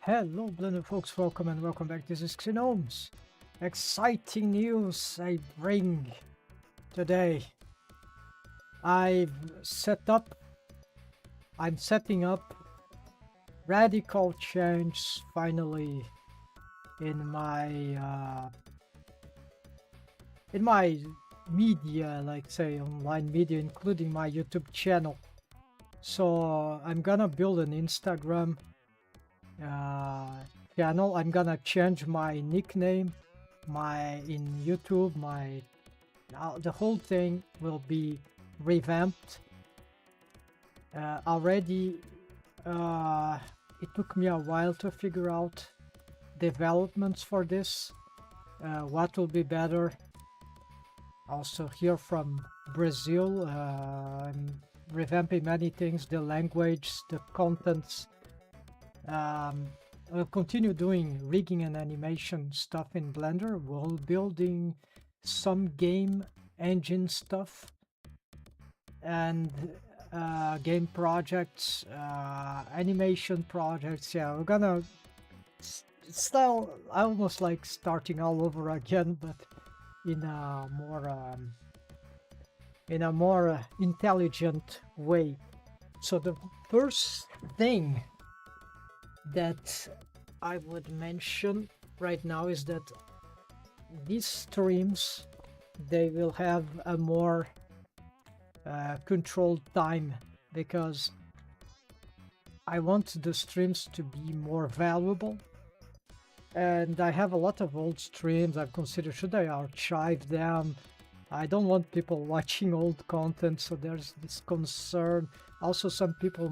Hello, Blender folks, welcome back. This is Pxy-VERSE. Exciting news I bring today. I'm setting up radical change finally in my media, like say online media, including my YouTube channel. So I'm gonna build an Instagram channel. I'm gonna change my nickname, in YouTube, the whole thing will be revamped. Already, it took me a while to figure out developments for this, what will be better. Also here from Brazil, I'm revamping many things, the language, the contents. I'll continue doing rigging and animation stuff in Blender while building some game engine stuff and game projects, animation projects. Yeah, we're gonna still almost like starting all over again, but in a more intelligent way. So the first thing that I would mention right now is that these streams, they will have a more controlled time, because I want the streams to be more valuable. And I have a lot of old streams. I've considered, should I archive them? I don't want people watching old content, so there's this concern. Also, some people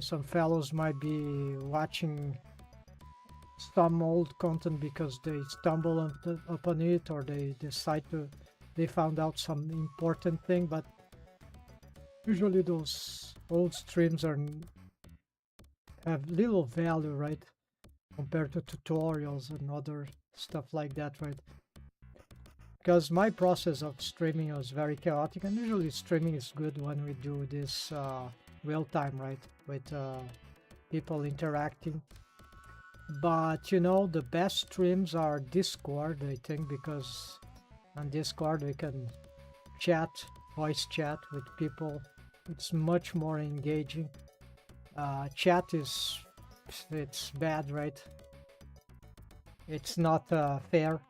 some fellows might be watching some old content because they stumble upon it, or they found out some important thing, but usually those old streams have little value, right, compared to tutorials and other stuff like that, right? Because my process of streaming was very chaotic, and usually streaming is good when we do this real time, right, with people interacting. But you know, the best streams are Discord, I think, because on Discord we can voice chat with people. It's much more engaging. Chat it's bad, right? It's not fair.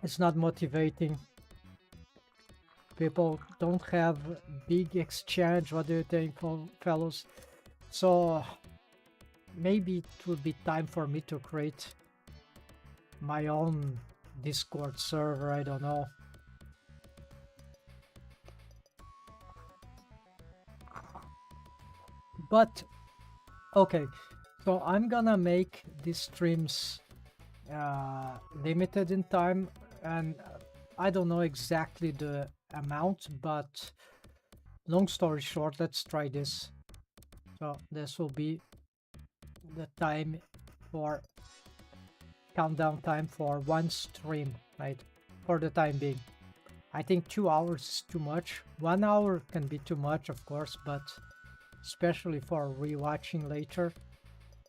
It's not motivating. People don't have big exchange. What do you think, fellows? So maybe it would be time for me to create my own Discord server. I don't know. But okay, so I'm gonna make these streams limited in time, and I don't know exactly the amount, but long story short, let's try this. So this will be the time for countdown time for one stream, right, for the time being. I think 2 hours is too much. 1 hour can be too much, of course, but especially for rewatching later.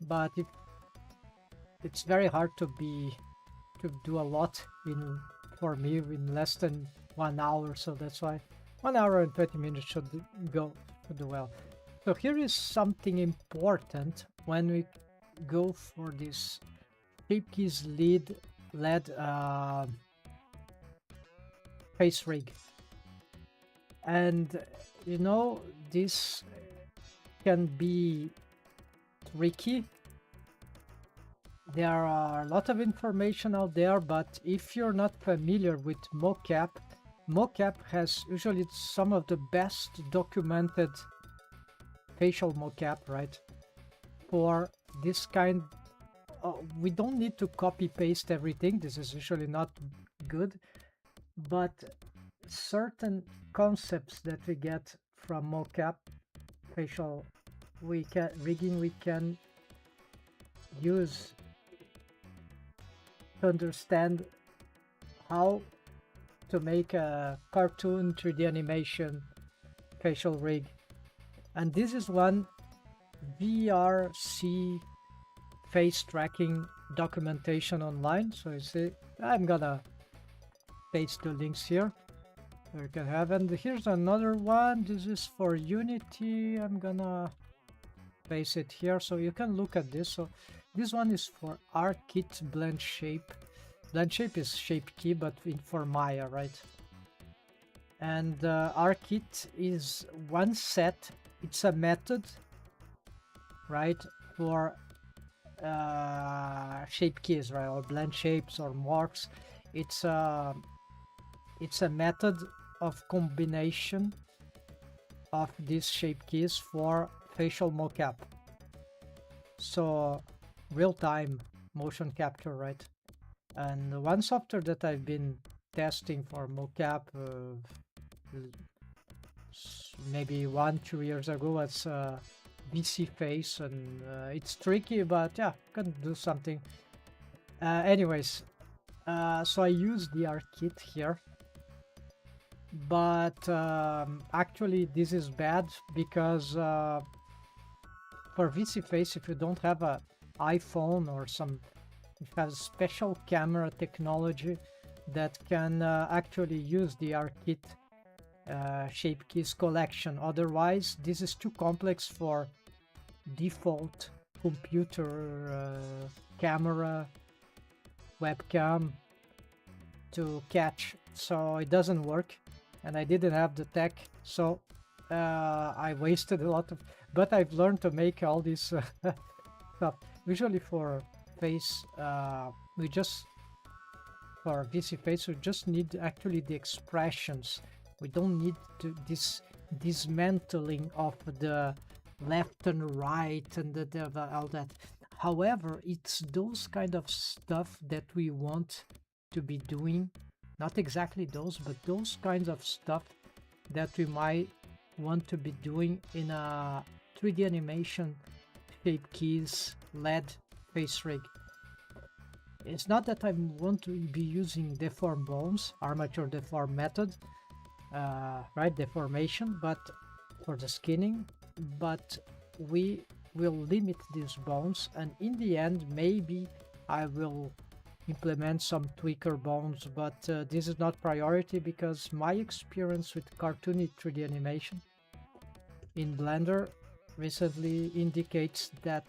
But it's very hard to do a lot for me in less than 1 hour, so that's why 1 hour and 20 minutes should do well. So here is something important when we go for this Shapekeys LED face rig. And you know, this can be tricky. There are a lot of information out there, but if you're not familiar with mocap has usually some of the best documented facial mocap, right? For this kind, we don't need to copy paste everything. This is usually not good, but certain concepts that we get from mocap facial rigging we can use to understand how to make a cartoon 3D animation facial rig. And this is one VRC face tracking documentation online. So you see, I'm gonna paste the links here. You can have, and here's another one. This is for Unity. I'm gonna paste it here so you can look at this. So this one is for ArcKit blend shape. Blend shape is shape key, but for Maya, right? And ArcKit is one set. It's a method, right, for shape keys, right, or blend shapes or marks. It's a method of combination of these shape keys for facial mocap. So real-time motion capture, right? And one software that I've been testing for mocap maybe 1-2 years ago was Pxy-VERSE, and it's tricky, but yeah, can do something. Anyways, so I use the ArcKit here, but actually this is bad because for Pxy-VERSE, if you don't have an iPhone or it has special camera technology that can actually use the ArcKit shape keys collection. Otherwise, this is too complex for default computer camera webcam to catch, so it doesn't work, and I didn't have the tech, so I wasted a lot of, but I've learned to make all this stuff. Usually for face, for Pxy-VERSE, we just need actually the expressions. We don't need this dismantling of the left and right and all that. However, it's those kind of stuff that we want to be doing. Not exactly those, but those kinds of stuff that we might want to be doing in a 3D animation shape keys LED face rig. It's not that I want to be using deform bones, armature deform method, right, deformation, but for the skinning, but we will limit these bones, and in the end maybe I will implement some tweaker bones, but this is not priority because my experience with cartoony 3D animation in Blender recently indicates that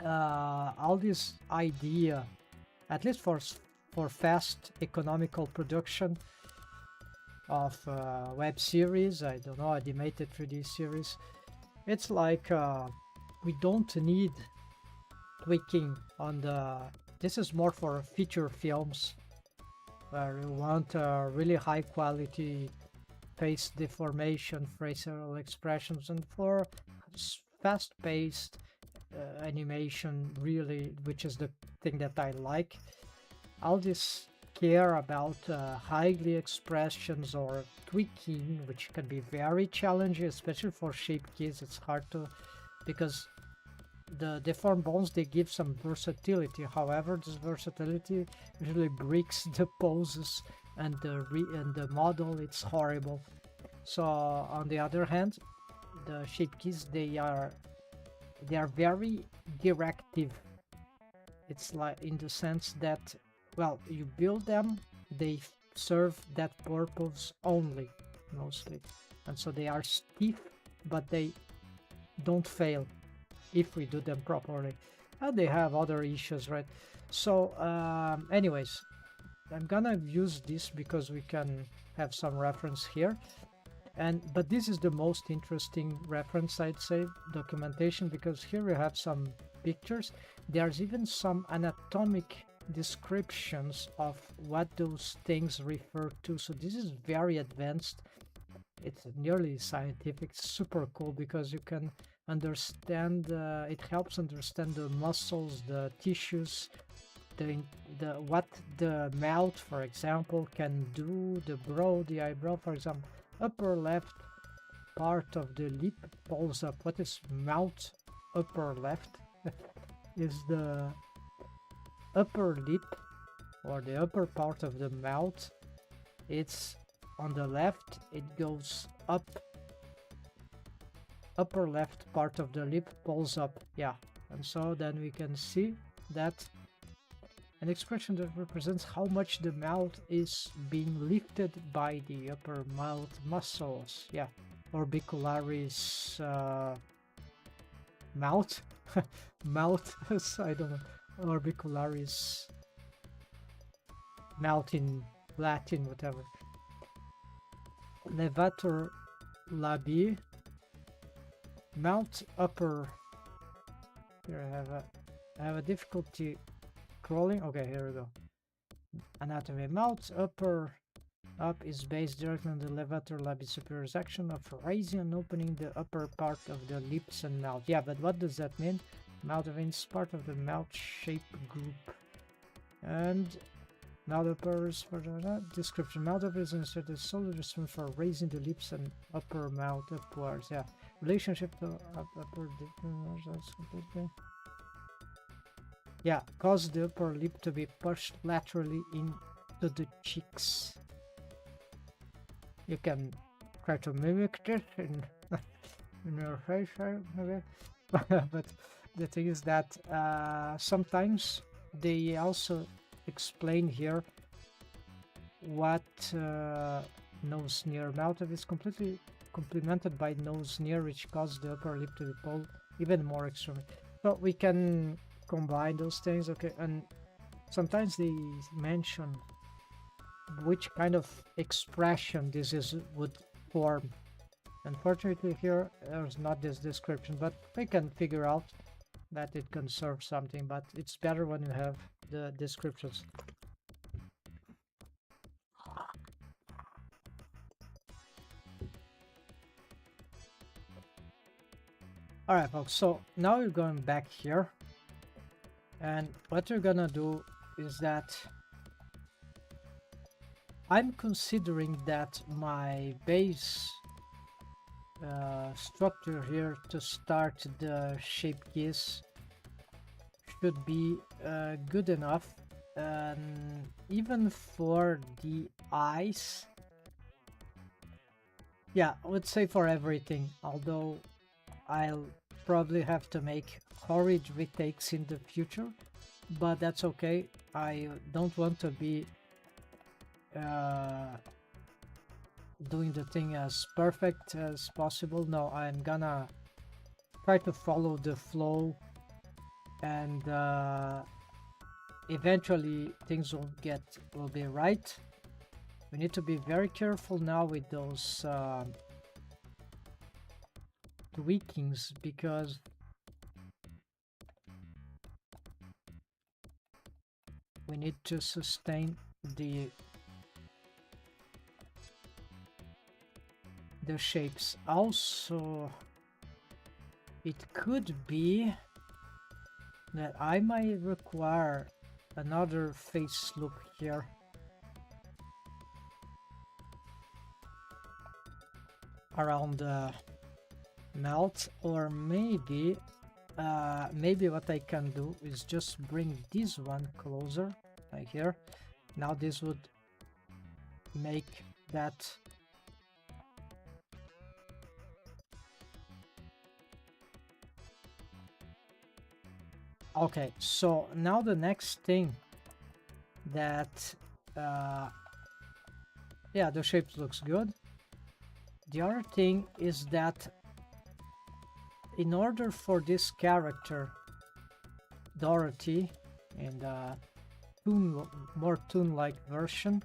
all this idea, at least for fast economical production of web series, I don't know, animated 3D series, it's like we don't need tweaking on the, this is more for feature films where you want really high quality face deformation, facial expressions, and for fast-paced animation, really, which is the thing that I like. All this care about highly expressions or tweaking, which can be very challenging, especially for shape keys. It's hard to, because the deformed bones, they give some versatility. However, this versatility usually breaks the poses and the model. It's horrible. So on the other hand, the shape keys, they are very directive. It's like in the sense that, well, you build them, they serve that purpose only, mostly, and so they are stiff, but they don't fail if we do them properly. And they have other issues, right? So anyways, I'm gonna use this because we can have some reference here, but this is the most interesting reference, I'd say, documentation, because here we have some pictures. There's even some anatomic descriptions of what those things refer to, so this is very advanced. It's nearly scientific. It's super cool because you can understand, it helps understand the muscles, the tissues, what the mouth, for example, can do, the brow, the eyebrow, for example. Upper left part of the lip pulls up. What is mouth? Upper left is the upper lip, or the upper part of the mouth. It's on the left, it goes up upper left part of the lip pulls up. Yeah, and so then we can see that an expression that represents how much the mouth is being lifted by the upper mouth muscles. Yeah, orbicularis mouth, mouth. I don't know. Orbicularis mouth in Latin, whatever. Levator labii, mouth upper. Here I have a difficulty crawling. Okay, here we go. Anatomy. Mouth upper up is based directly on the levator labii superior action of raising and opening the upper part of the lips and mouth. Yeah, but what does that mean? Mouth is part of the mouth shape group. And mouth upper is for the description. Mouth upper is inserted solely responsible for raising the lips and upper mouth upwards. Yeah, relationship to upper. That's completely. Yeah, cause the upper lip to be pushed laterally into the cheeks. You can try to mimic this in your face, maybe. But the thing is that sometimes they also explain here what nose near mouth is completely complemented by nose near, which causes the upper lip to be pulled even more extremely. So we can combine those things. Okay, and sometimes they mention which kind of expression this is would form. Unfortunately here there's not this description, but we can figure out that it can serve something, but it's better when you have the descriptions. Alright folks, so now we're going back here, and what we're gonna do is that I'm considering that my base structure here to start the shape keys should be good enough, and even for the eyes. Yeah, I would say for everything, although I'll probably have to make horrid retakes in the future, but that's okay. I don't want to be doing the thing as perfect as possible. No, I'm gonna try to follow the flow, and eventually things will be right. We need to be very careful now with those tweakings, because we need to sustain the shapes. Also, it could be that I might require another face look here. Around the mouth, or maybe what I can do is just bring this one closer, like here. Now this would make that okay. So now the next thing that yeah, the shape looks good. The other thing is that in order for this character Dorothy in the more Toon-like version,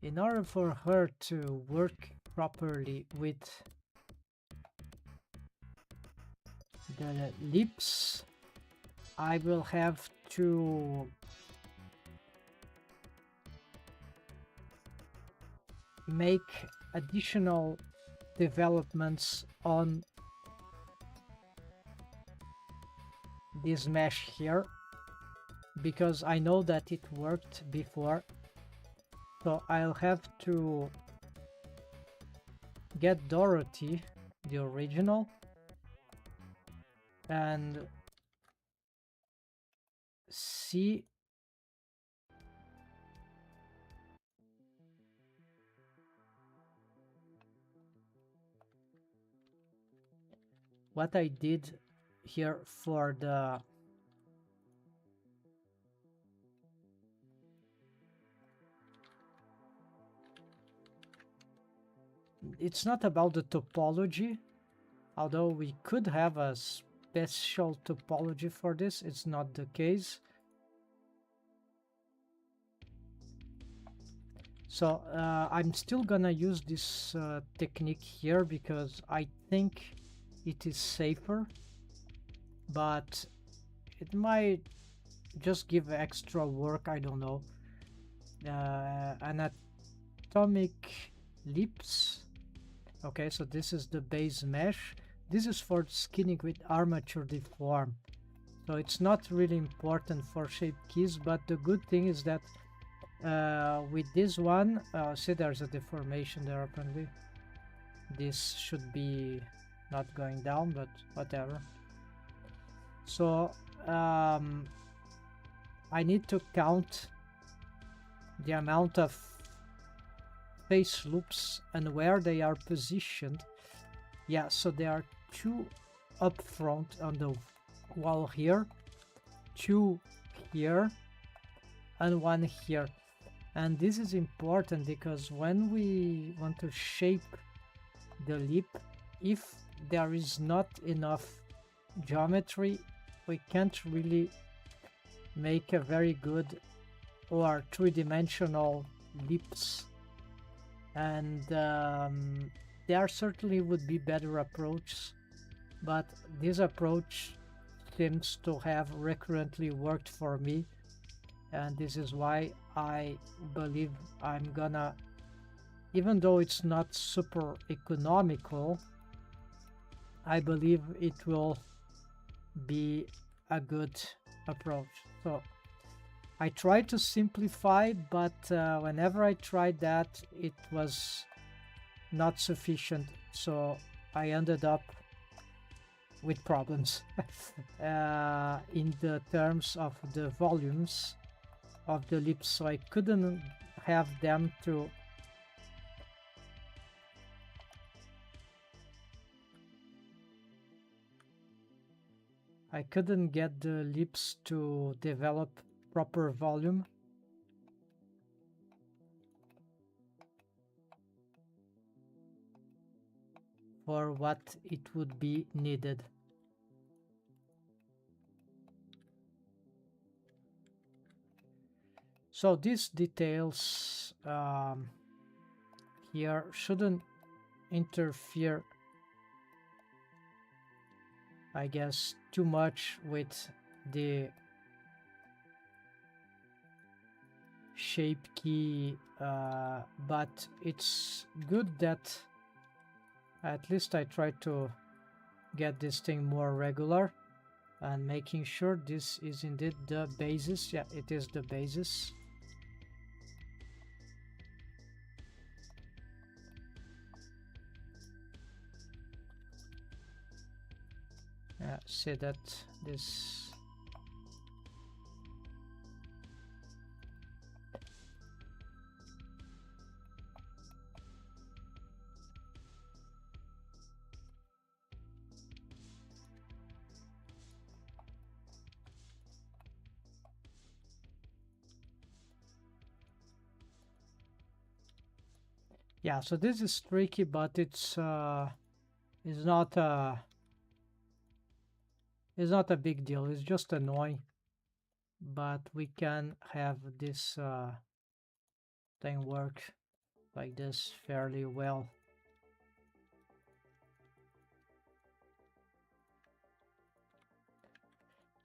in order for her to work properly with the lips, I will have to make additional developments on this mesh here, because I know that it worked before. So I'll have to get Dorothy, the original, and see what I did here for the it's not about the topology, although we could have a special topology for this. It's not the case. So I'm still gonna use this technique here because I think it is safer, but it might just give extra work. I don't know. Anatomic leaps. Okay, so this is the base mesh. This is for skinning with armature deform. So it's not really important for shape keys, but the good thing is that with this one, see there's a deformation there apparently. This should be not going down, but whatever. So I need to count the amount of face loops and where they are positioned. Yeah, so there are 2 up front on the wall here, 2 here, and 1 here. And this is important because when we want to shape the lip, if there is not enough geometry, we can't really make a very good or 3-dimensional lips. And there certainly would be better approaches, but this approach seems to have recurrently worked for me, and this is why I believe I'm gonna, even though it's not super economical, I believe it will be a good approach. So I tried to simplify, but whenever I tried that, it was not sufficient, so I ended up with problems in the terms of the volumes of the lips, so I couldn't have them to I couldn't get the lips to develop proper volume. For what it would be needed. So these details here shouldn't interfere, I guess, too much with the shape key, but it's good that at least I try to get this thing more regular and making sure this is indeed the basis. Yeah, it is the basis. Yeah, see that this yeah, so this is tricky, but it's not a big deal. It's just annoying, but we can have this thing work like this fairly well.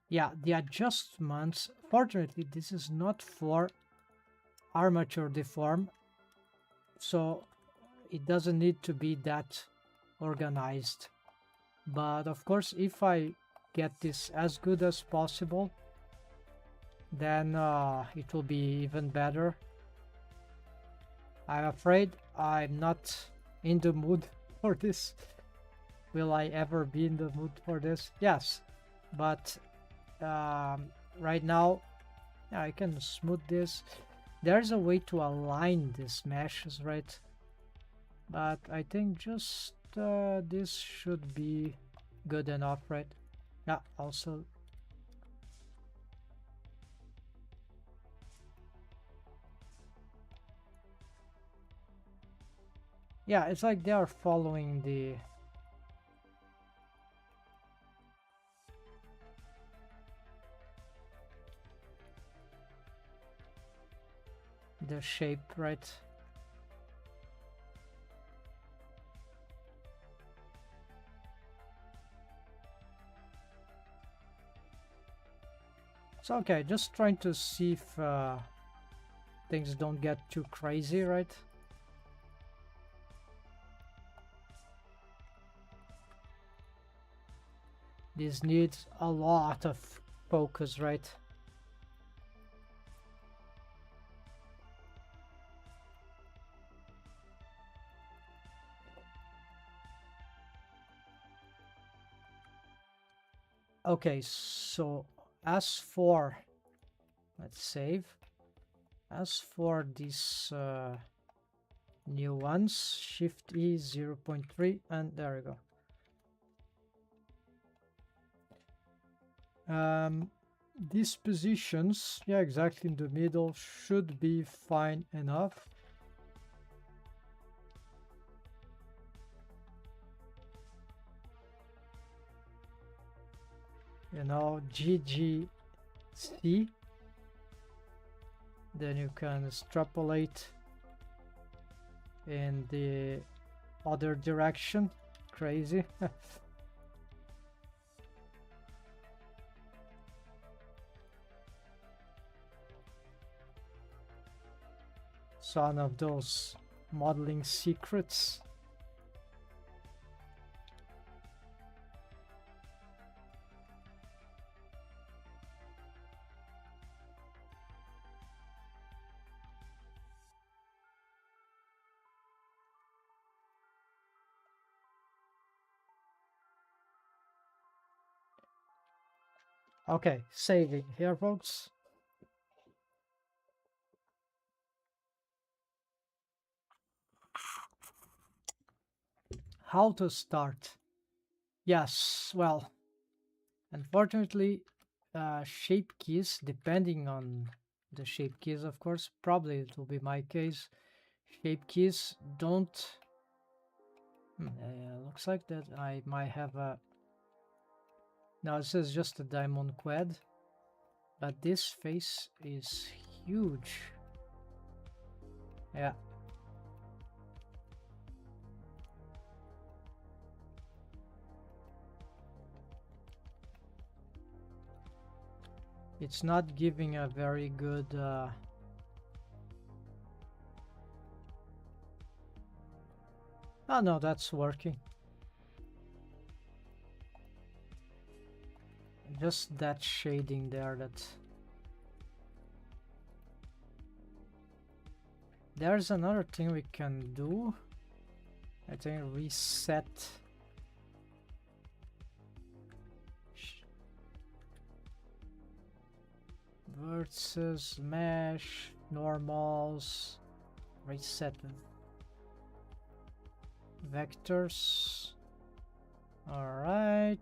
Yeah, the adjustments, fortunately this is not for armature deform, so it doesn't need to be that organized. But of course, if I get this as good as possible, then it will be even better. I'm afraid I'm not in the mood for this. Will I ever be in the mood for this? Yes, but right now, yeah, I can smooth this. There's a way to align these meshes, right? But I think just this should be good enough, right? Yeah, also. Yeah, it's like they are following the shape, right? So okay, just trying to see if things don't get too crazy, right? This needs a lot of focus, right? Okay, so as for, let's save. As for these new ones, Shift E 0.3, and there we go. These positions, yeah, exactly in the middle, should be fine enough. You know, GGC, then you can extrapolate in the other direction. Crazy. So one of those modeling secrets. Okay, saving here, folks. How to start? Yes, well, unfortunately, shape keys, depending on the shape keys, of course, probably it will be my case. Shape keys don't. Looks like that I might have a. No, this is just a diamond quad, but this face is huge. Yeah. It's not giving a very good oh no, that's working. Just that shading there, that there's another thing we can do. I think reset vertices, mesh, normals, reset vectors. All right.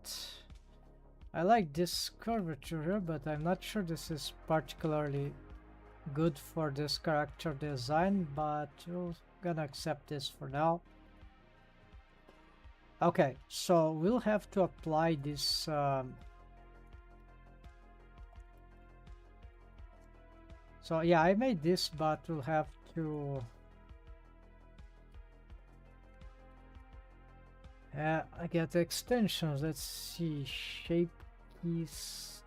I like this curvature here, but I'm not sure this is particularly good for this character design, but we're gonna accept this for now. Okay, so we'll have to apply this so yeah, I made this, but we'll have to I get extensions. Let's see, shape keys.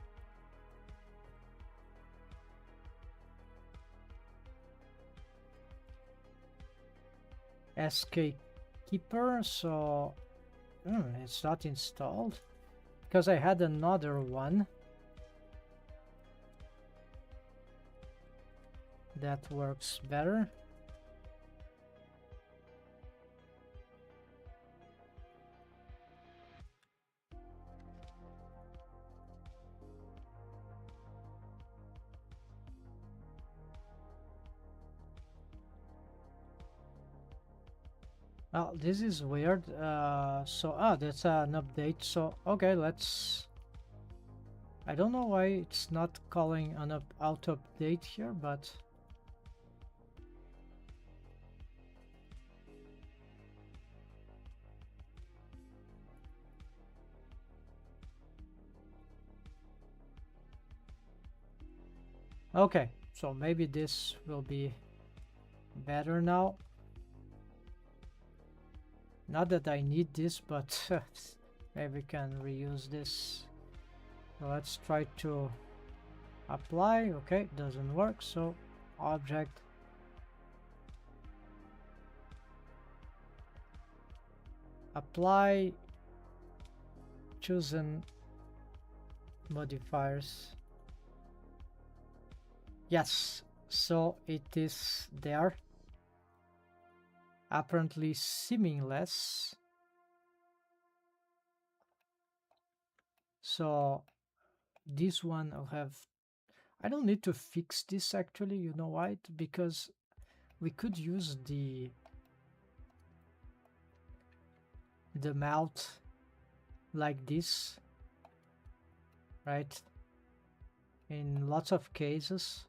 SK keeper, so it's not installed because I had another one that works better. Well, this is weird. So, that's an update. So, okay, let's... I don't know why it's not calling an auto update here, but... Okay, so maybe this will be better now. Not that I need this, but maybe we can reuse this. So let's try to apply. Okay, doesn't work. So object, apply, chosen modifiers. Yes, so it is there. Apparently seamless. So this one I'll have... I don't need to fix this actually, you know why? Because we could use the mouth like this, right? In lots of cases.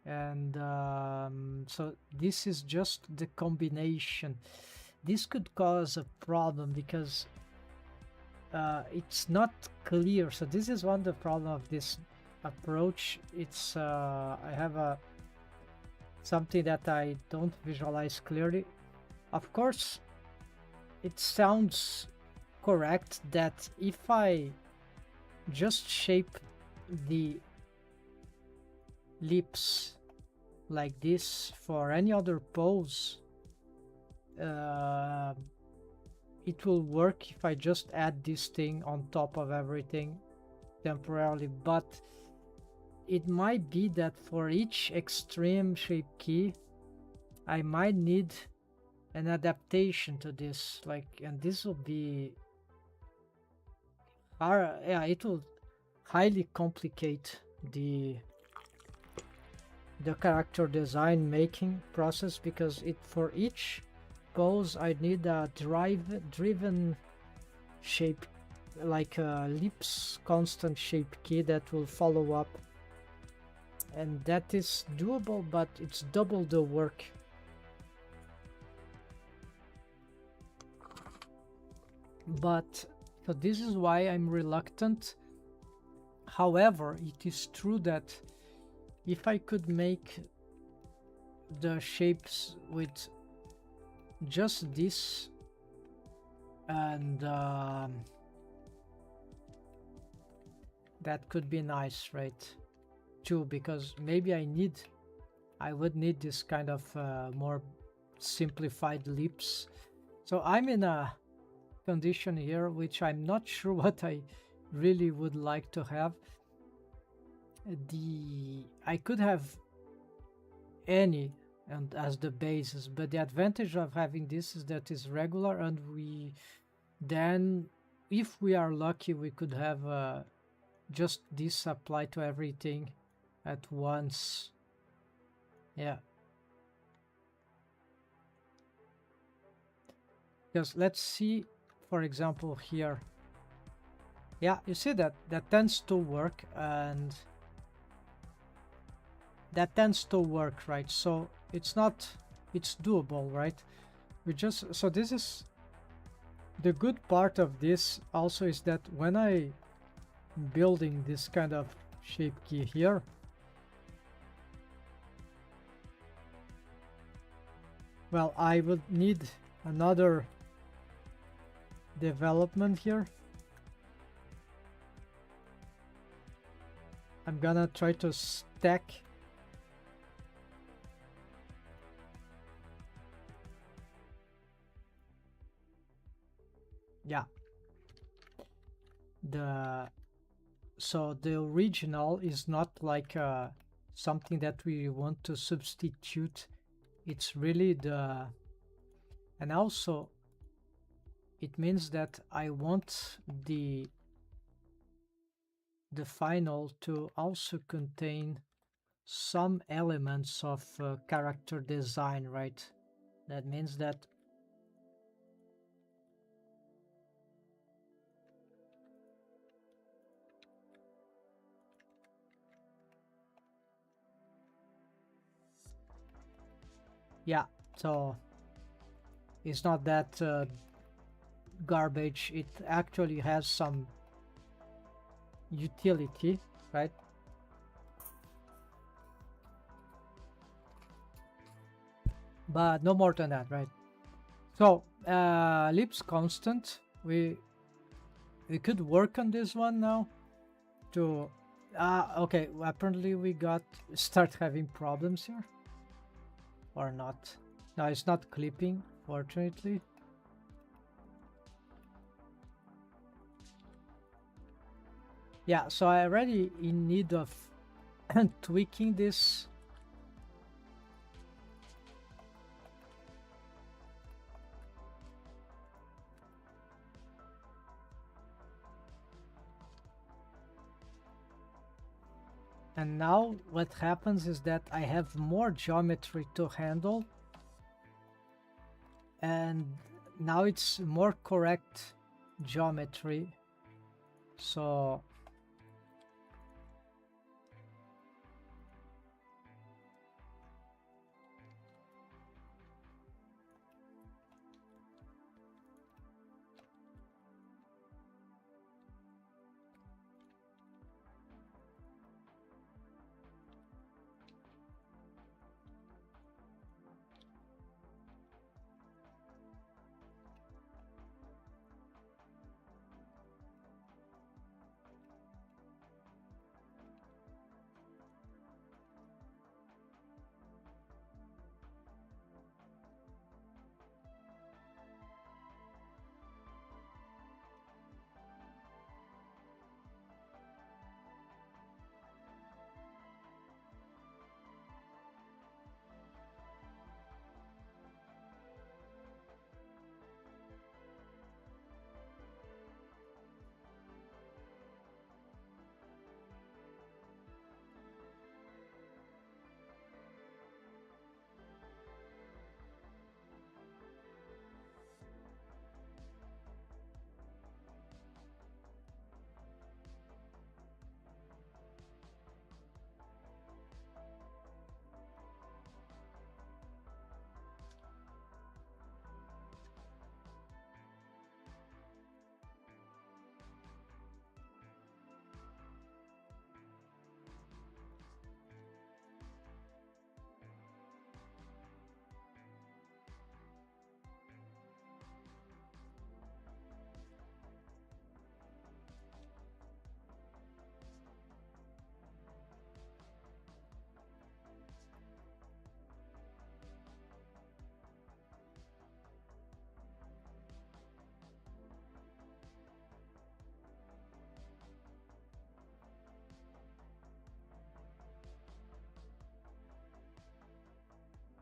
And so this is just the combination. This could cause a problem because it's not clear. So this is one of the problem of this approach. It's I have a something that I don't visualize clearly. Of course, it sounds correct that if I just shape the lips like this for any other pose, it will work if I just add this thing on top of everything temporarily, but it might be that for each extreme shape key I might need an adaptation to this, like, and this will be yeah, it will highly complicate the character design making process, because it for each pose I need a driven shape, like a lips constant shape key that will follow up, and that is doable, but it's double the work. But so this is why I'm reluctant. However, it is true that if I could make the shapes with just this and that could be nice, right? Too, because maybe I would need this kind of more simplified lips. So I'm in a condition here which I'm not sure what I really would like to have. I could have any and as the basis, but the advantage of having this is that it's regular, and we then, if we are lucky, we could have just this apply to everything at once. Yeah, because let's see, for example, here. Yeah, you see that tends to work, and that tends to work, right? So it's doable, right? We just, so this is the good part of this also, is that when I building this kind of shape key here, well, I would need another development here. I'm gonna try to stack yeah, so the original is not like something that we want to substitute. It's really and also it means that I want the final to also contain some elements of character design, right? That means that yeah, so it's not that garbage. It actually has some utility, right? But no more than that, right? So ellipse constant, we could work on this one now to okay, apparently we got start having problems here or not. No, it's not clipping, fortunately. Yeah, so I already in need of tweaking this. And now what happens is that I have more geometry to handle, and now it's more correct geometry. So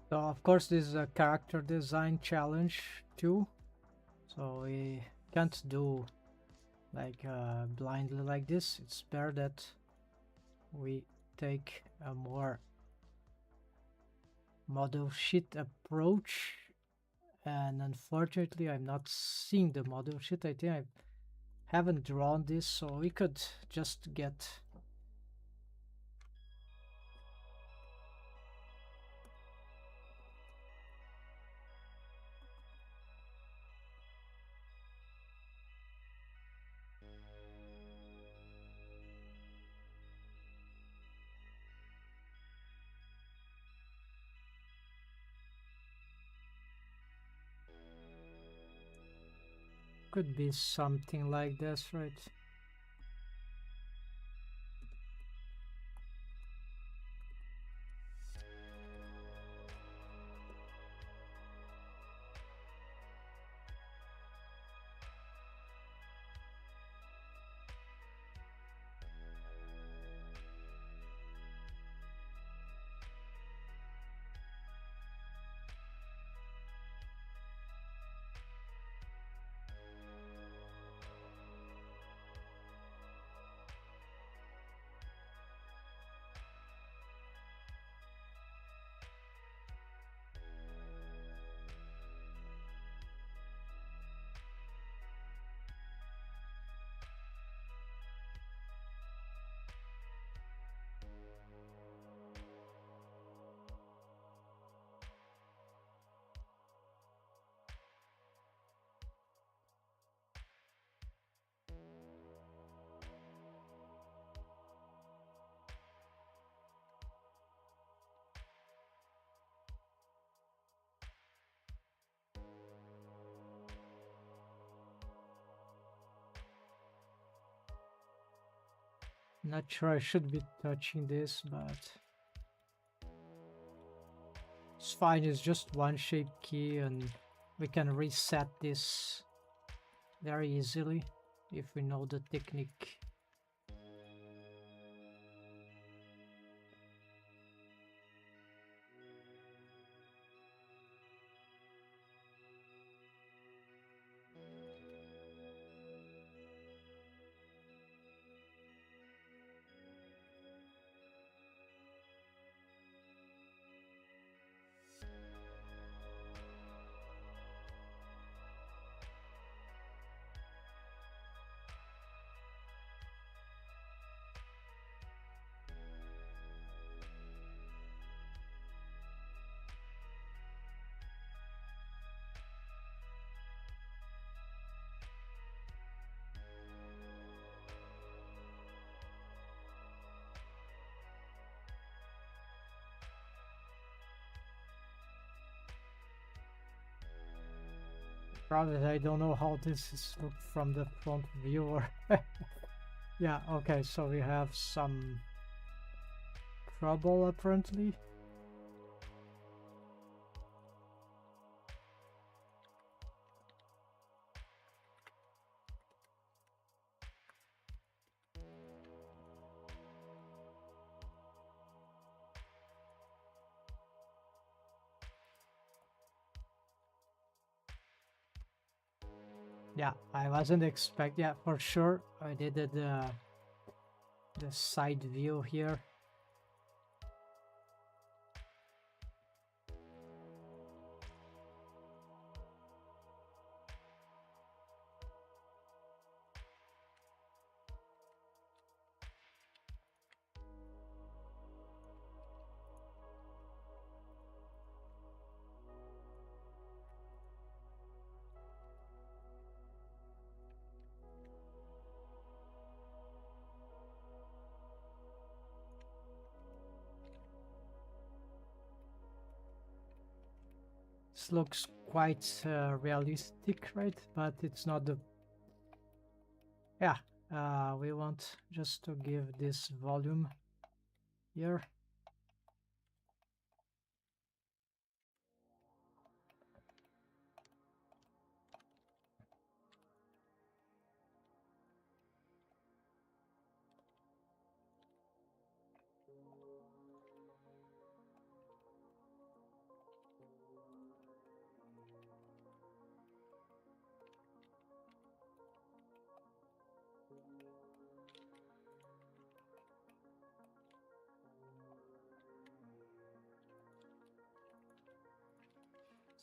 so of course this is a character design challenge too. So we can't do like blindly like this. It's better that we take a more model sheet approach. And unfortunately, I'm not seeing the model sheet. I think I haven't drawn this, so we could just get could be something like this, right? Not sure I should be touching this, but it's fine. It's just one shape key, and we can reset this very easily if we know the technique. Probably I don't know how this is looked from the front view or yeah, okay, so we have some trouble apparently. Yeah, I wasn't expect. Yeah, for sure. I did the side view here. This looks quite realistic, right? But it's not the... Yeah, we want just to give this volume here.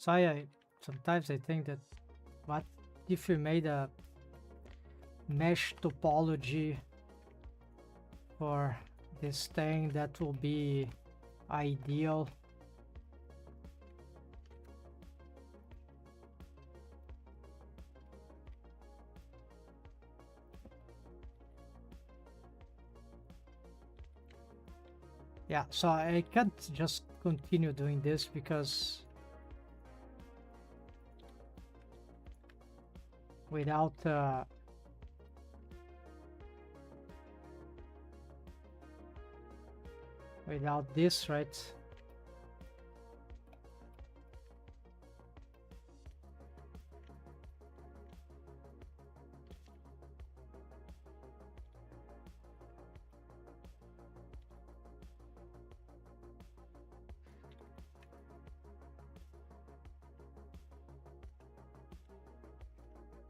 So sometimes I think that what if we made a mesh topology for this thing, that will be ideal. Yeah, so I can't just continue doing this because without this, right?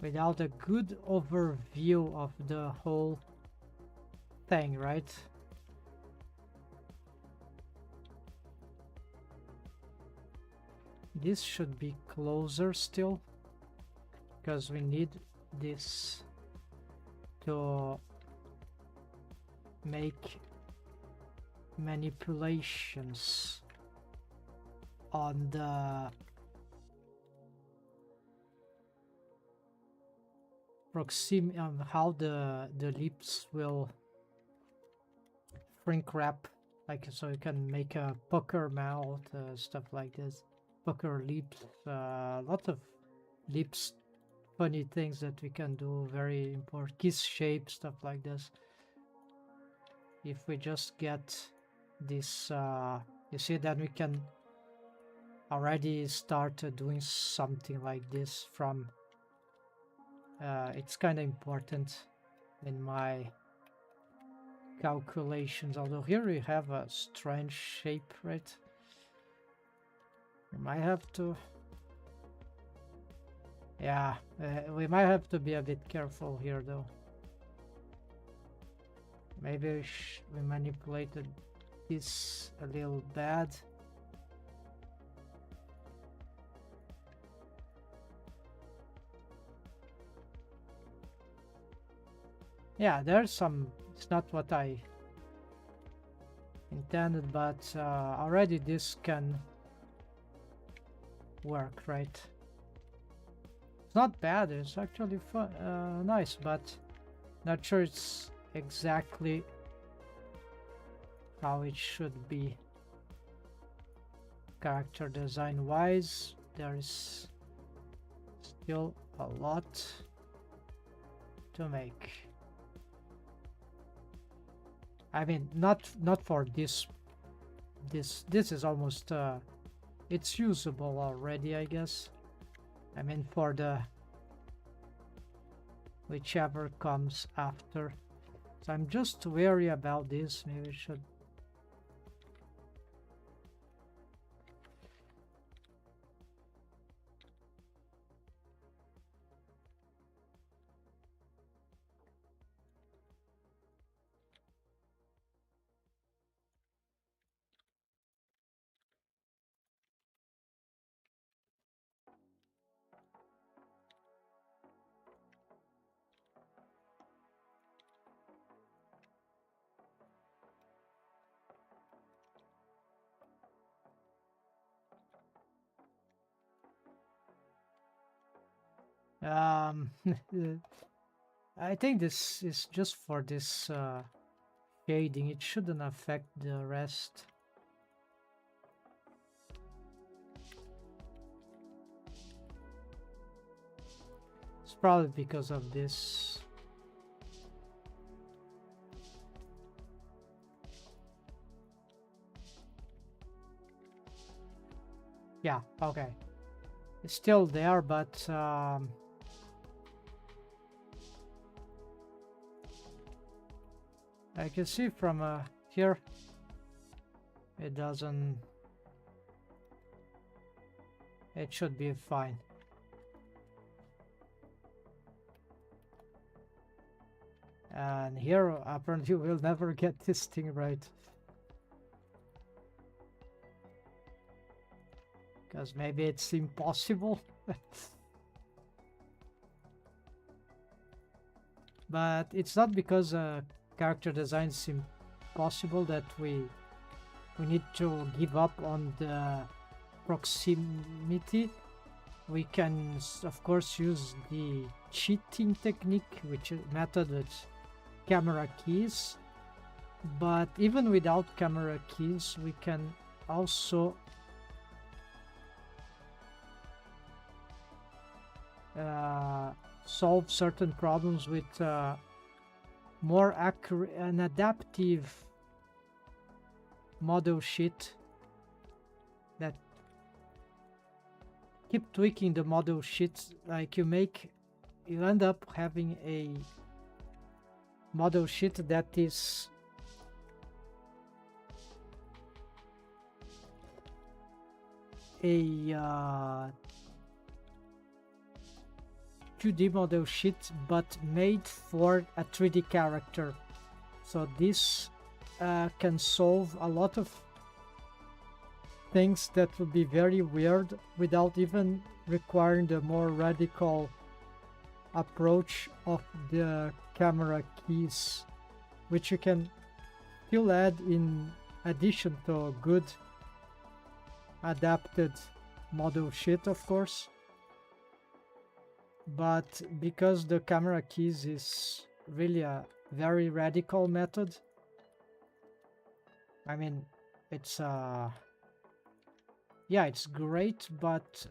Without a good overview of the whole thing, right? This should be closer still, because we need this to make manipulations on the proximity, on how the lips will shrink wrap, like so you can make a pucker mouth, stuff like this, pucker lips, lots of lips, funny things that we can do, very important, kiss shape, stuff like this. if we just get this, you see that we can already start doing something like this from, it's kind of important in my calculations, although here we have a strange shape, right? We might have to, yeah, we might have to be a bit careful here though. Maybe we manipulated this a little bad. Yeah, there's some, it's not what I intended, but already this can work, right? It's not bad, it's actually fun, nice, but not sure it's exactly how it should be. Character design wise, there is still a lot to make. I mean, not for this is almost it's usable already, I guess. I mean, for the whichever comes after. So I'm just wary about this. Maybe we should. I think this is just for this shading. It shouldn't affect the rest. It's probably because of this. Yeah, okay. It's still there, but I can see from here it doesn't, it should be fine. And here apparently we'll never get this thing right, because maybe it's impossible. But it's not because character design is impossible that we need to give up on the proximity. We can of course use the cheating technique, which is method with camera keys, but even without camera keys we can also solve certain problems with more accurate and adaptive model sheet that keep tweaking the model sheets. Like you end up having a model sheet that is a 2D model sheet but made for a 3D character. So this can solve a lot of things that would be very weird without even requiring the more radical approach of the camera keys, which you can still add in addition to a good adapted model sheet, of course. But because the camera keys is really a very radical method, I mean, it's yeah, it's great, but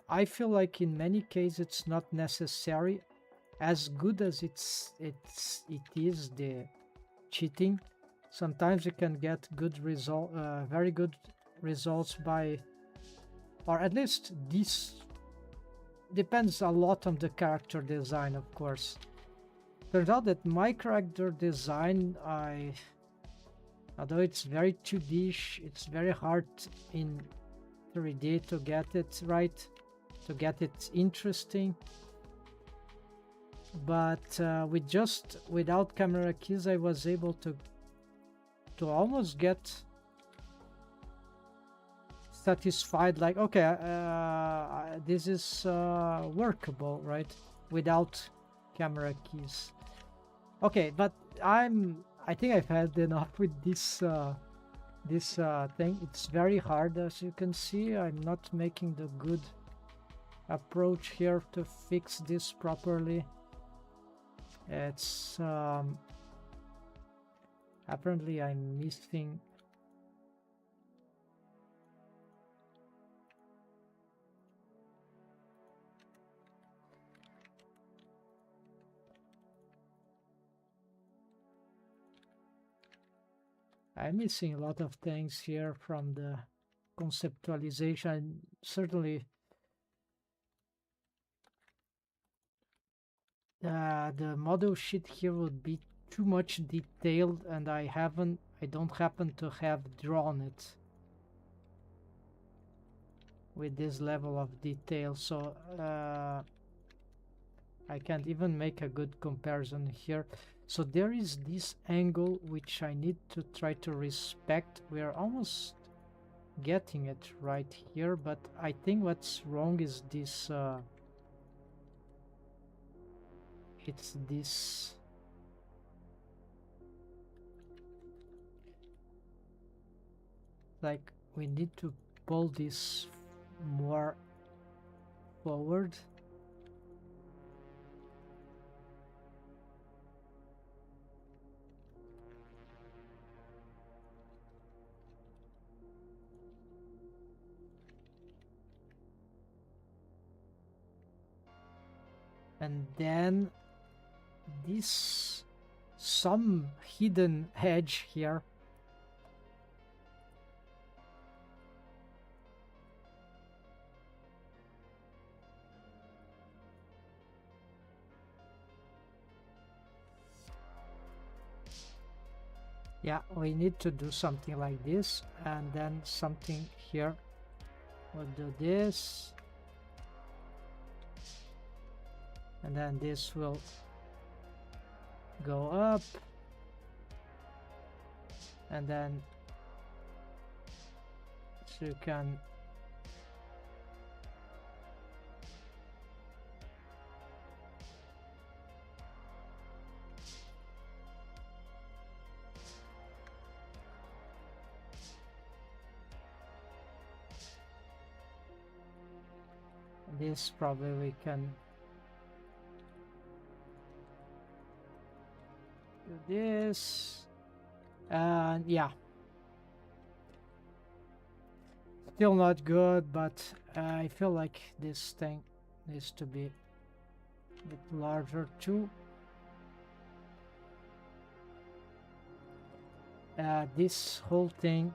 I feel like in many cases it's not necessary. As good as it is the cheating, Sometimes you can get good result, very good results by, or at least this depends a lot on the character design, of course. Turns out that my character design, although it's very 2D, it's very hard in 3D to get it right, to get it interesting. But without camera keys, I was able to almost get satisfied, like, okay, this is workable, right, without camera keys. Okay, but I think I've had enough with this thing. It's very hard, as you can see. I'm not making the good approach here to fix this properly. It's apparently I'm missing a lot of things here from the conceptualization. Certainly the model sheet here would be too much detailed, and I don't happen to have drawn it with this level of detail, so I can't even make a good comparison here. So there is this angle which I need to try to respect. We are almost getting it right here, but I think what's wrong is this it's this like we need to pull this more forward. And then this some hidden edge here. Yeah, we need to do something like this, and then something here. We'll do this, and then this will go up, and then so you can this probably we can do this, and yeah, still not good, but I feel like this thing needs to be a bit larger too. This whole thing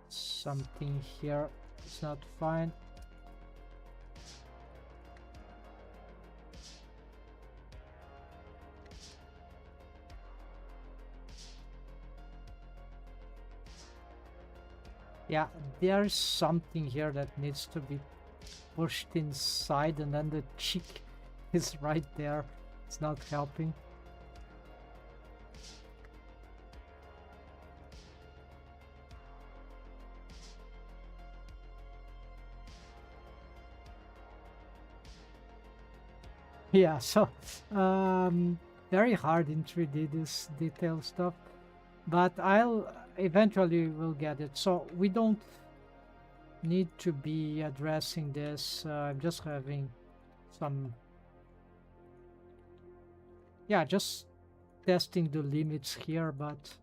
something here is not fine. Yeah, there's something here that needs to be pushed inside, and then the cheek is right there. It's not helping. Yeah, so very hard in 3D, this detail stuff, but I'll eventually will get it. So we don't need to be addressing this. I'm just having some, yeah, just testing the limits here, but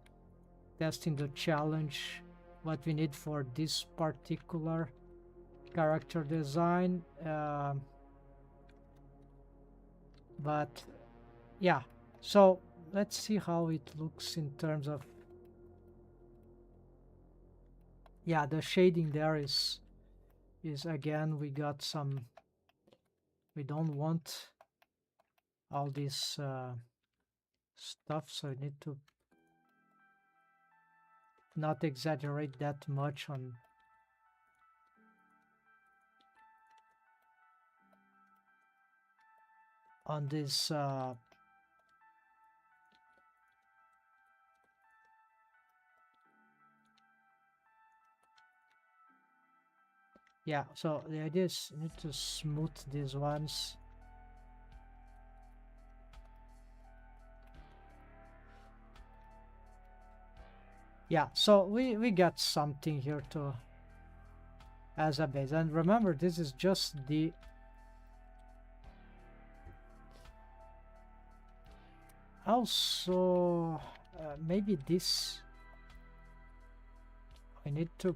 testing the challenge, what we need for this particular character design, but yeah, so let's see how it looks in terms of, yeah, the shading there is again, we got some, we don't want all this stuff, so we need to not exaggerate that much on this yeah, so the idea is you need to smooth these ones. Yeah, so we got something here to as a base, and remember this is just the also maybe this we need to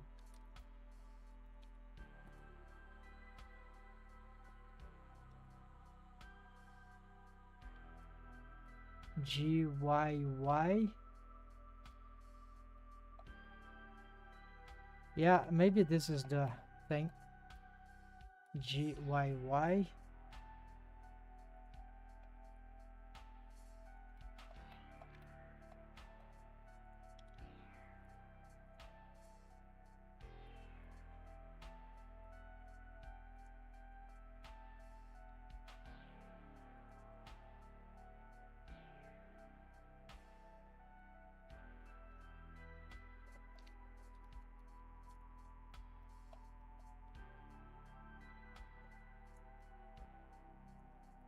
GYY. Yeah, maybe this is the thing. GYY.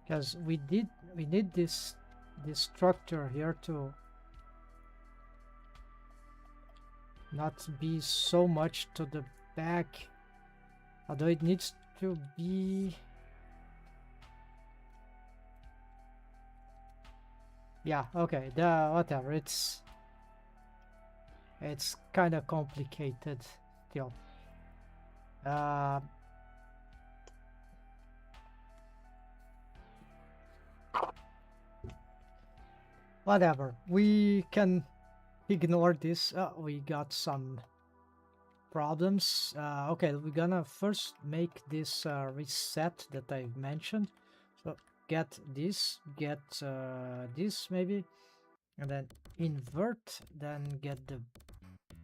Because we need this structure here to not be so much to the back, although it needs to be, yeah, okay, the whatever, it's kind of complicated still. Whatever, we can ignore this. We got some problems. Okay, we're gonna first make this reset that I mentioned. So get this maybe, and then invert, then get the,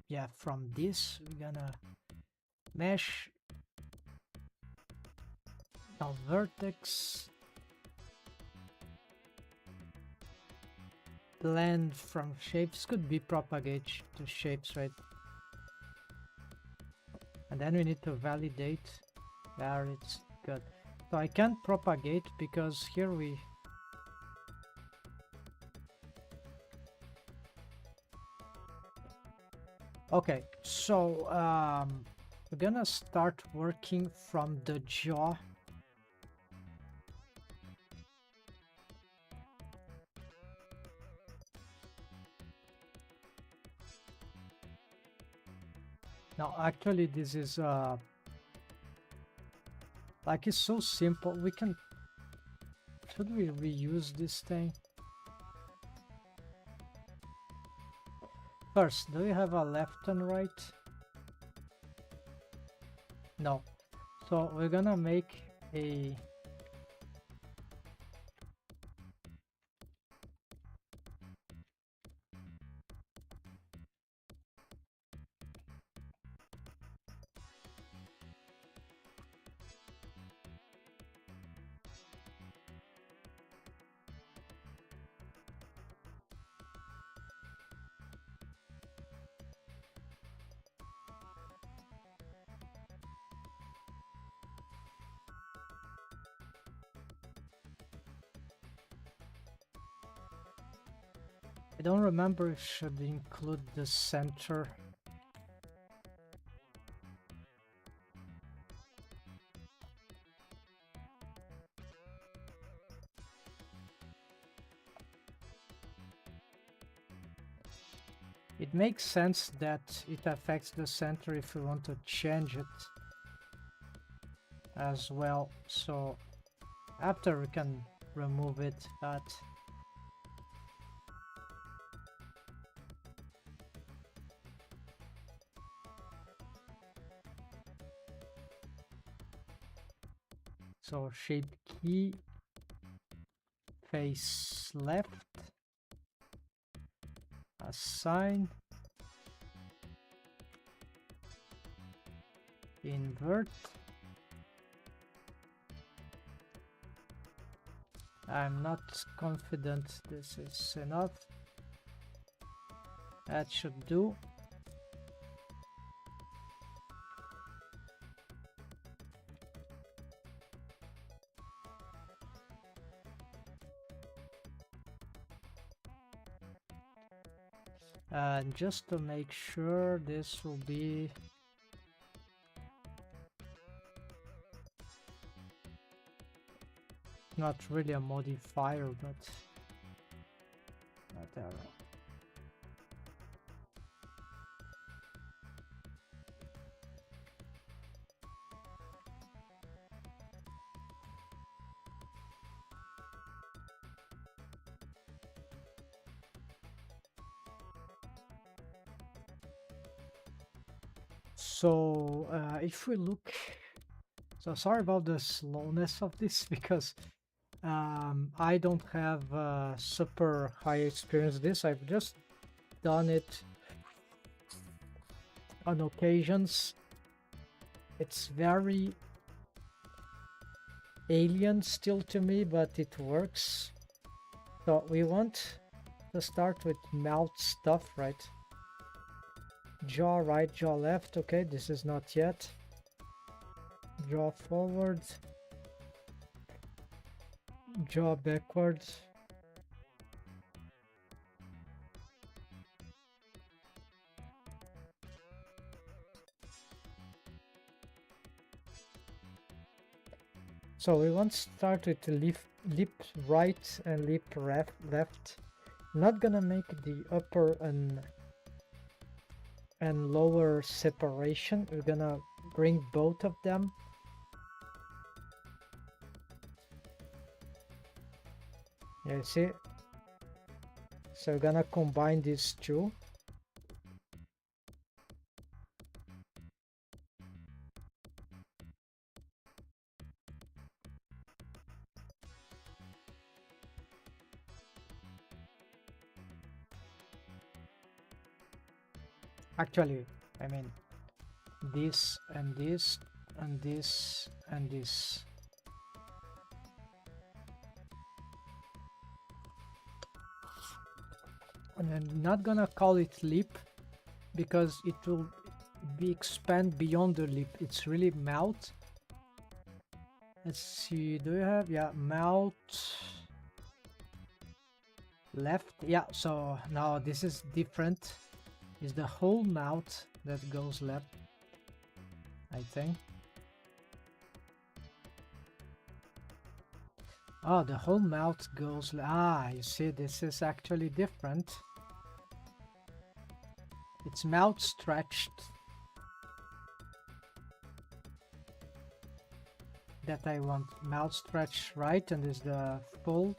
yeah, from this we're gonna mesh, now vertex, blend from shapes, could be propagate to shapes, right? And then we need to validate there, it's good. So I can't propagate because here we, okay, so we're gonna start working from the jaw. Now actually this is like, it's so simple. We can, should we reuse this thing? First, do we have a left and right? No. So we're gonna make a, I don't remember if should include the center. It makes sense that it affects the center if we want to change it. as well. So after we can remove it, but so shape key, face left, assign, invert. I'm not confident this is enough. That should do. And just to make sure, this will be not really a modifier, but whatever. So if we look, so sorry about the slowness of this because I don't have super high experience with this. I've just done it on occasions. It's very alien still to me, but it works. So we want to start with mouth stuff, right? Jaw right, jaw left. Okay, this is not yet. Jaw forward. Jaw backwards. So we want to start with lip right and lip left. Not gonna make the upper and lower separation. We're gonna bring both of them. Yeah, you see? So we're gonna combine these two. Actually, I mean, this and this and this and this. And I'm not gonna call it lip because it will be expand beyond the lip. It's really mouth. Let's see, do you have, yeah, mouth left? Yeah, so now this is different. It's the whole mouth that goes left, I think. Oh, the whole mouth goes, ah, you see, this is actually different. It's mouth stretched. That I want mouth stretch right, and is the full.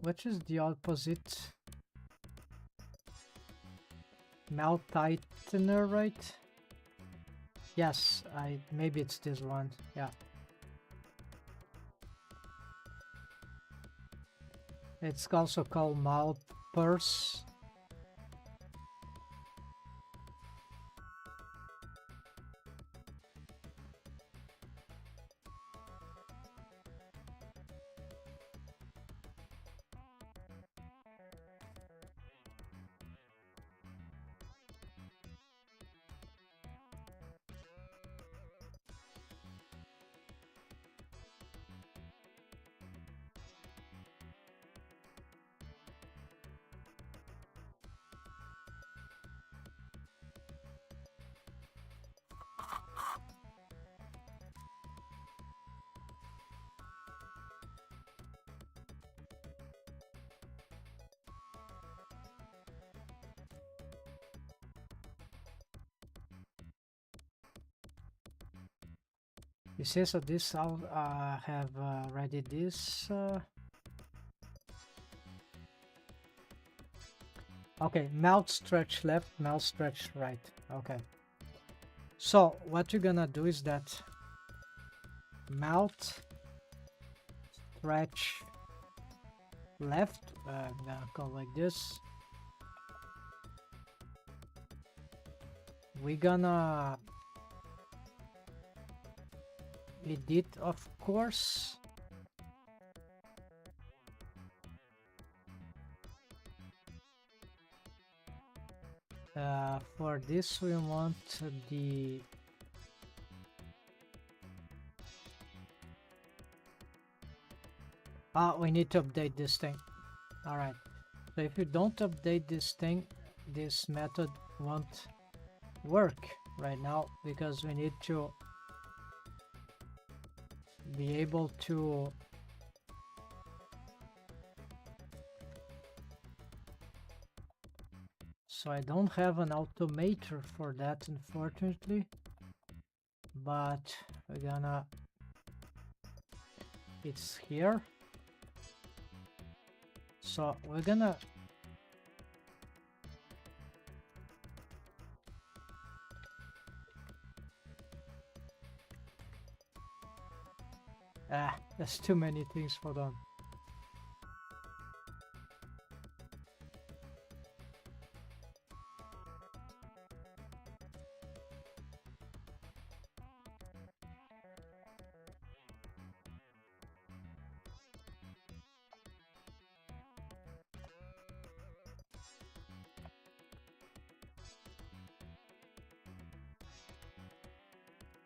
Which is the opposite? Mouth tightener, right? Yes, maybe it's this one. Yeah. It's also called mouth purse. You see, so this I'll have ready this. Okay, mouth stretch left, mouth stretch right. Okay. So what you're gonna do is that mouth stretch left. I'm gonna go like this. We're gonna edit, of course. For this we want the we need to update this thing. All right, so if you don't update this thing, this method won't work right now, because we need to be able to so I don't have an automator for that, unfortunately, but we're gonna it's here. So we're gonna there's too many things for them.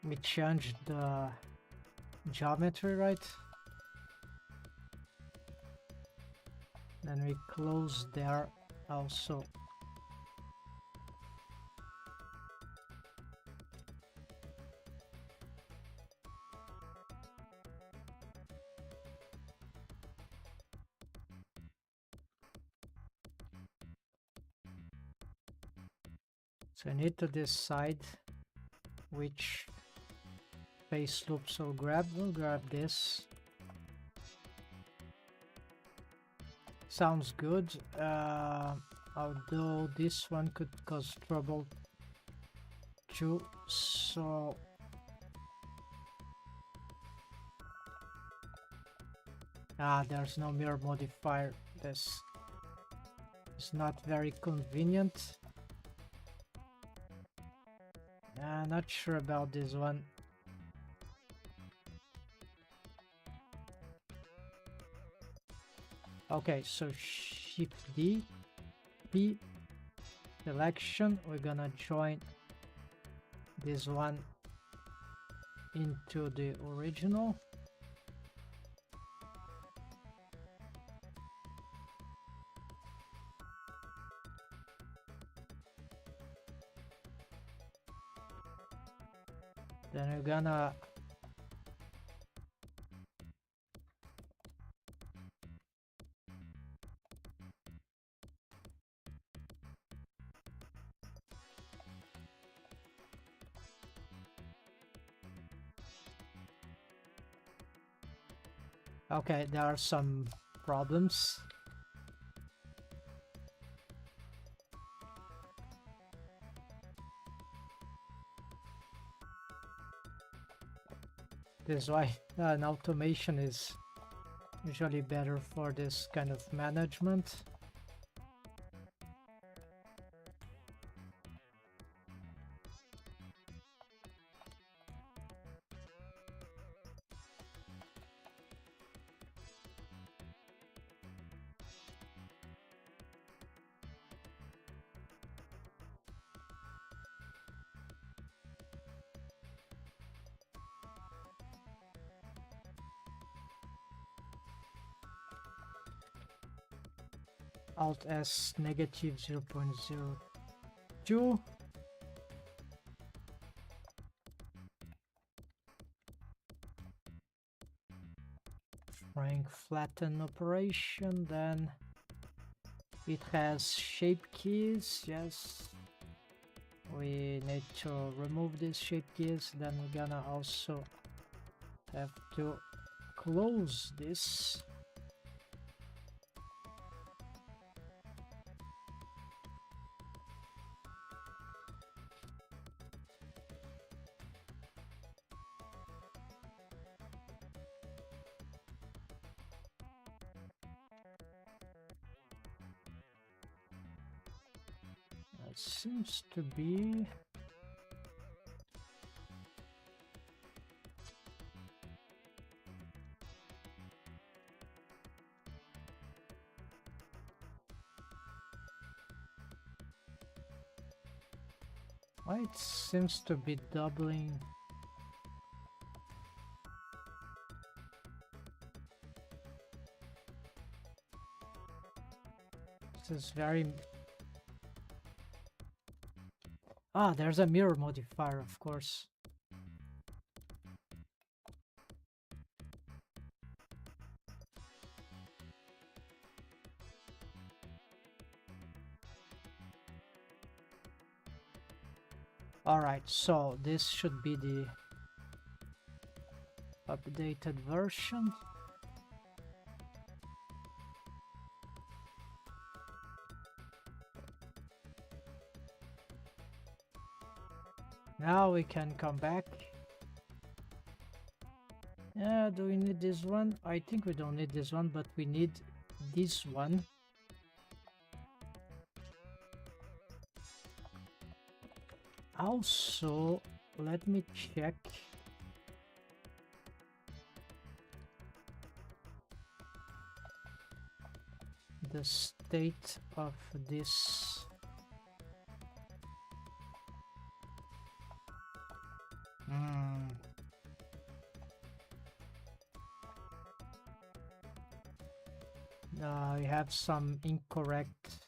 We changed the geometry, right? Then we close there also. So I need to decide which face loops will grab. We'll grab this. Sounds good. Although this one could cause trouble too. So there's no mirror modifier. This is not very convenient. Not sure about this one. Okay, so Shift D, P, selection. We're gonna join this one into the original. Then we're gonna okay, there are some problems. This is why an automation is usually better for this kind of management. Alt S negative 0.02. Rank flatten operation, then it has shape keys. Yes, we need to remove these shape keys. Then we're gonna also have to close this. That seems to be... Why it seems to be doubling? This is very... Ah, there's a mirror modifier, of course. Alright, so this should be the updated version. Now we can come back. Yeah, do we need this one? I think we don't need this one, but we need this one. Also, let me check. The state of this. I have some incorrect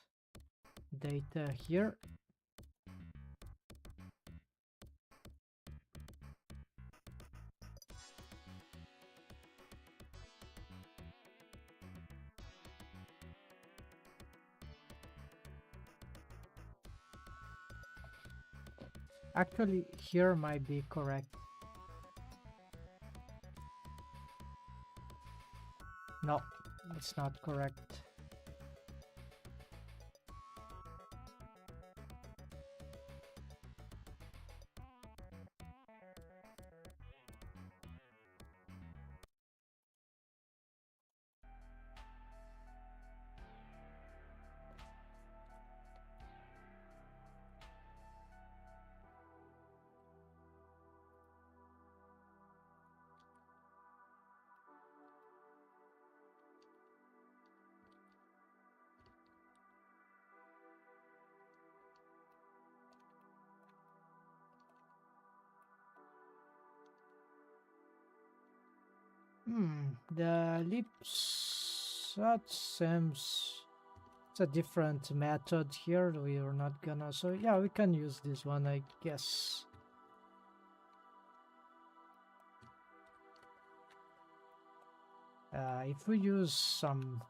data here. Actually, here might be correct. No, it's not correct. The lips, that seems it's a different method here. We are not gonna, so yeah, we can use this one, I guess. If we use some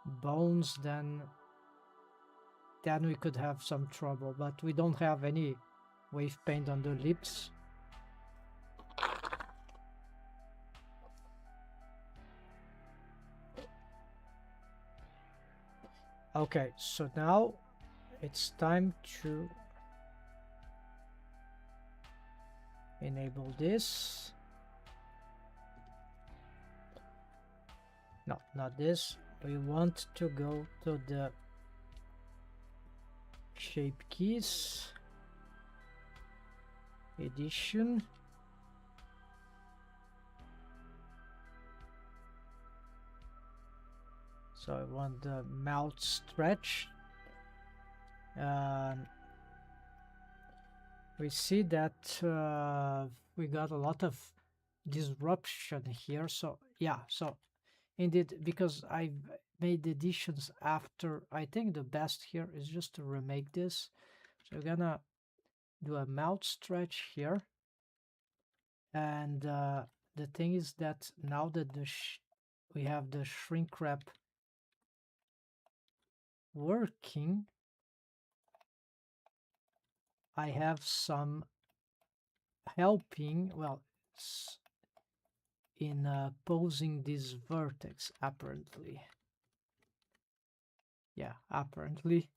bones, then we could have some trouble, but we don't have any wave paint on the lips. Okay, so now it's time to enable this. No, not this. We want to go to the shape keys, edition. So I want the mouth stretch. We see that we got a lot of disruption here. So yeah, so indeed, because I've made additions after, I think the best here is just to remake this. So we're gonna do a mouth stretch here. And the thing is that now that we have the shrink wrap working, I have some helping, well, in posing this vertex, apparently. Yeah, apparently.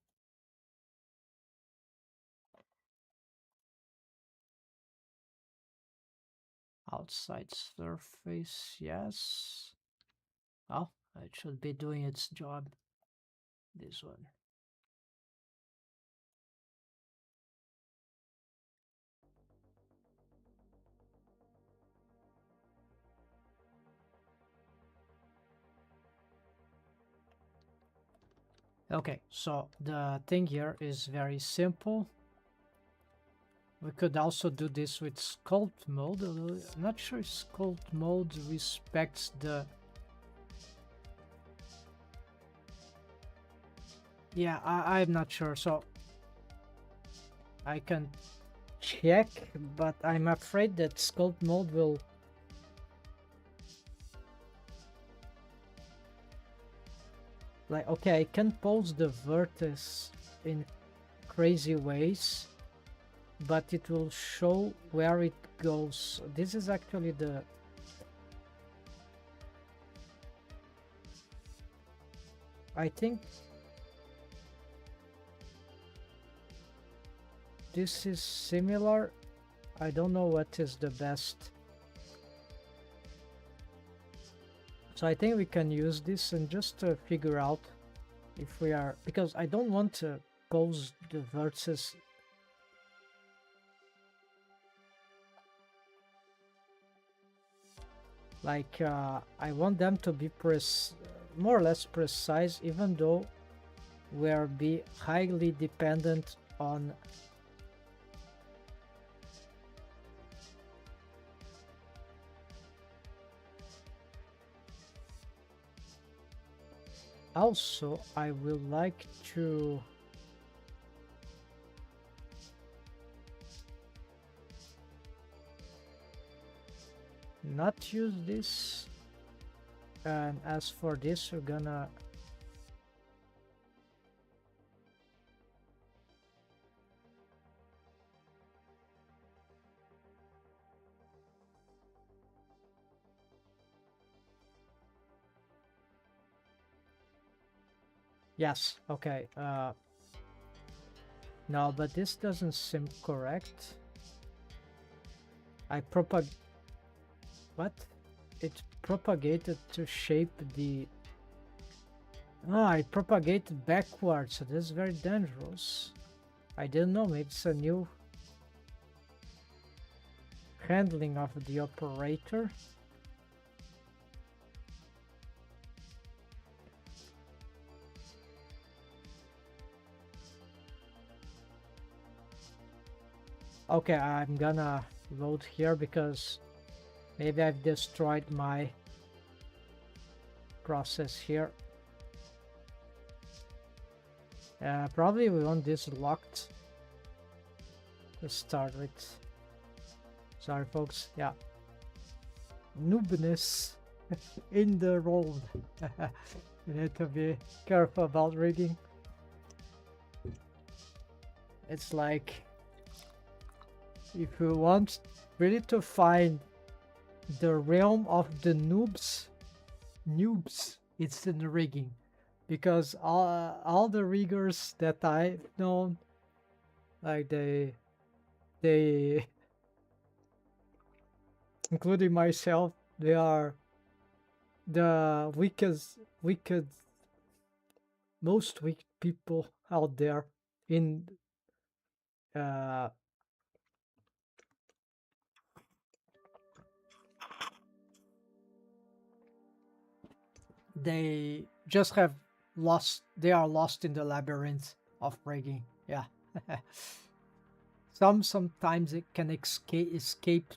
Outside surface, yes. Oh, it should be doing its job. This one. Okay, so the thing here is very simple. We could also do this with sculpt mode, although I'm not sure if sculpt mode respects the... Yeah, I'm not sure, so I can check, but I'm afraid that sculpt mode will... Like, okay, I can pose the vertex in crazy ways, but it will show where it goes. This is actually the... I think this is similar. I don't know what is the best. So I think we can use this and just figure out if we are... Because I don't want to pose the vertices. Like, I want them to be more or less precise, even though we'll be highly dependent on... Also, I would like to... not use this, and as for this, we're gonna... Yes, okay, no, but this doesn't seem correct. What? It propagated to shape the... Ah, it propagated backwards, so this is very dangerous. I didn't know, maybe it's a new handling of the operator. Okay, I'm gonna load here because maybe I've destroyed my process here. Probably we want this locked to start with. Sorry folks, yeah. Noobness in the road. You need to be careful about rigging. It's like, if you want really to find the realm of the noobs, it's in the rigging. Because all the riggers that I've known, like they including myself, they are the wicked, most wicked people out there in they just have they are lost in the labyrinth of rigging. Yeah. Sometimes it can escape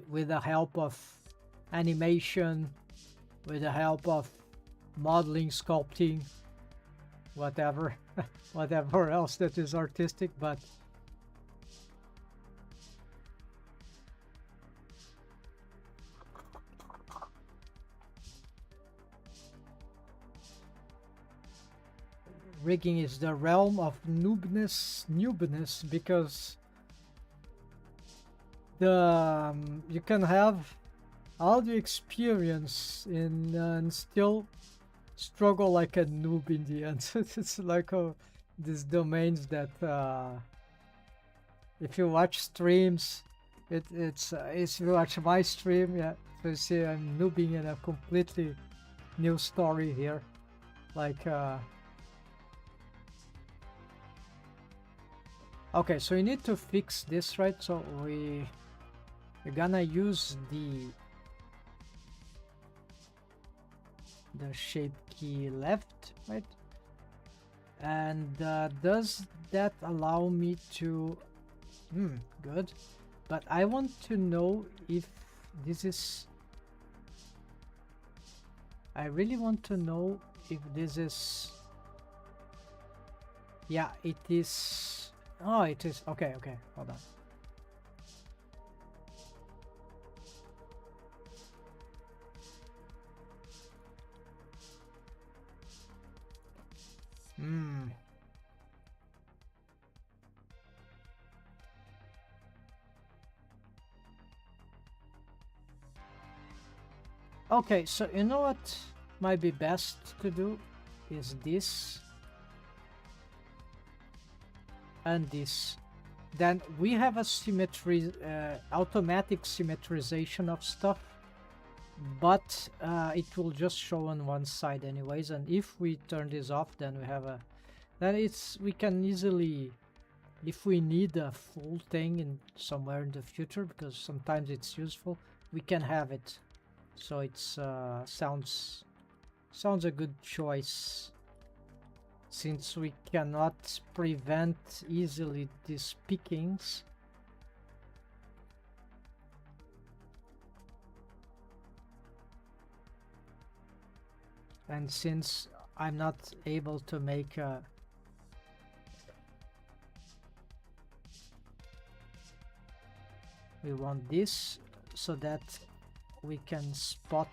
with the help of animation, with the help of modeling, sculpting, whatever whatever else that is artistic, but rigging is the realm of noobness because the you can have audio experience in and still struggle like a noob in the end. It's like these domains that if you watch streams, it's if you watch my stream, yeah, so you see I'm noobing in a completely new story here, like okay, so we need to fix this, right? So we're gonna use the shape key left, right? And does that allow me to good, but I want to know if this is, I really want to know if this is, yeah, it is. Oh, it is. Okay, okay, hold on. Okay, so you know what might be best to do is this and this. Then we have a symmetry, automatic symmetrization of stuff, but it will just show on one side anyways. And if we turn this off, then we have a, then we can easily, if we need a full thing in somewhere in the future, because sometimes it's useful, we can have it. So it's sounds a good choice, since we cannot prevent easily these pickings. And since I'm not able to make a, we want this so that we can spot.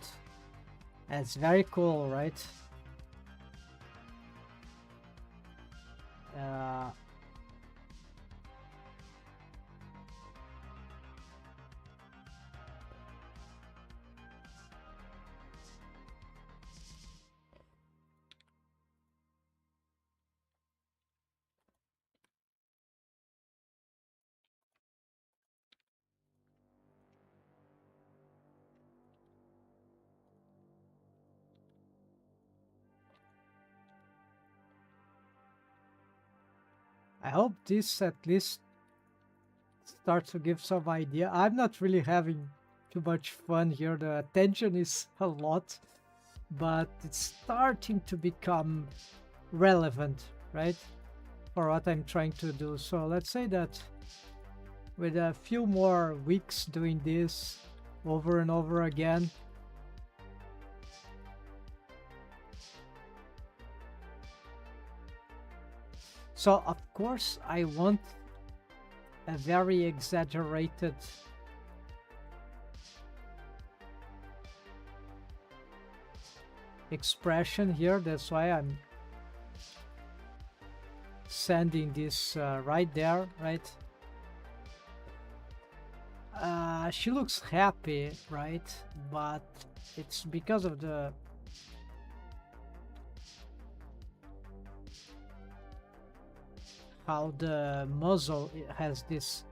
It's very cool, right? I hope this at least starts to give some idea. I'm not really having too much fun here. The attention is a lot, but it's starting to become relevant, right, for what I'm trying to do. So let's say that with a few more weeks doing this over and over again, so of course I want a very exaggerated expression here. That's why I'm sending this right there, right? She looks happy, right? But it's because of the how the muzzle has this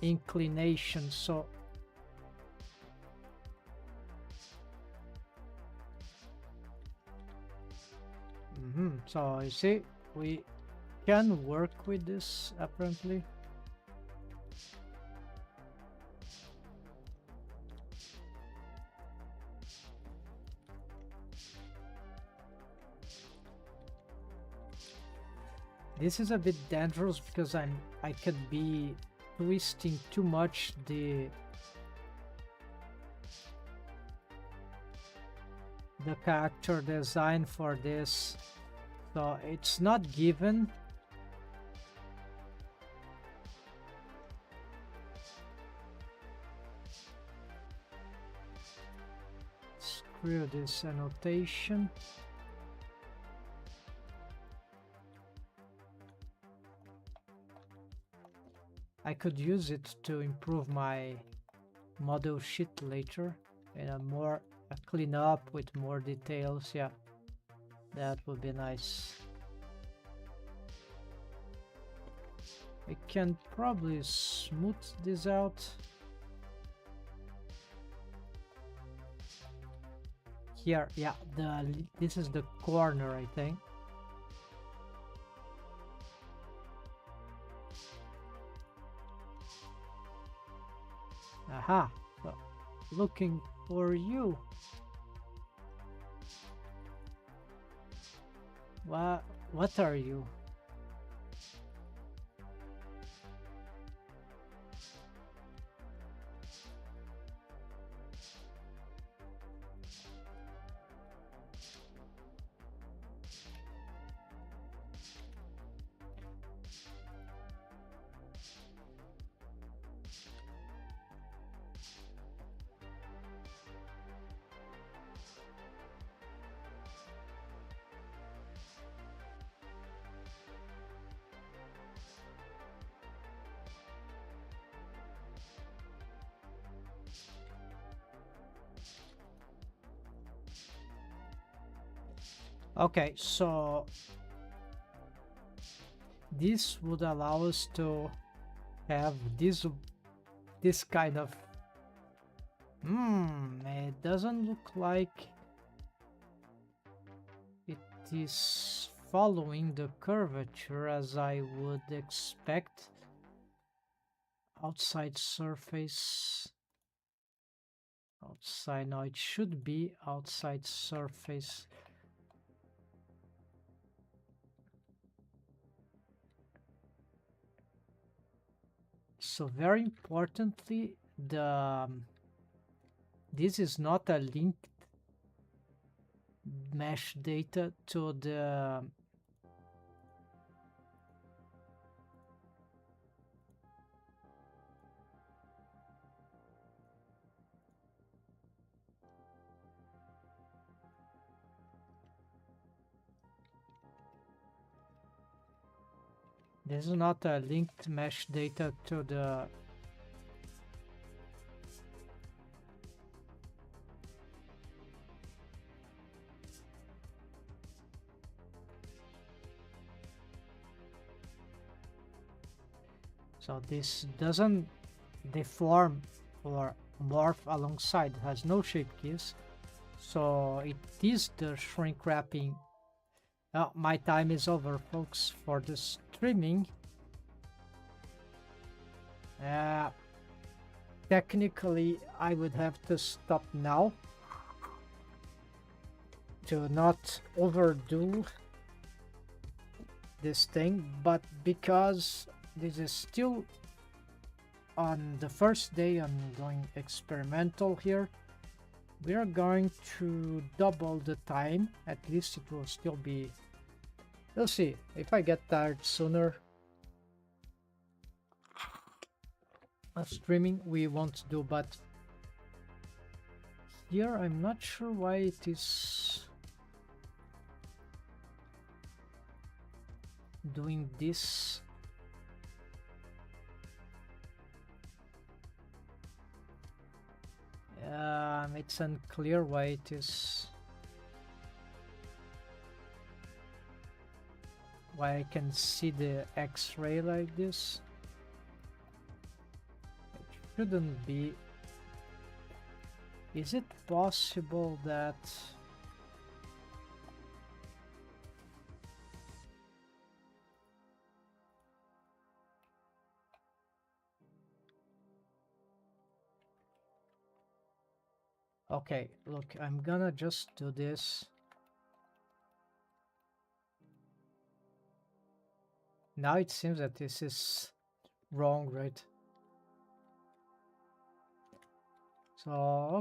inclination. So so you see, we can work with this apparently. This is a bit dangerous because I could be twisting too much the character design for this, so it's not given. Screw this annotation. I could use it to improve my model sheet later and a clean up with more details. Yeah, that would be nice. I can probably smooth this out. Here, yeah, this is the corner, I think. Aha, so looking for you. What are you? Okay, so this would allow us to have this kind of it doesn't look like it is following the curvature as I would expect. Outside surface, outside, no, it should be outside surface. So very importantly, this is not a linked mesh data to the this is not a linked mesh data to the so this doesn't deform or morph alongside, it has no shape keys, so it is the shrink wrapping. My time is over, folks, for the streaming. Technically, I would have to stop now to not overdo this thing, but because this is still on the first day I'm going experimental here, we are going to double the time. At least it will still be, we'll see. If I get tired sooner of streaming, we won't do, but here I'm not sure why it is doing this. It's unclear why it is, why I can see the X-ray like this. It shouldn't be. Is it possible that okay, look, I'm gonna just do this. Now it seems that this is wrong, right? So,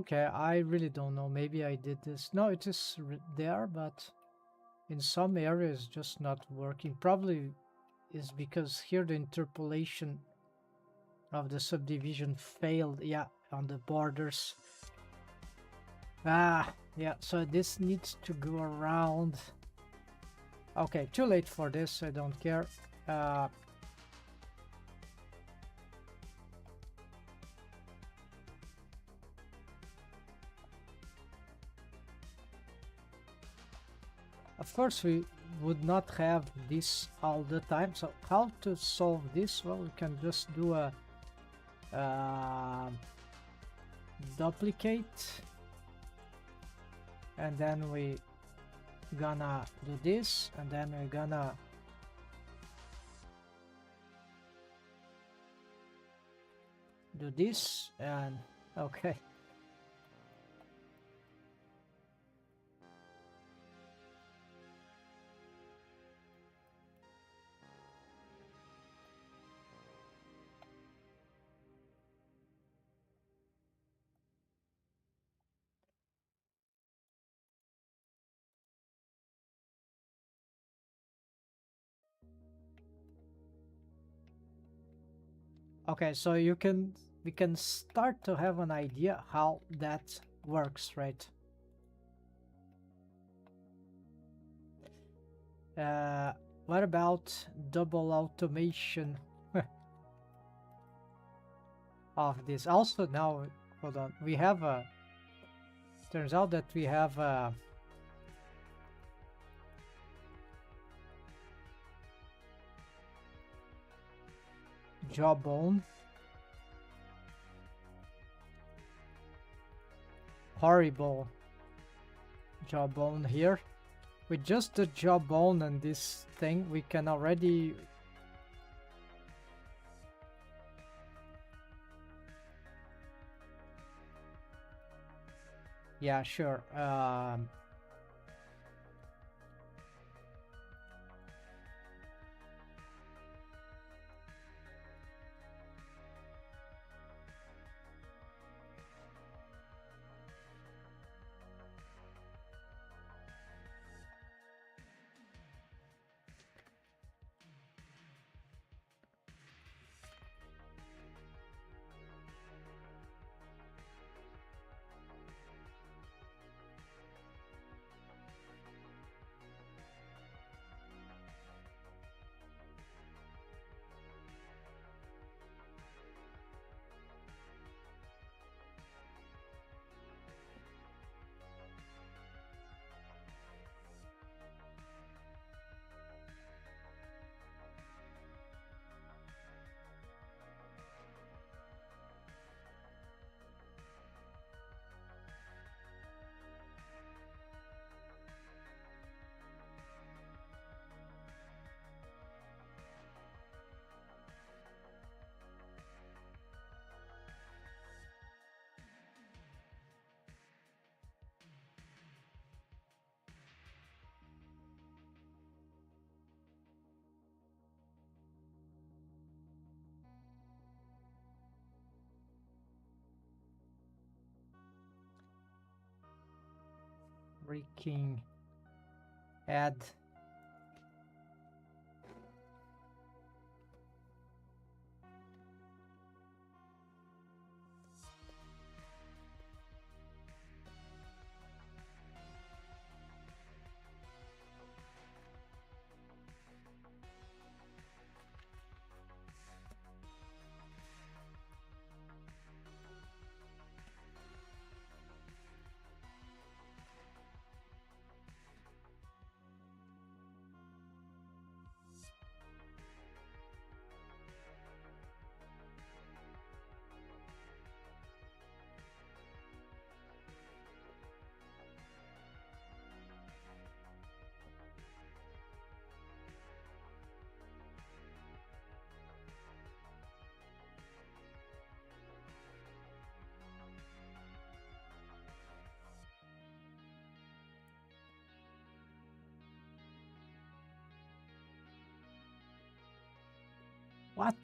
okay, I really don't know. Maybe I did this. No, it is there, but in some areas just not working. Probably is because here the interpolation of the subdivision failed. Yeah, on the borders. Yeah, so this needs to go around. Okay, too late for this, I don't care. of course, we would not have this all the time. So how to solve this? Well, we can just do a duplicate, and then we gonna do this, and then we're gonna do this, and okay. Okay, so we can start to have an idea how that works, right? What about double automation of this? Also now, hold on, we have a, turns out that we have a jawbone, horrible jawbone here. With just the jawbone and this thing, we can already yeah, sure. Freaking add. What?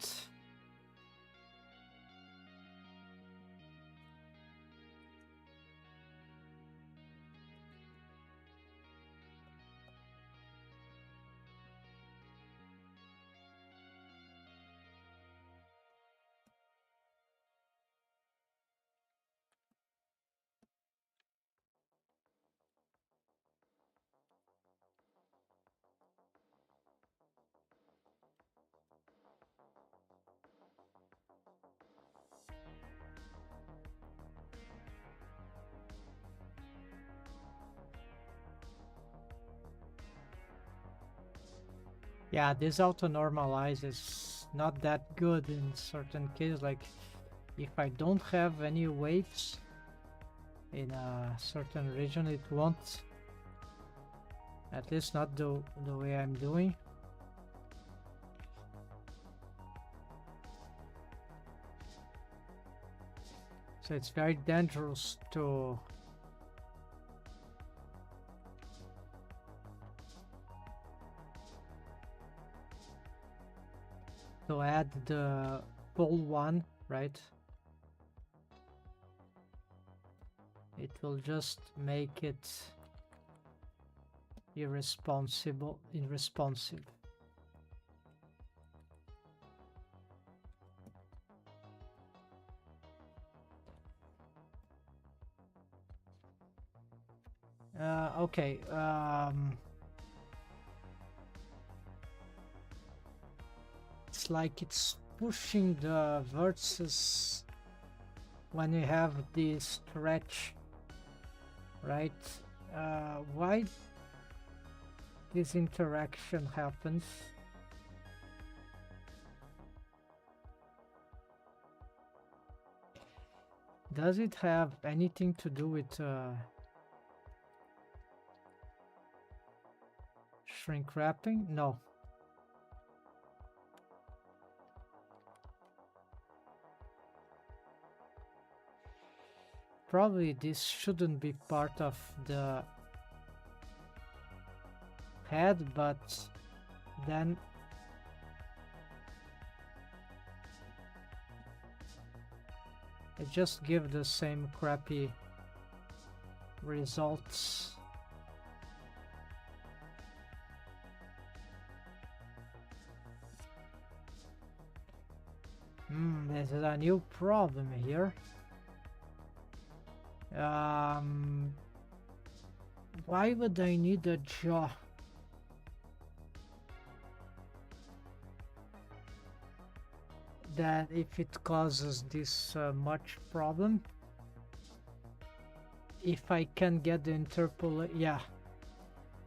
Yeah, this auto normalize is not that good in certain cases. Like if I don't have any waves in a certain region, it won't, at least not the way I'm doing. So it's very dangerous to add the full one, right? It will irresponsive. Okay. It's like it's pushing the vertices when you have this stretch, right? Why this interaction happens? Does it have anything to do with shrink wrapping? No. Probably this shouldn't be part of the head, but then it just gives the same crappy results. This is a new problem here. Why would I need a jaw? That if it causes this much problem, if I can get the interpolate, yeah,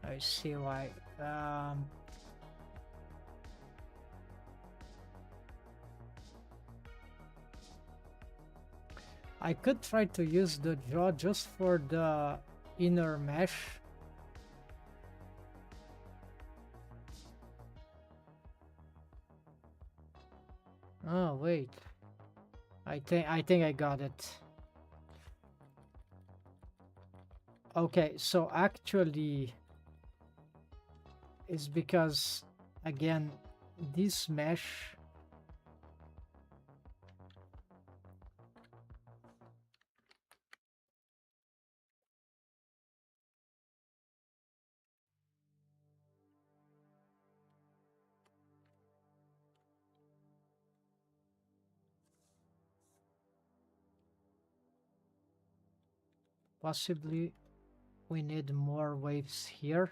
I see why. I could try to use the jaw just for the inner mesh. Oh wait, I think I got it. Okay, so actually it's because again this mesh possibly we need more waves here.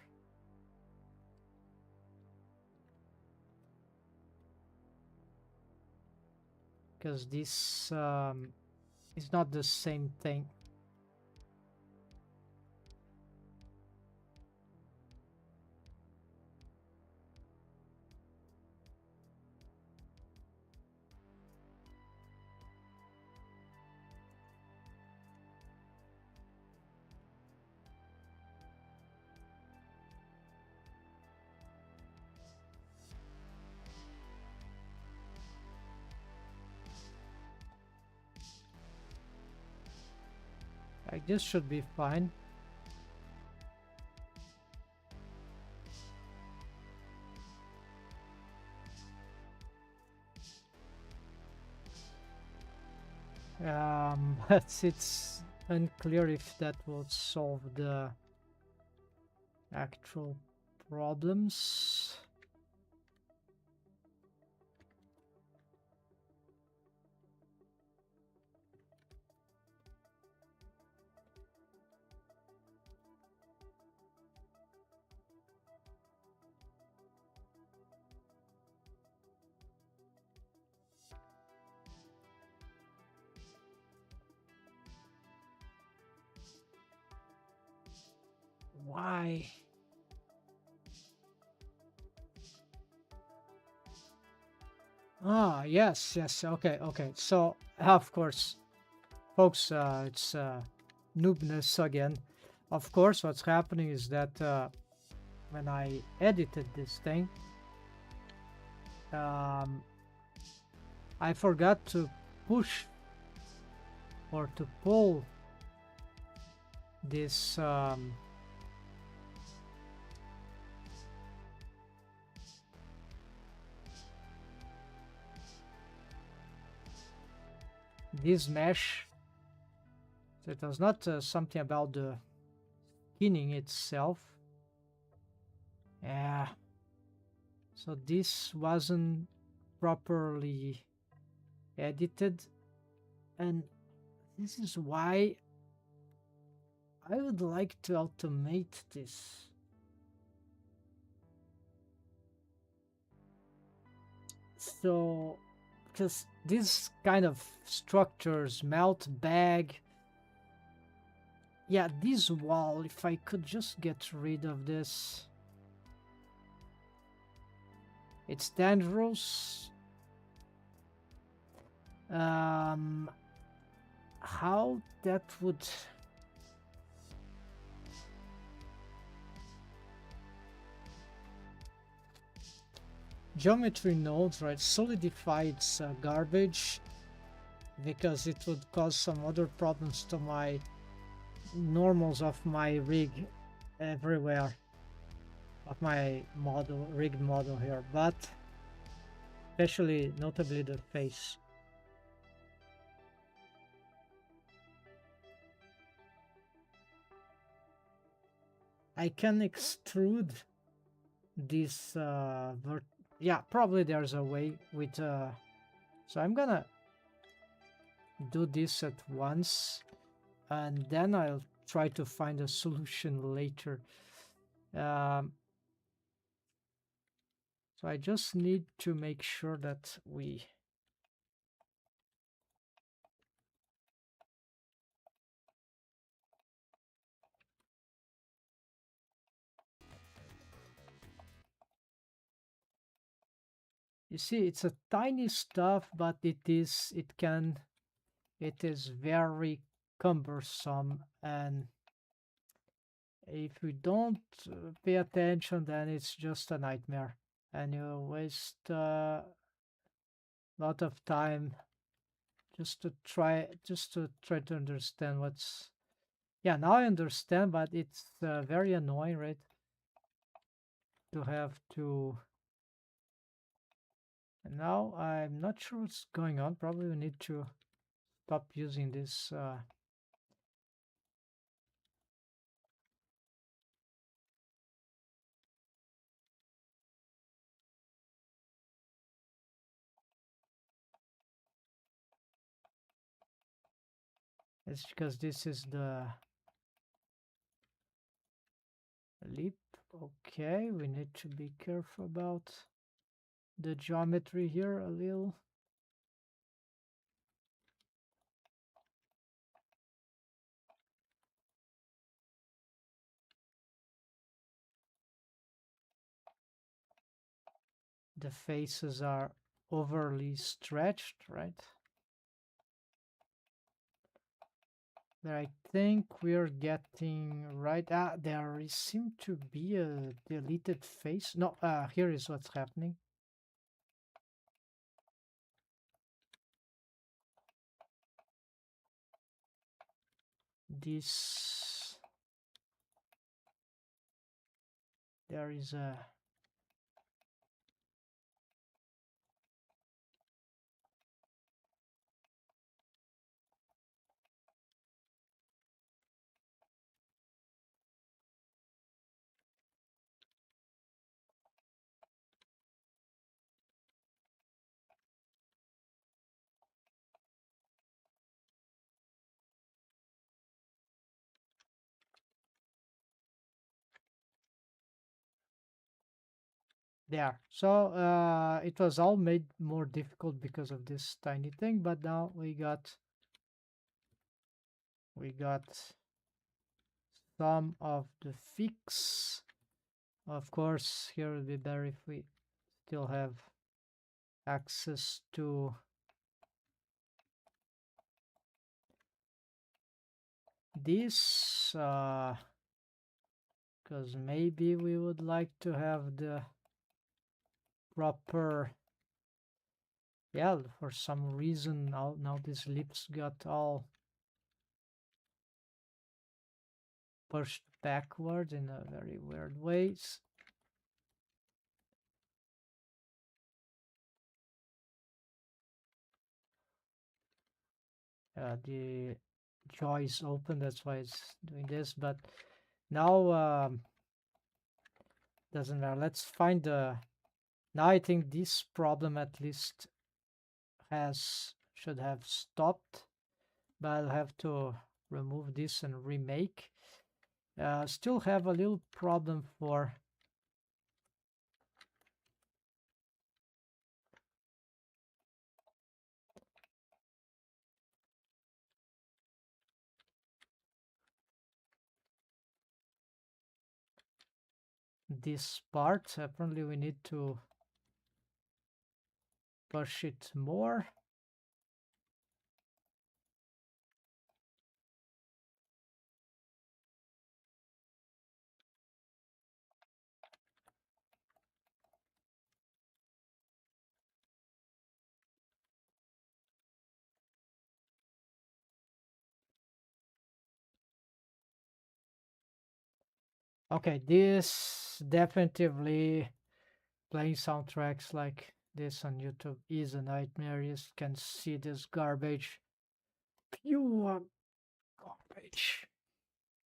Because this is not the same thing. Like this should be fine. But it's unclear if that will solve the actual problems. Why? Ah, yes, yes. Okay, okay. So, of course, folks, it's noobness again. Of course, what's happening is that when I edited this thing, um, I forgot to push or to pull this this mesh. So it was not something about the skinning itself. Yeah. So this wasn't properly edited, and this is why I would like to automate this. So, because this kind of structures, melt bag, yeah, this wall, if I could just get rid of this, it's dangerous. Um, how that would... Geometry nodes, right, solidify its garbage because it would cause some other problems to my normals of my rig everywhere, of my model, rigged model here, but especially notably the face. I can extrude this yeah, probably there's a way with so I'm gonna do this at once and then I'll try to find a solution later. um, so I just need to make sure that we... You see, it's a tiny stuff, but it is very cumbersome, and if we don't pay attention, then it's just a nightmare, and you waste a lot of time just to try to understand what's... Yeah, now I understand, but it's very annoying, right? To have to... And now I'm not sure what's going on. Probably we need to stop using this. It's because this is the lip. Okay, we need to be careful about the geometry here a little. The faces are overly stretched, right? There, I think we're getting right. There seem to be a deleted face. No, here is what's happening. This... There is a... There. So it was all made more difficult because of this tiny thing, but now we got some of the fix. Of course, here would be better if we still have access to this, because maybe we would like to have the proper, yeah, for some reason now these lips got all pushed backward in a very weird ways. The jaw is open, that's why it's doing this, but now doesn't matter. Let's find the, now I think this problem at least should have stopped, but I'll have to remove this and remake. Still have a little problem for this part. Apparently we need to push it more. Okay, this definitely, playing soundtracks like this on YouTube is a nightmare. You can see this garbage, pure garbage.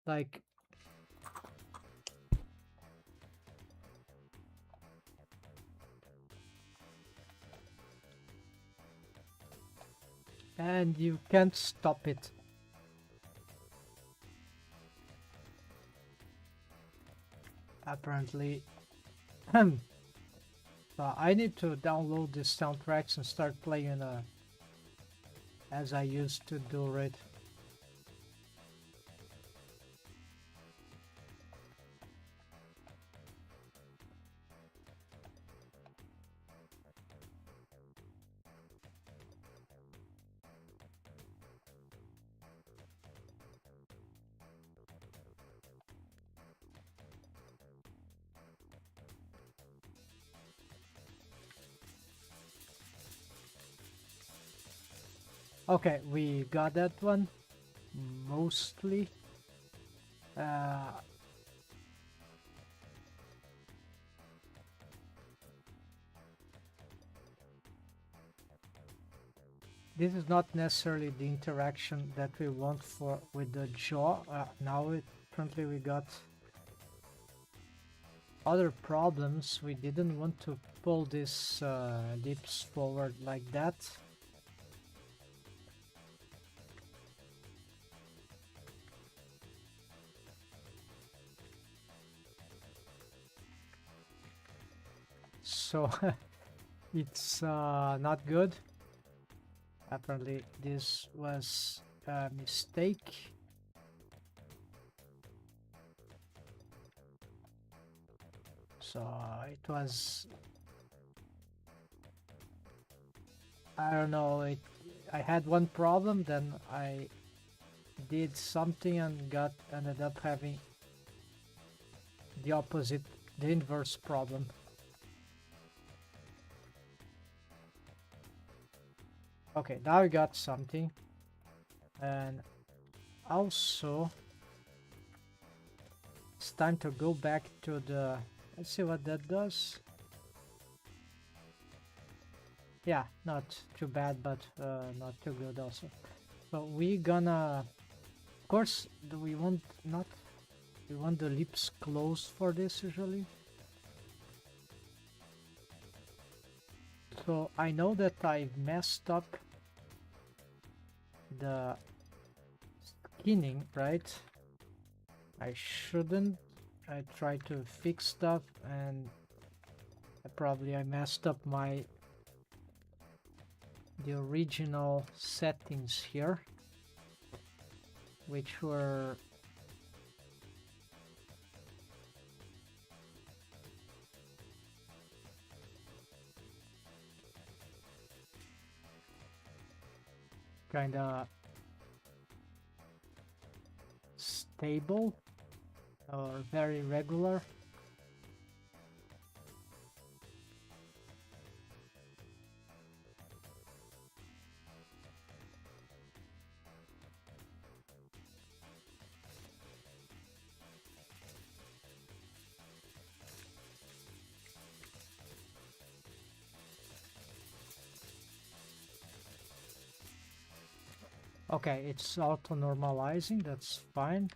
Like, and you can't stop it. Apparently. So I need to download these soundtracks and start playing as I used to do it. Okay, we got that one mostly. This is not necessarily the interaction that we want for with the jaw. Currently we got other problems. We didn't want to pull this lips forward like that. So it's not good. Apparently this was a mistake. So it was, I don't know, I had one problem, then I did something and ended up having the opposite, the inverse problem. Okay, now we got something. And also it's time to go back to the, let's see what that does. Yeah, not too bad, but not too good also. So we gonna, of course, we want the lips closed for this usually. So I know that I've messed up the skinning, right? I shouldn't. I tried to fix stuff and I messed up the original settings here, which were kind of stable or very regular. Okay, it's auto-normalizing, that's fine.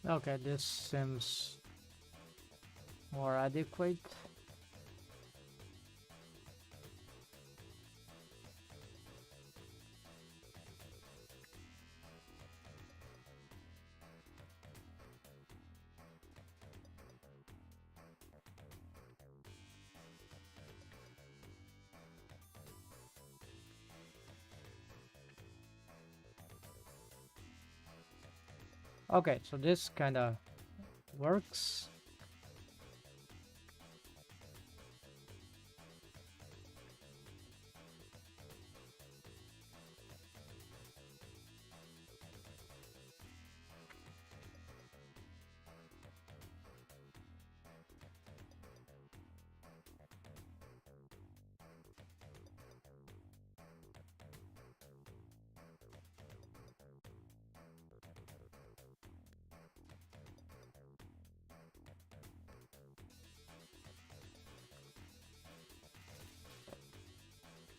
Okay, this seems more adequate. Okay, so this kind of works.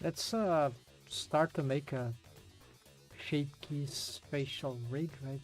Let's start to make a shape key spatial rig, right?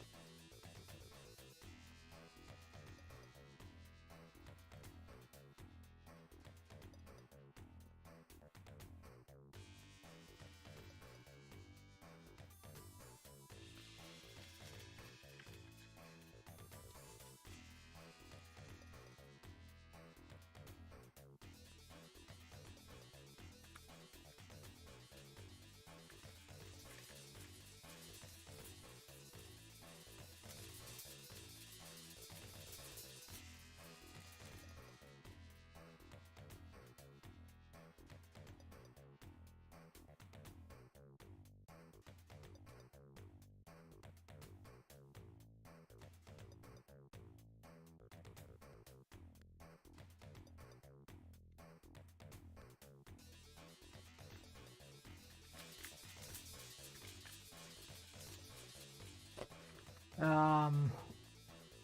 Um,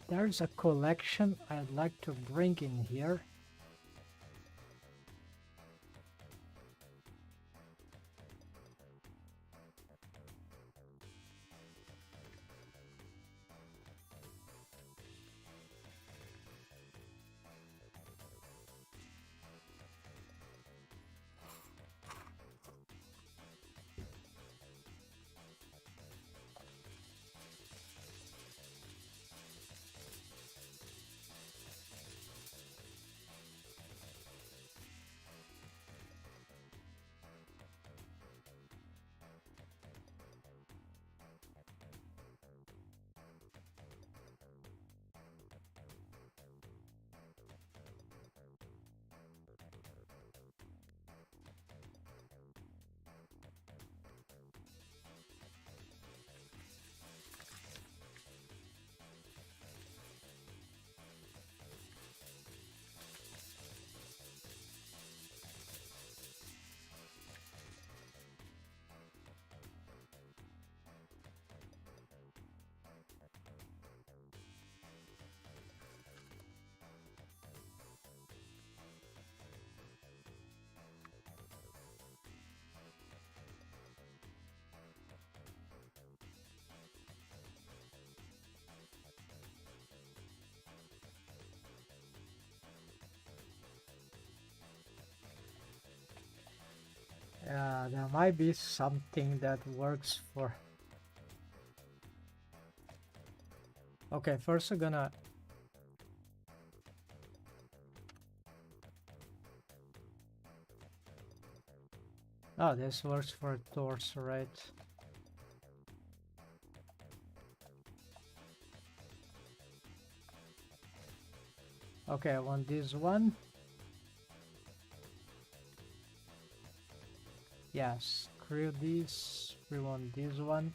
there's a collection I'd like to bring in here. Might be something that works for... Okay, first I'm gonna... Oh, this works for a torso, right? Okay, I want this one. Yeah, screw this. We want this one.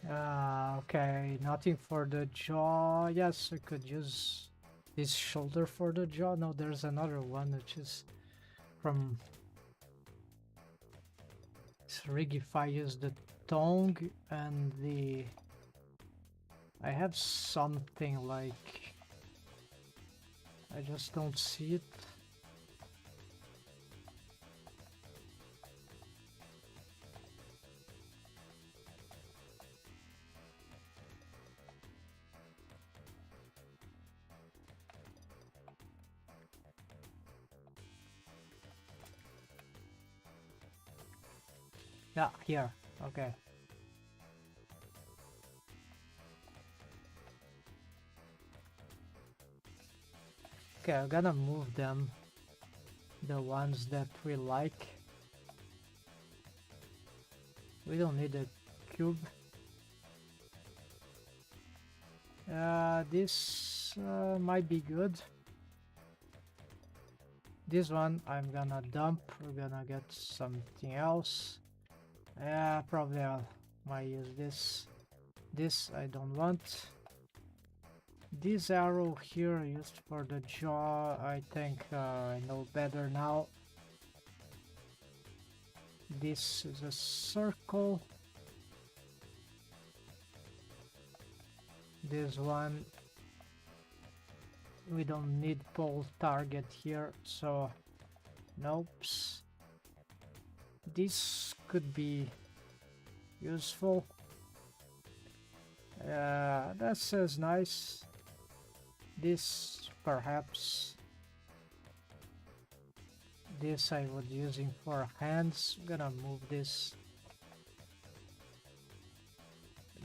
Okay, nothing for the jaw. Yes, we could use this shoulder for the jaw. No, there's another one which is from Rigify. Use the tongue and the... I have something like... I just don't see it. Yeah, here. Okay. Okay, I'm gonna move them. The ones that we like. We don't need a cube. This might be good. This one I'm gonna dump. We're gonna get something else. Yeah, probably I'll might use this. This I don't want. This arrow here used for the jaw, I think I know better now. This is a circle. This one, we don't need pole target here, so nope. This could be useful. That says nice. This perhaps this I would using for hands. I'm gonna move this.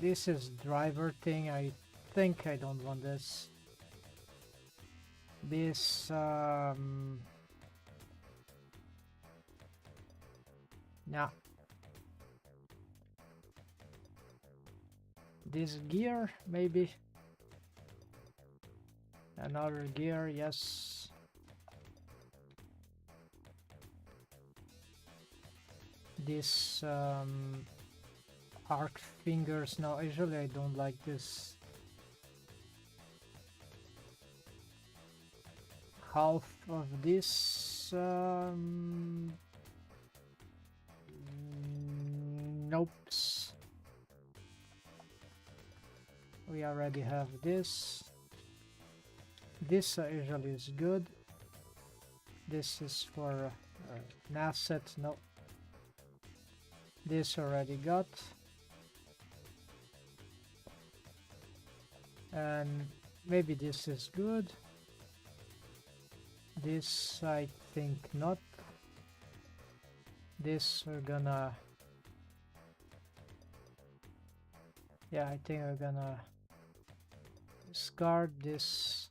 This is driver thing. I think I don't want this. This nah. This gear maybe. Another gear, yes. This arc fingers. No, usually I don't like this. Half of this. Nope. We already have this. This usually is good. This is for an asset. No. This already got. And maybe this is good. This I think not. This we're gonna... Yeah, I think we're gonna discard this.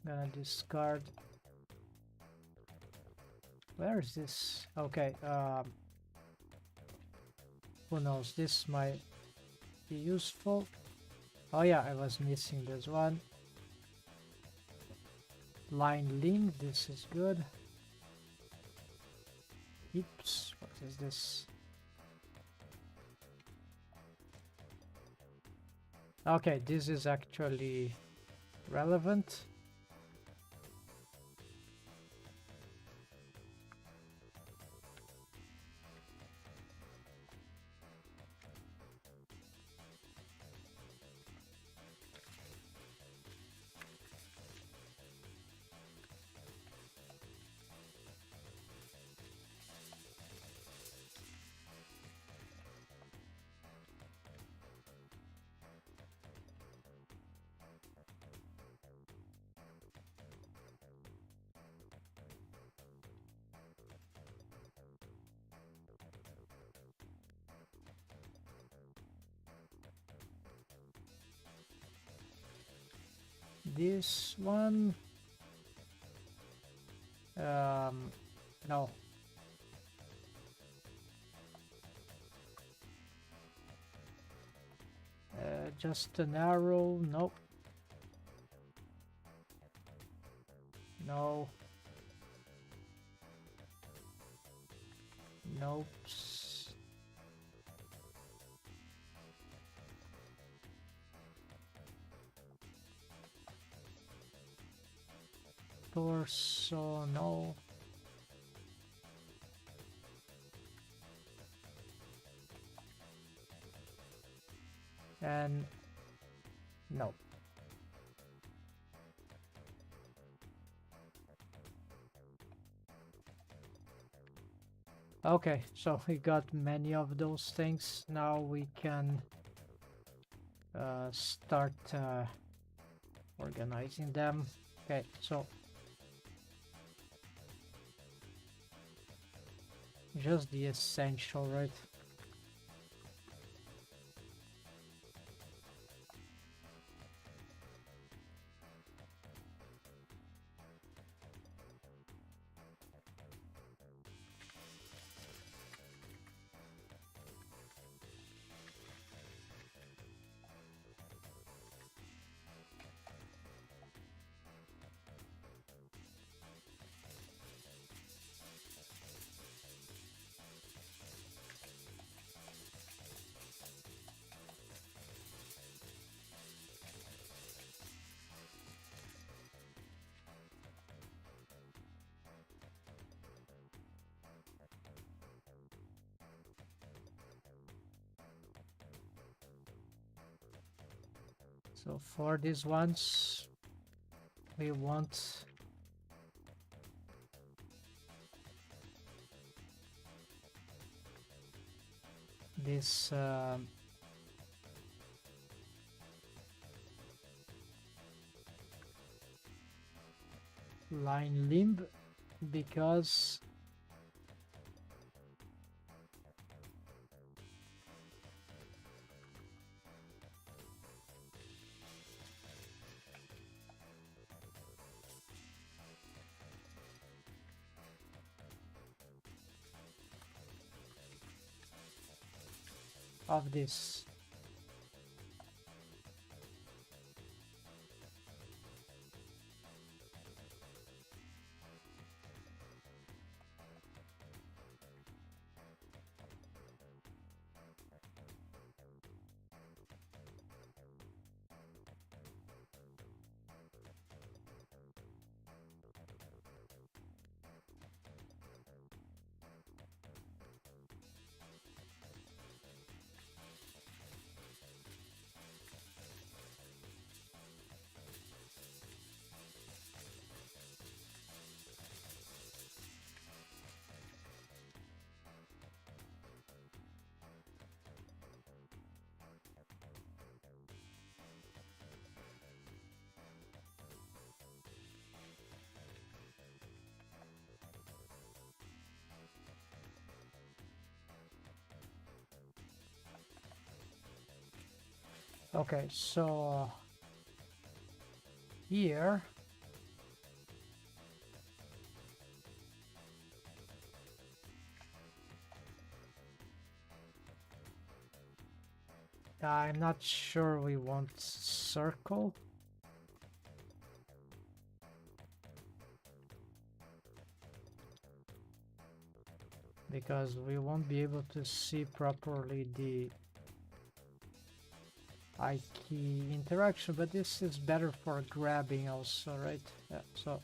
Gonna discard. Where is this? Okay, who knows? This might be useful. Oh yeah, I was missing this one. Line link, this is good. Oops, what is this? Okay, this is actually relevant. This one, no. Just an arrow, nope. No. Nope. Torso, no. And no. Okay, so we got many of those things. Now we can start organizing them. Okay, so just the essential, right? So for these ones, we want this line limb because of this. Okay, so here I'm not sure we want circle. Because we won't be able to see properly the eye key interaction, but this is better for grabbing also, right? Yeah, so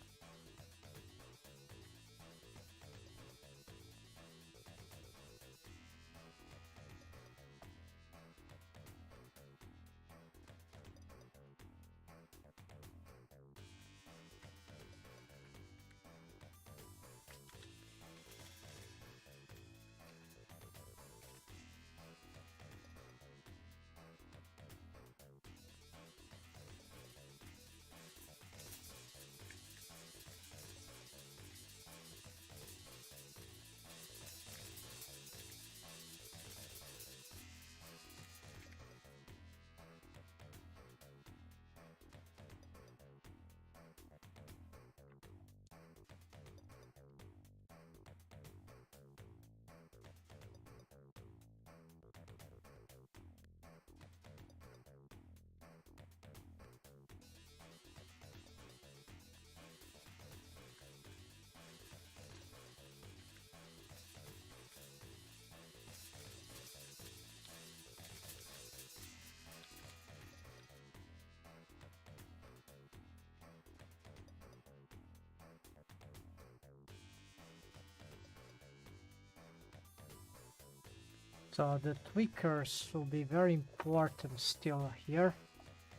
the tweakers will be very important still here.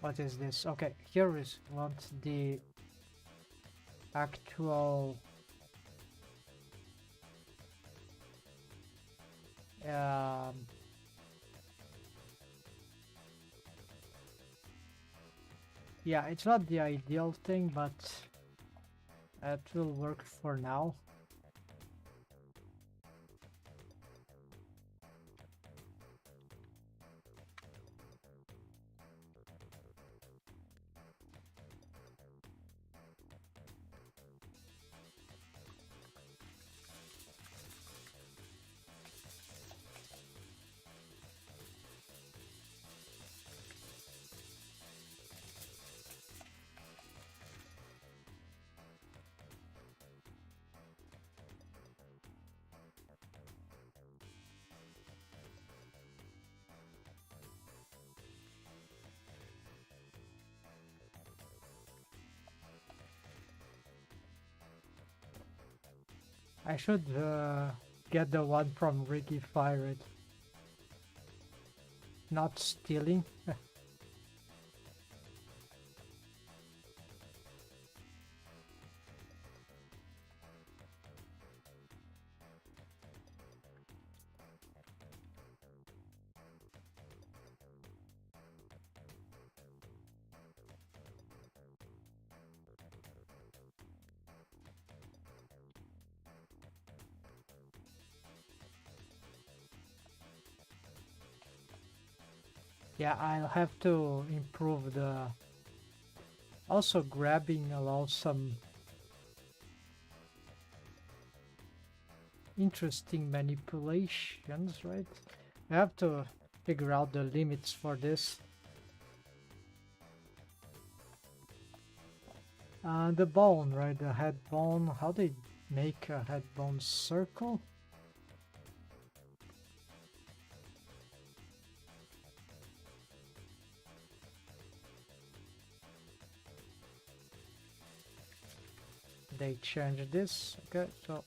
What is this? Okay, here we want the actual yeah, it's not the ideal thing, but it will work for now. I should get the one from Ricky Fire. Not stealing. Yeah, I'll have to improve the... Also, grabbing allows some interesting manipulations, right? I have to figure out the limits for this. The bone, right? The head bone. How they make a head bone circle? They change this. Okay, so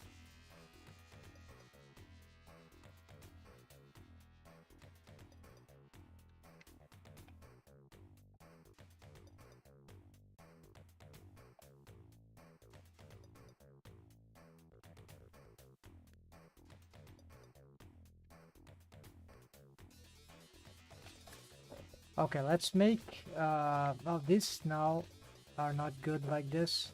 okay, let's make well, these now are not good like this.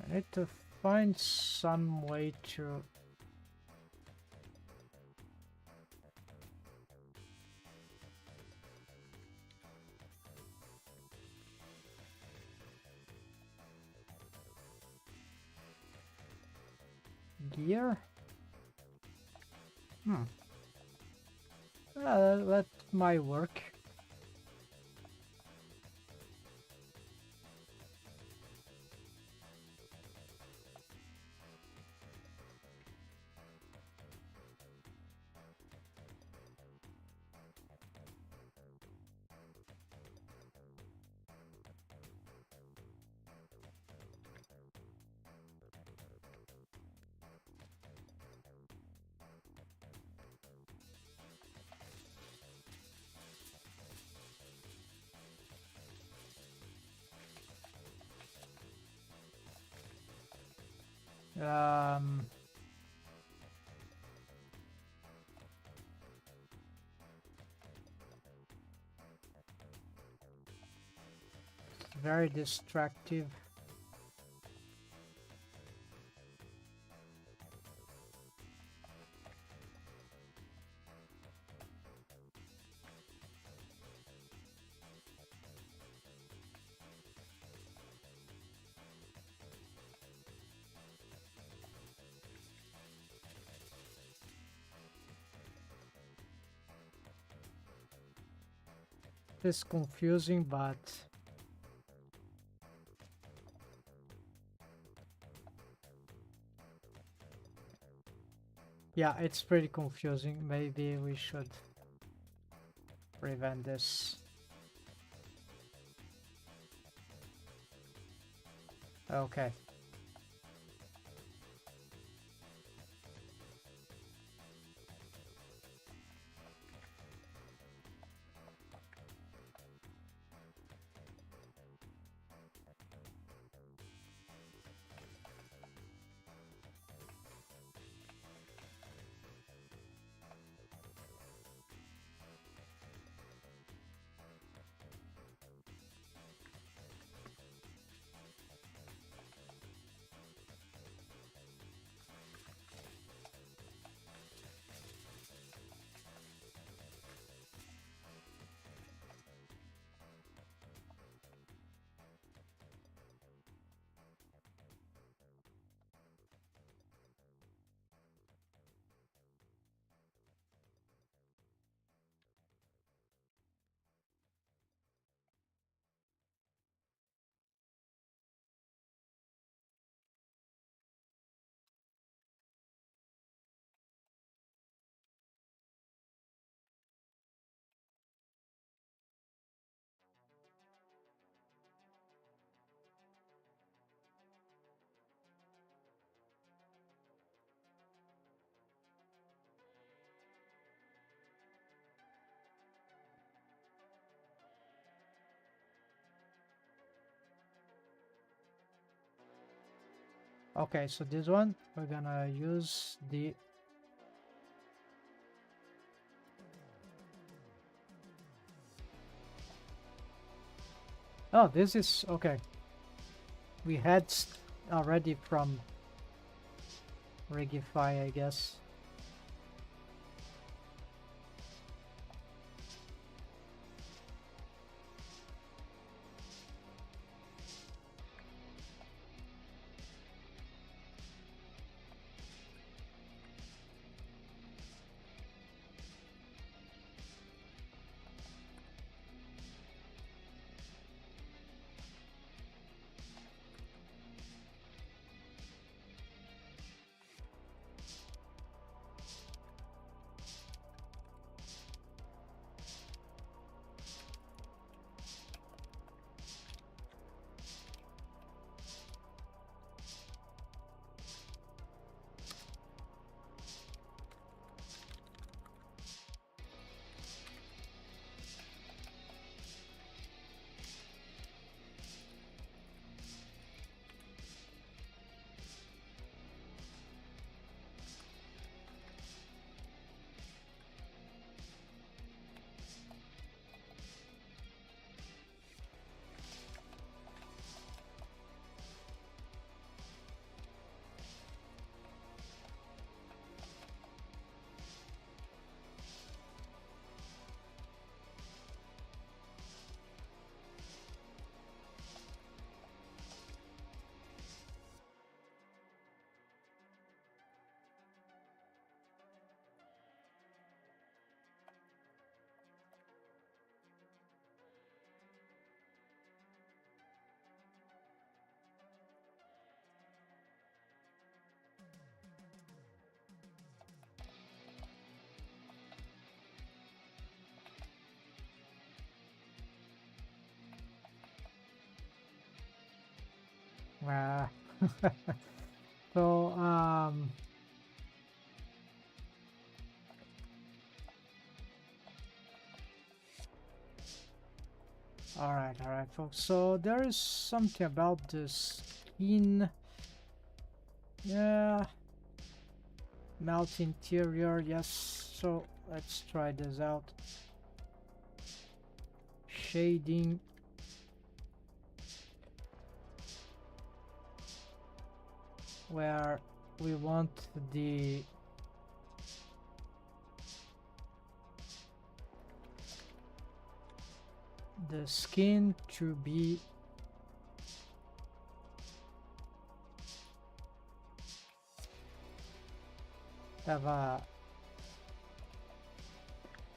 I need to find some way to... Gear? That might work. Um, very distractive. It's confusing, but yeah, it's pretty confusing. Maybe we should prevent this. Okay. Okay, so this one, we're gonna use the... Oh, this is... okay. We had already from Rigify, I guess. Uh, so, all right, folks. So there is something about the skin. Yeah, melt interior. Yes. So let's try this out. Shading. Where we want the skin to be have a,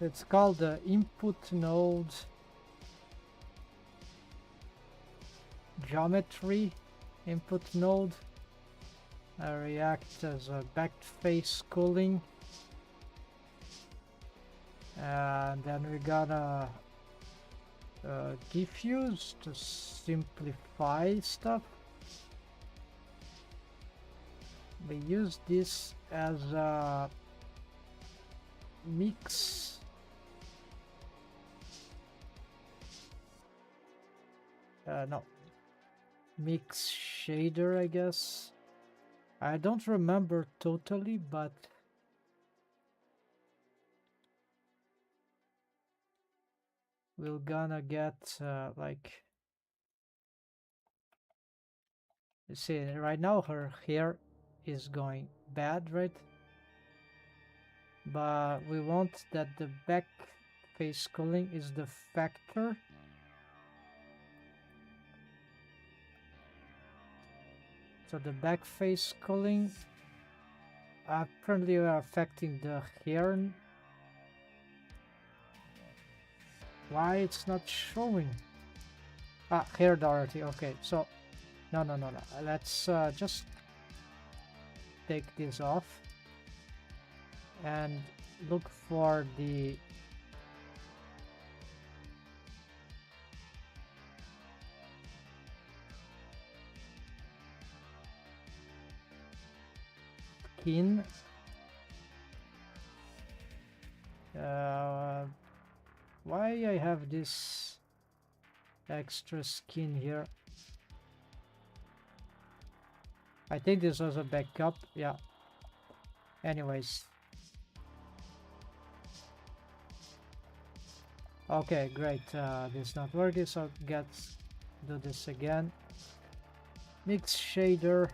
it's called the input node geometry input node, react as a back face cooling, and then we gotta diffuse to simplify stuff. We use this as a mix. No, mix shader, I guess. I don't remember totally, but we're gonna get like, you see right now her hair is going bad, right? But we want that the back face cooling is the factor. So the back face cooling apparently are affecting the hair. Why it's not showing? Ah, hair Dorothy. Okay, so no. Let's just take this off and look for the skin. Why I have this extra skin here? I think this was a backup. Yeah. Anyways. Okay, great. This is not working, so let's do this again. Mix shader.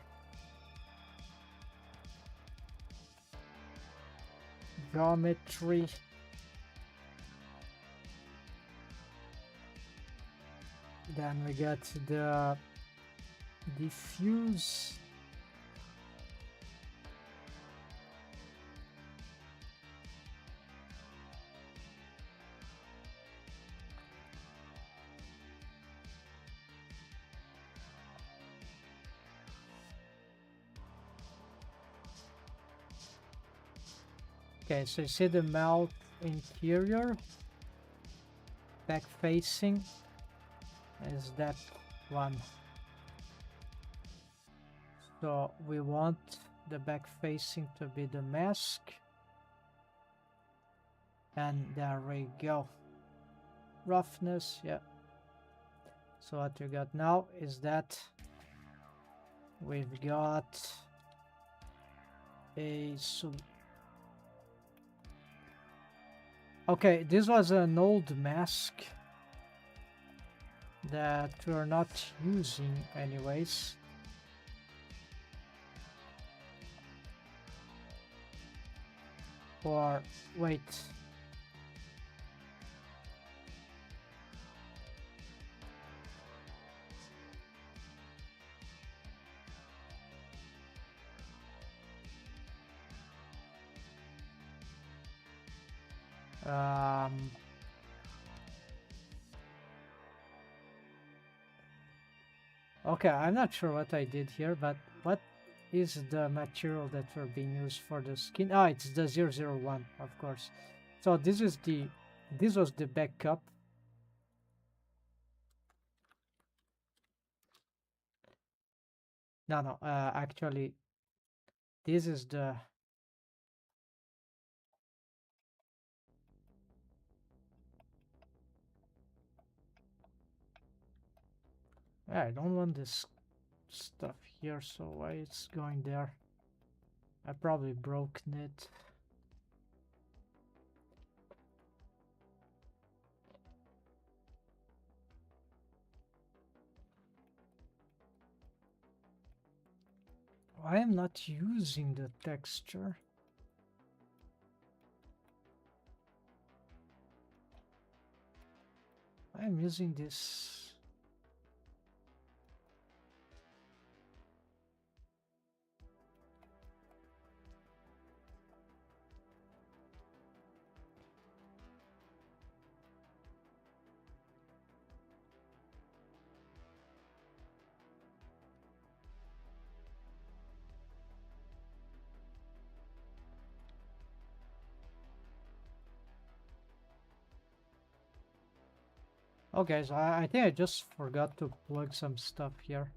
Geometry. Then we get the diffuse. Okay, so you see the mouth interior, back facing is that one. So we want the back facing to be the mask. And there we go. Roughness, yeah. So what we got now is that we've got a okay, this was an old mask that we're not using anyways. Or wait. Okay, I'm not sure what I did here, but what is the material that we're being used for the skin? Ah, it's the 001, of course. So this was the backup. No, no. Actually, this is the. Yeah, I don't want this stuff here, so why it's going there? I probably broke it. I am not using the texture. I am using this. Okay, so I think I just forgot to plug some stuff here.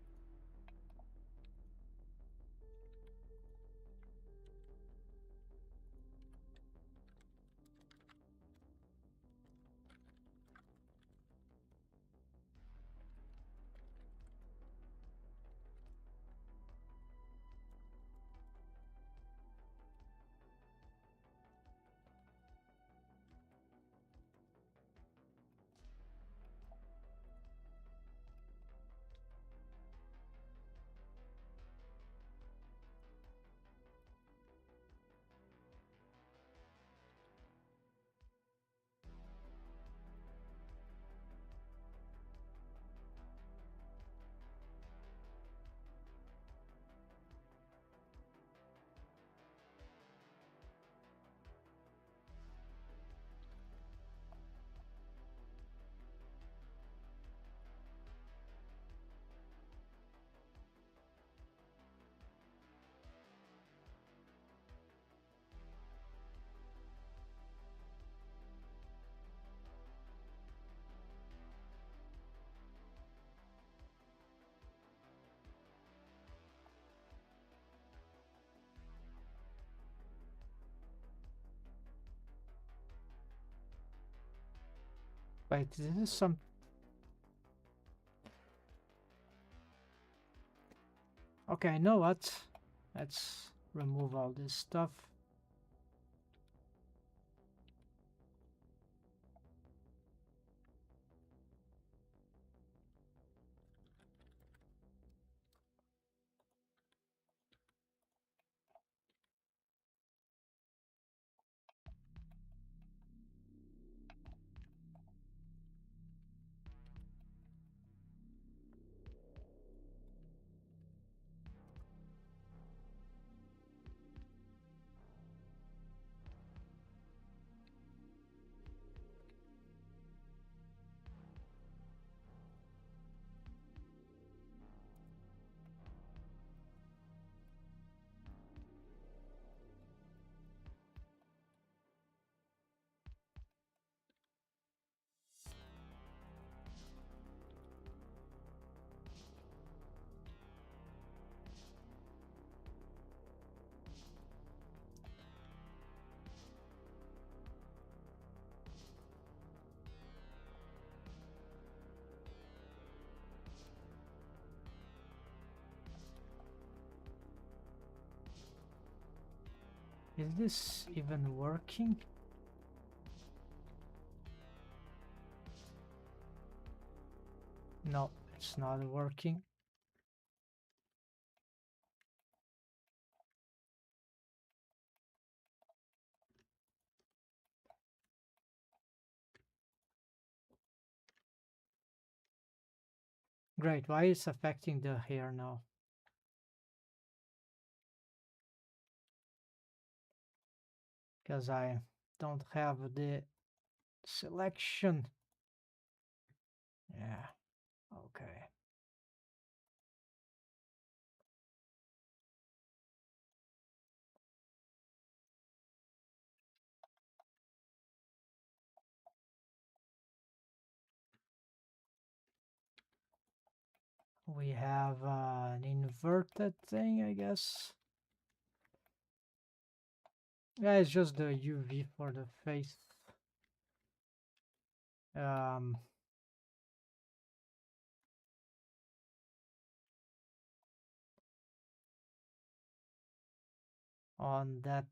Wait, this is some. Okay, you know what? Let's remove all this stuff. Is this even working? No, it's not working. Great, why is affecting the hair now? Because I don't have the selection. Yeah, okay. we have an inverted thing, I guess. Yeah, it's just the UV for the face. Um, on that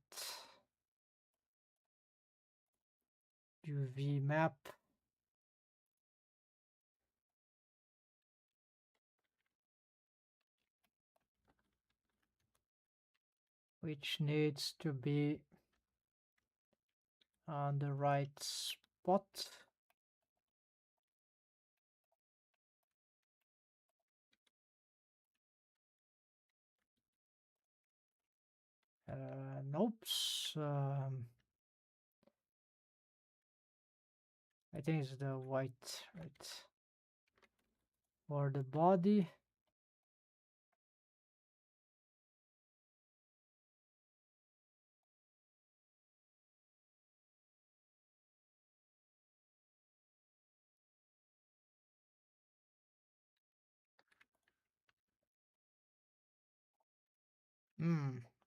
UV map, which needs to be on the right spot. Nope. I think it's the white, right? For the body.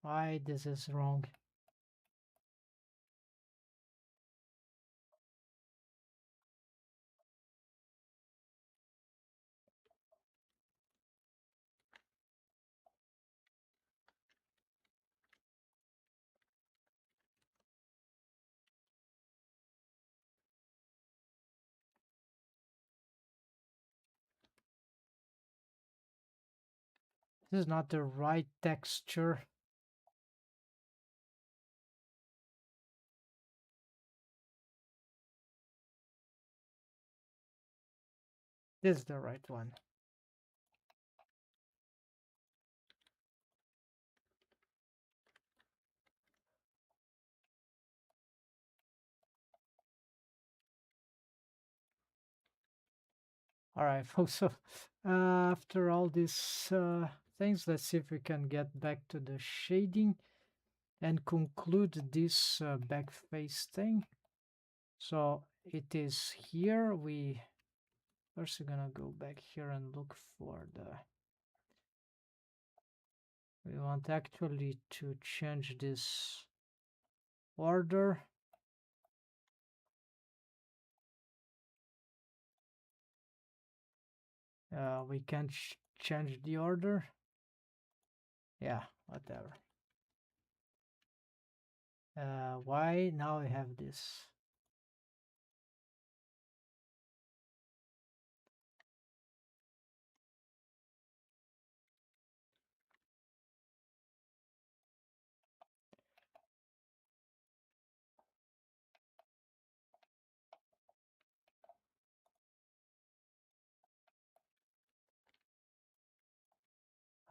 Why this is wrong? This is not the right texture. This is the right one. All right, folks. So after all these things, let's see if we can get back to the shading and conclude this back face thing. So it is here. We first gonna go back here and look for the. We want actually to change this order. We can change the order. Yeah, whatever. Why now I have this?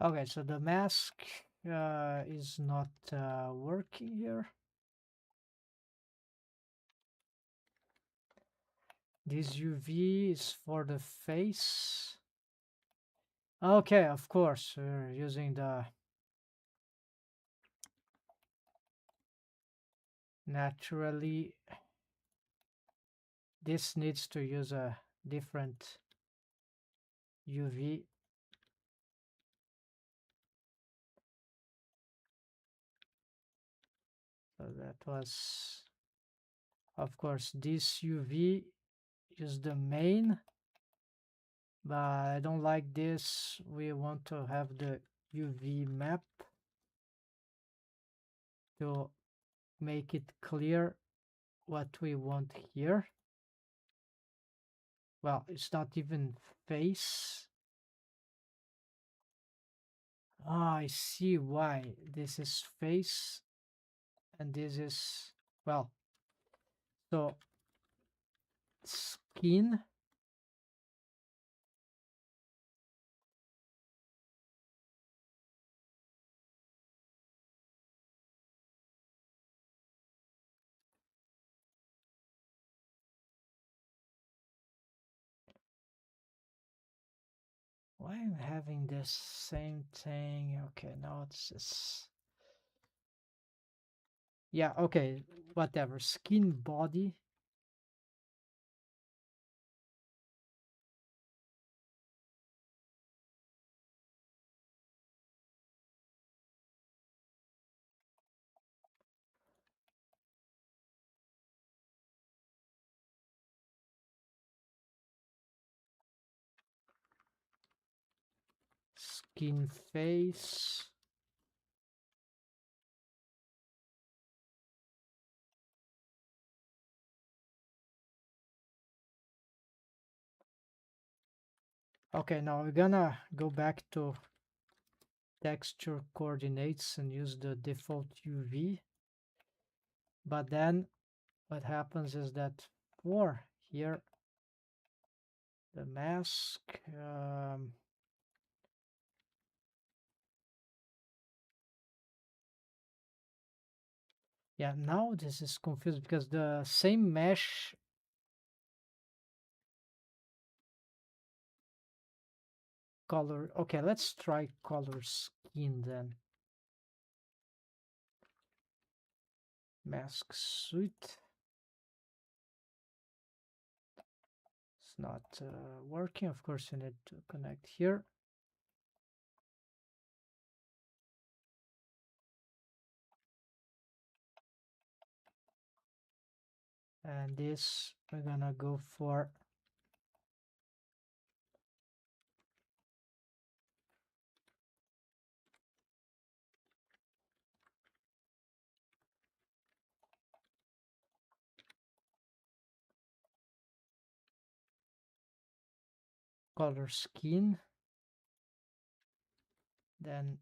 Okay, so the mask is not working here. This UV is for the face. Okay, of course, we're using the naturally. This needs to use a different UV. So that was, of course, this UV is the main, but I don't like this. We want to have the UV map to make it clear what we want here. Well, it's not even face. Ah, I see why. This is face and this is, well, so skin. Why am I having this same thing? Okay, now it's this. Yeah, okay, whatever. Skin body. skin face. Okay, now we're gonna go back to texture coordinates and use the default UV. But then what happens is that for here, the mask, yeah, now this is confused because the same mesh color. Okay, let's try color skin then. Mask suit. It's not working. Of course, you need to connect here. And this, we're gonna go for color skin. Then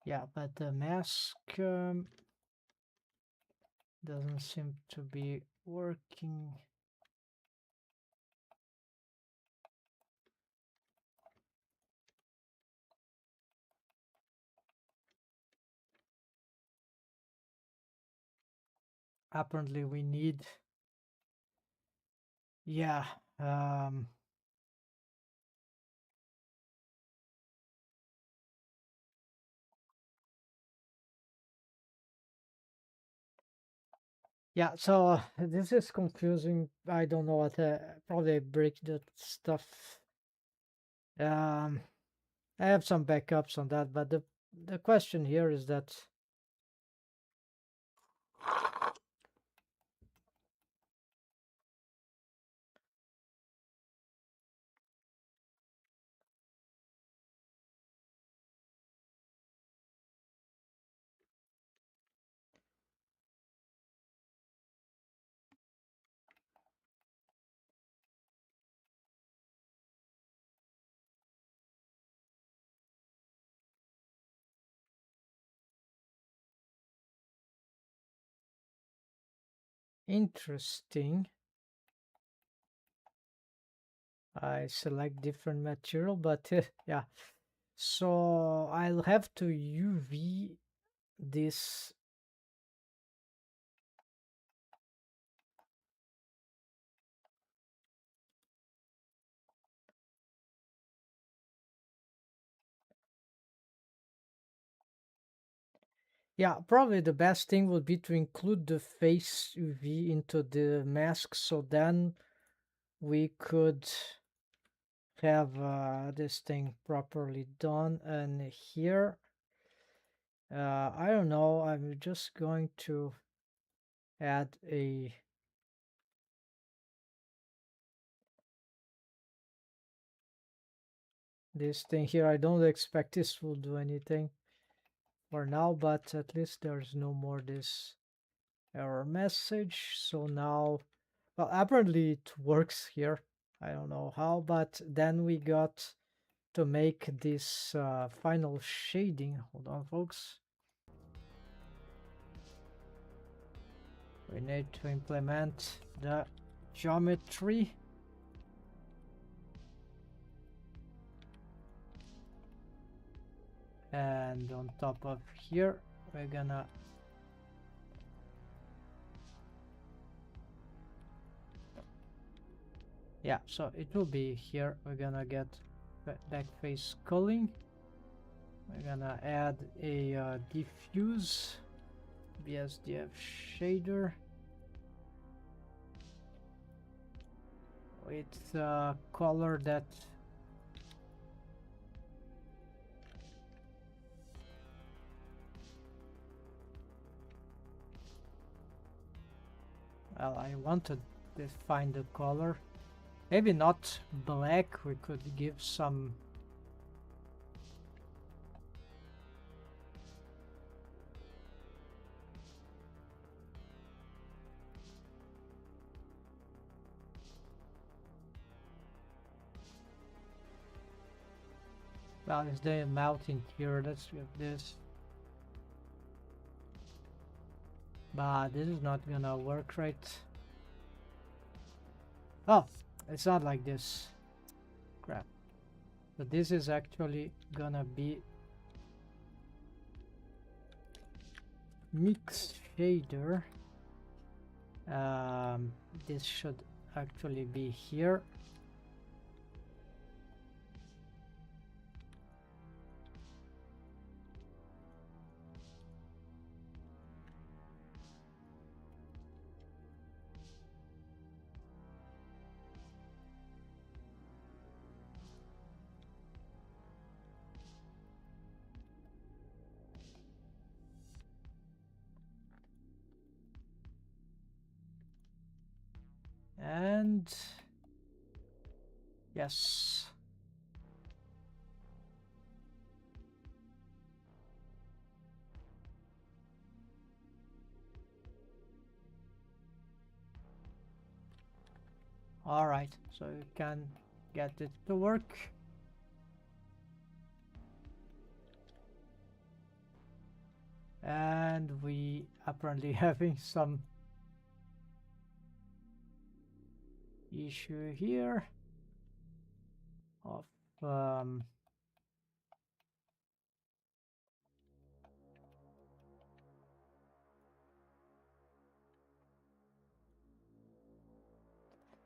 yeah, but the mask doesn't seem to be working. Apparently we need, yeah, yeah, so this is confusing. I don't know what, probably break that stuff. I have some backups on that, but the question here is that interesting. I select different material, but yeah. So I'll have to UV this. Yeah, probably the best thing would be to include the face UV into the mask, so then we could have this thing properly done. And here, I don't know, I'm just going to add this thing here. I don't expect this will do anything for now, but at least there's no more this error message. So now, well, apparently it works here. I don't know how, but then we got to make this final shading. Hold on, folks. We need to implement the geometry. And on top of here, we're gonna yeah, so it will be here. We're gonna get back face culling. We're gonna add a diffuse BSDF shader with color that Well, I want to define the color. Maybe not black, we could give some... Well, it's the melting here, let's give this. But this is not gonna work right. Oh, it's not like this. Crap. But this is actually gonna be mix shader. This should actually be here. And yes. All right, so you can get it to work. And we apparently having some issue here of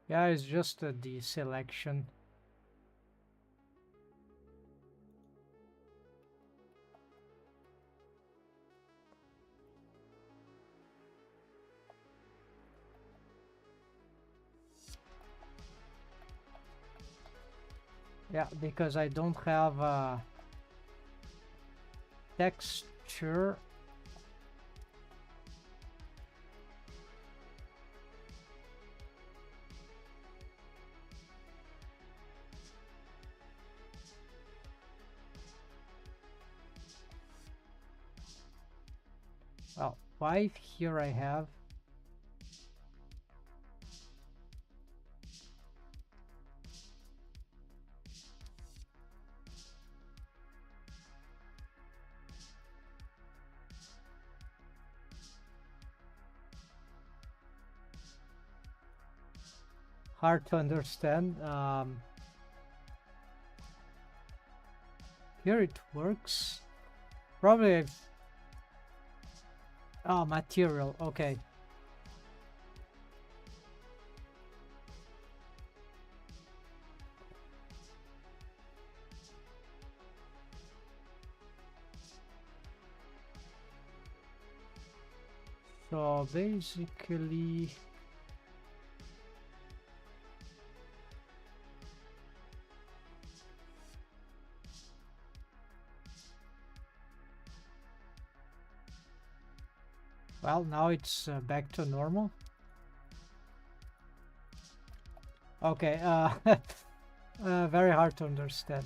yeah, it's just the selection. Yeah, because I don't have a texture. Well, 5 here I have. Hard to understand. Here it works. Probably. Oh, material. Okay. So basically, well, now it's back to normal. Okay, very hard to understand.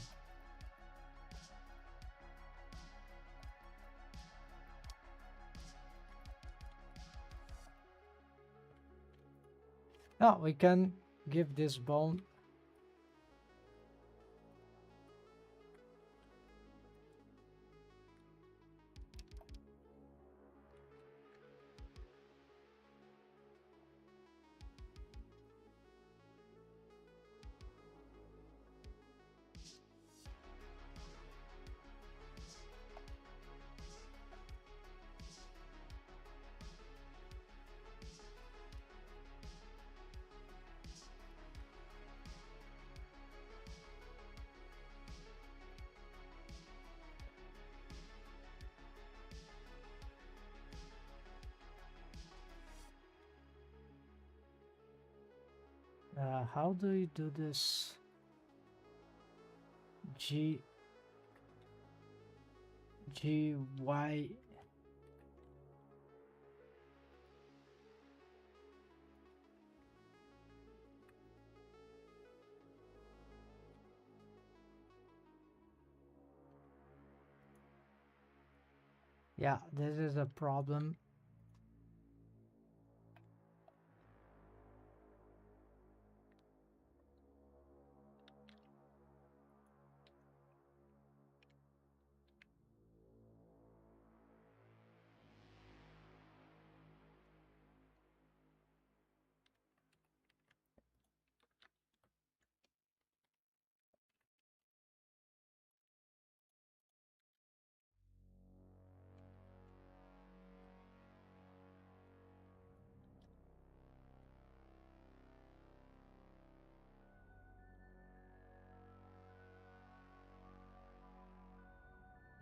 Now we can give this bone how do you do this? G Y. Yeah, this is a problem.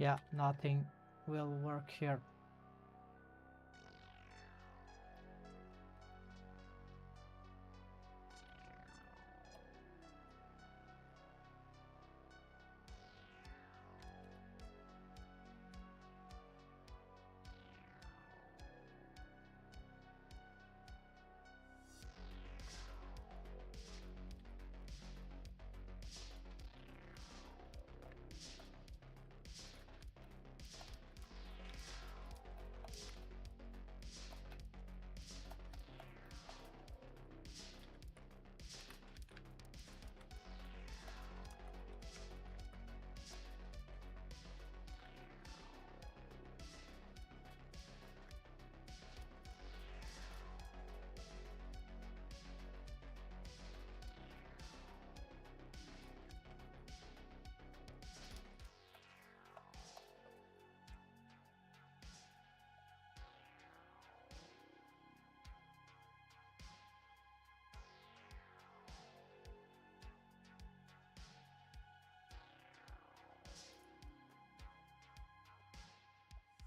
Yeah, nothing will work here.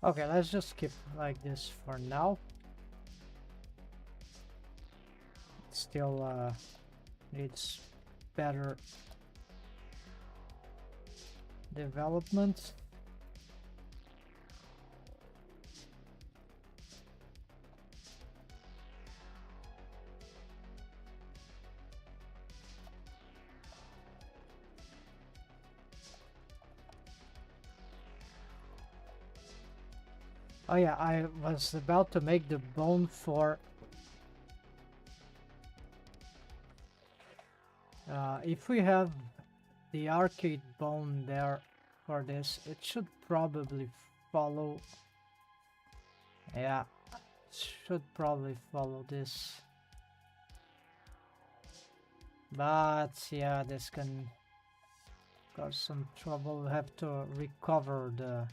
Okay, let's just keep like this for now. It still needs better development. Oh yeah, I was about to make the bone for if we have the arcade bone there for this, it should probably follow. Yeah, it should probably follow this. But yeah, this can cause some trouble. We have to recover the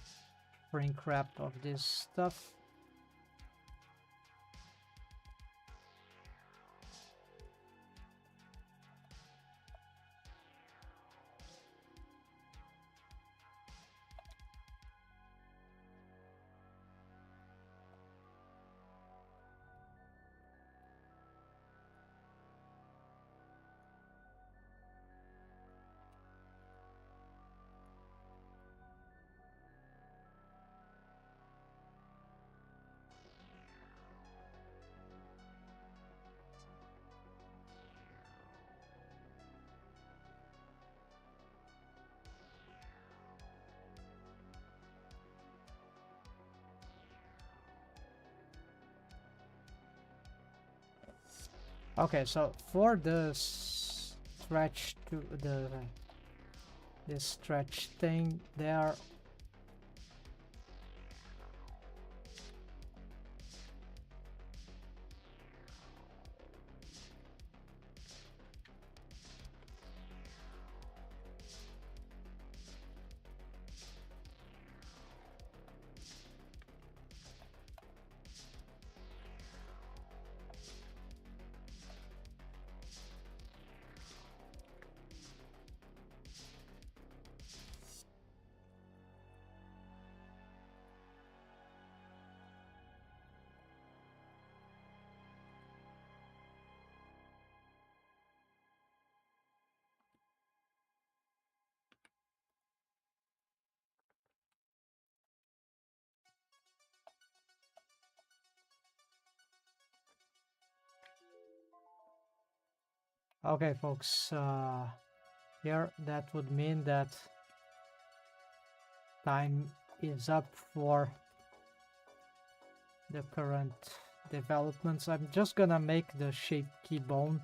shrink wrap of this stuff. Okay, so for the stretch to the this stretch thing there, okay, folks, here that would mean that time is up for the current developments. I'm just gonna make the shape key bone.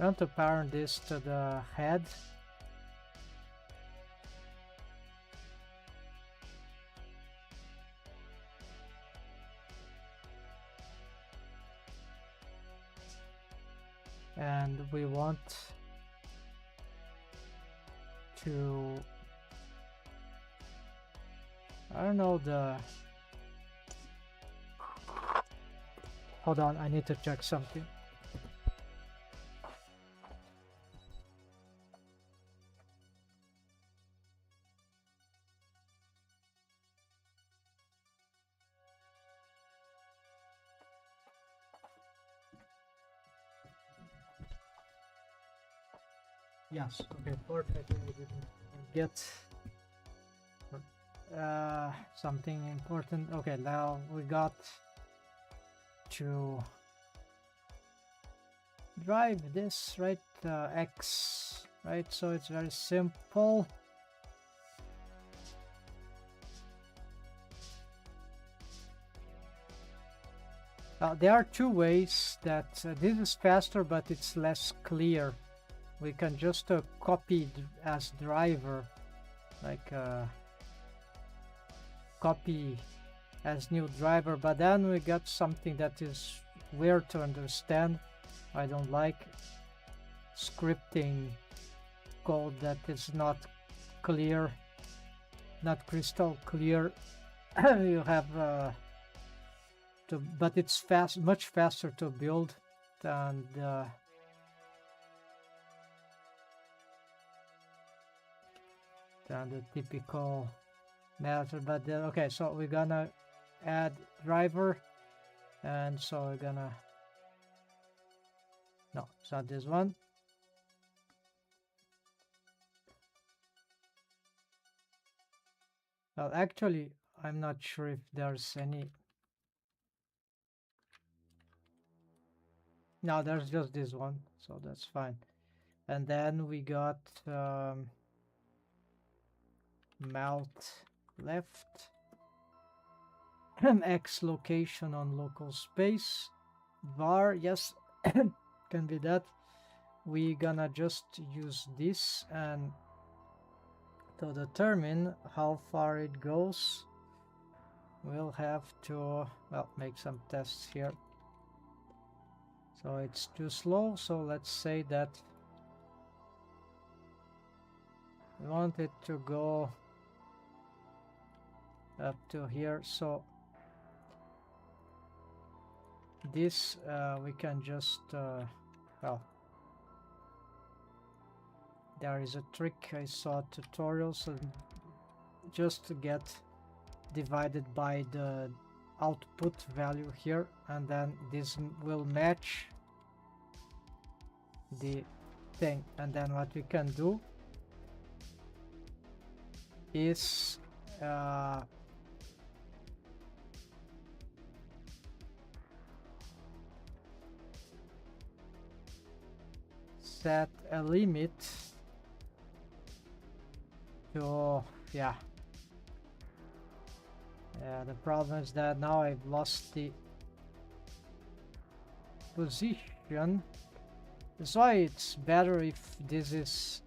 I want to parent this to the head. And we want to, I don't know, hold on, I need to check something. Yes, okay, perfect. I didn't get something important. Okay, now we got to drive this, right? X, right? So it's very simple. There are two ways that this is faster, but it's less clear. We can just copy as driver, like copy as new driver, but then we got something that is weird to understand. I don't like scripting code that is not clear, not crystal clear. You have but it's much faster to build than the typical method. But okay, so we're gonna add driver, and so we're gonna, no, it's not this one. Well, actually, I'm not sure if there's any. No, there's just this one, so that's fine. And then we got mount left, X location on local space, var, yes, can be that. We're gonna just use this, and to determine how far it goes, we'll have to, well, make some tests here. So it's too slow, so let's say that we want it to go up to here. So this we can just well, there is a trick I saw tutorials, and just get divided by the output value here, and then this will match the thing. And then what we can do is set a limit to, yeah, the problem is that now I've lost the position. That's why it's better if this is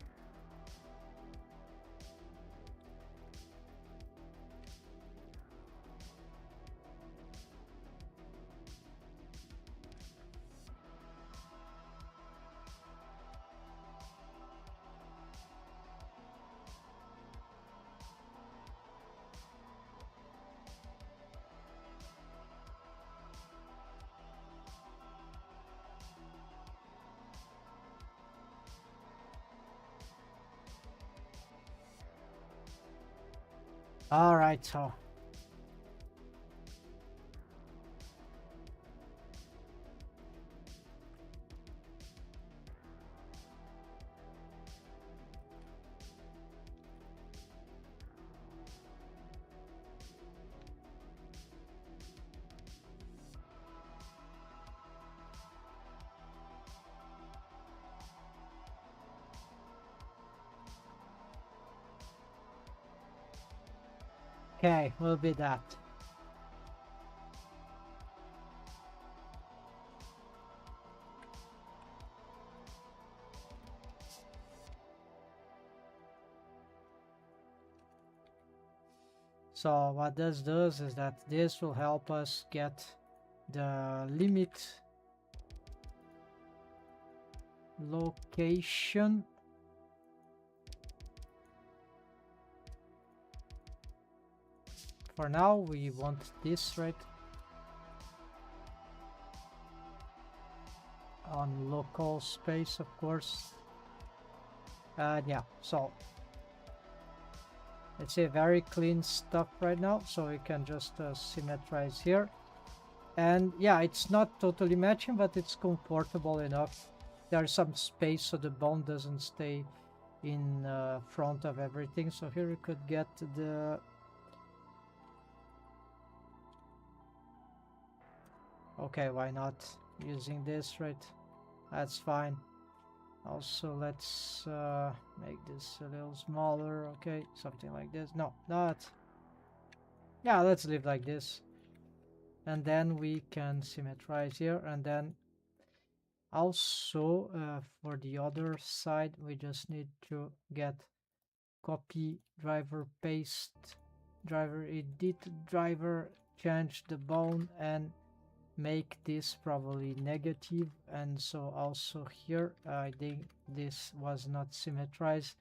all right. So okay, will be that. So what this does is that this will help us get the limit location for now. We want this, right, on local space, of course. And yeah, so let's say very clean stuff right now, so we can just symmetrize here. And yeah, it's not totally matching, but it's comfortable enough. There's some space so the bone doesn't stay in front of everything. So here we could get the okay, why not using this, right? That's fine. Also, let's make this a little smaller. Okay, something like this. No, not. Yeah, let's leave like this. And then we can symmetrize here. And then also for the other side, we just need to get copy driver, paste driver, edit driver, change the bone, and make this probably negative. And so also here I think this was not symmetrized.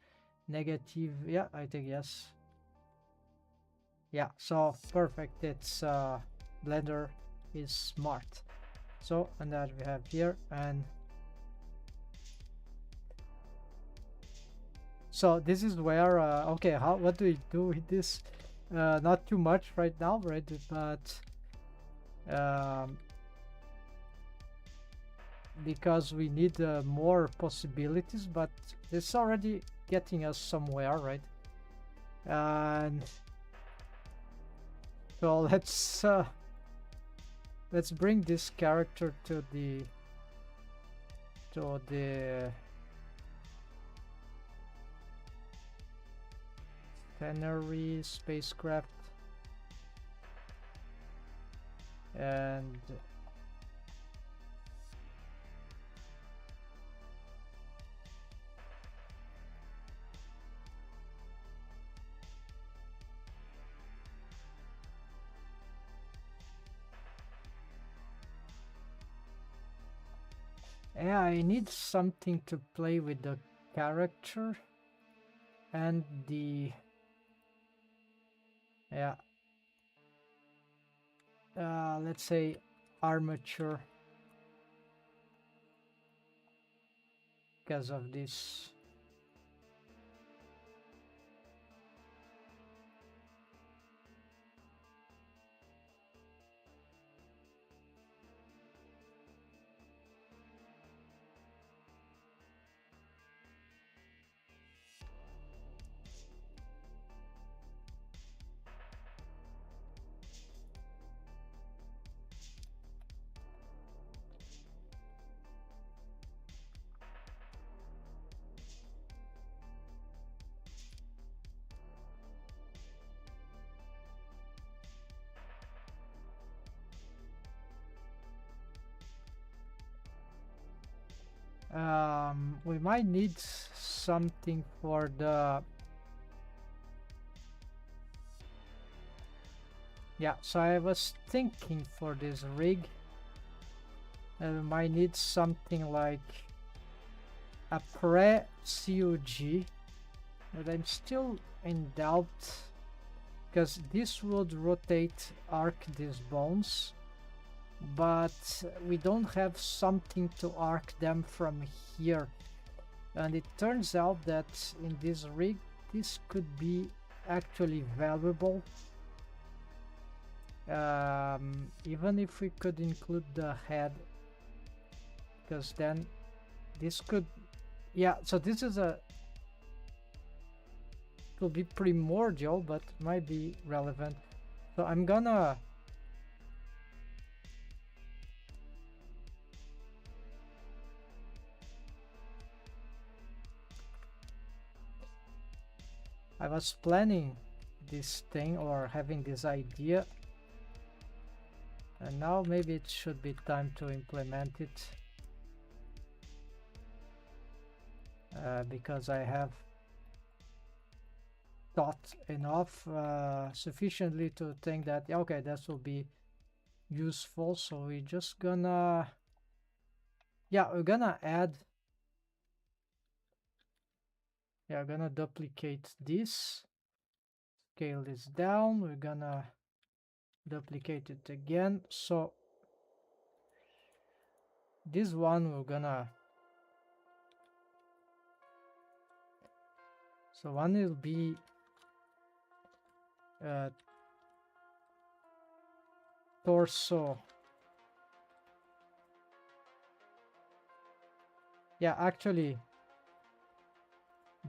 Negative, yeah, I think yes. Yeah, so perfect. It's Blender is smart. So, and that we have here, and so this is where okay, what do we do with this? Not too much right now, right? But because we need more possibilities, but it's already getting us somewhere, right? And so let's bring this character to the scenery spacecraft, and yeah, I need something to play with the character and the yeah, let's say armature, because of this. We might need something for the... Yeah, so I was thinking for this rig, we might need something like a pre-CUG, but I'm still in doubt, because this would rotate arc these bones, but we don't have something to arc them from here. And it turns out that in this rig, this could be actually valuable. Even if we could include the head, because then this could... Yeah, so this is a... It will be primordial, but might be relevant. So I'm gonna... I was planning this thing, or having this idea, and now maybe it should be time to implement it, because I have thought enough sufficiently to think that, yeah, okay, that will be useful. So we're just gonna... Yeah, we're gonna add... Yeah, we're gonna duplicate this, scale this down, we're gonna duplicate it again. So this one we're gonna... So one will be torso. Yeah, actually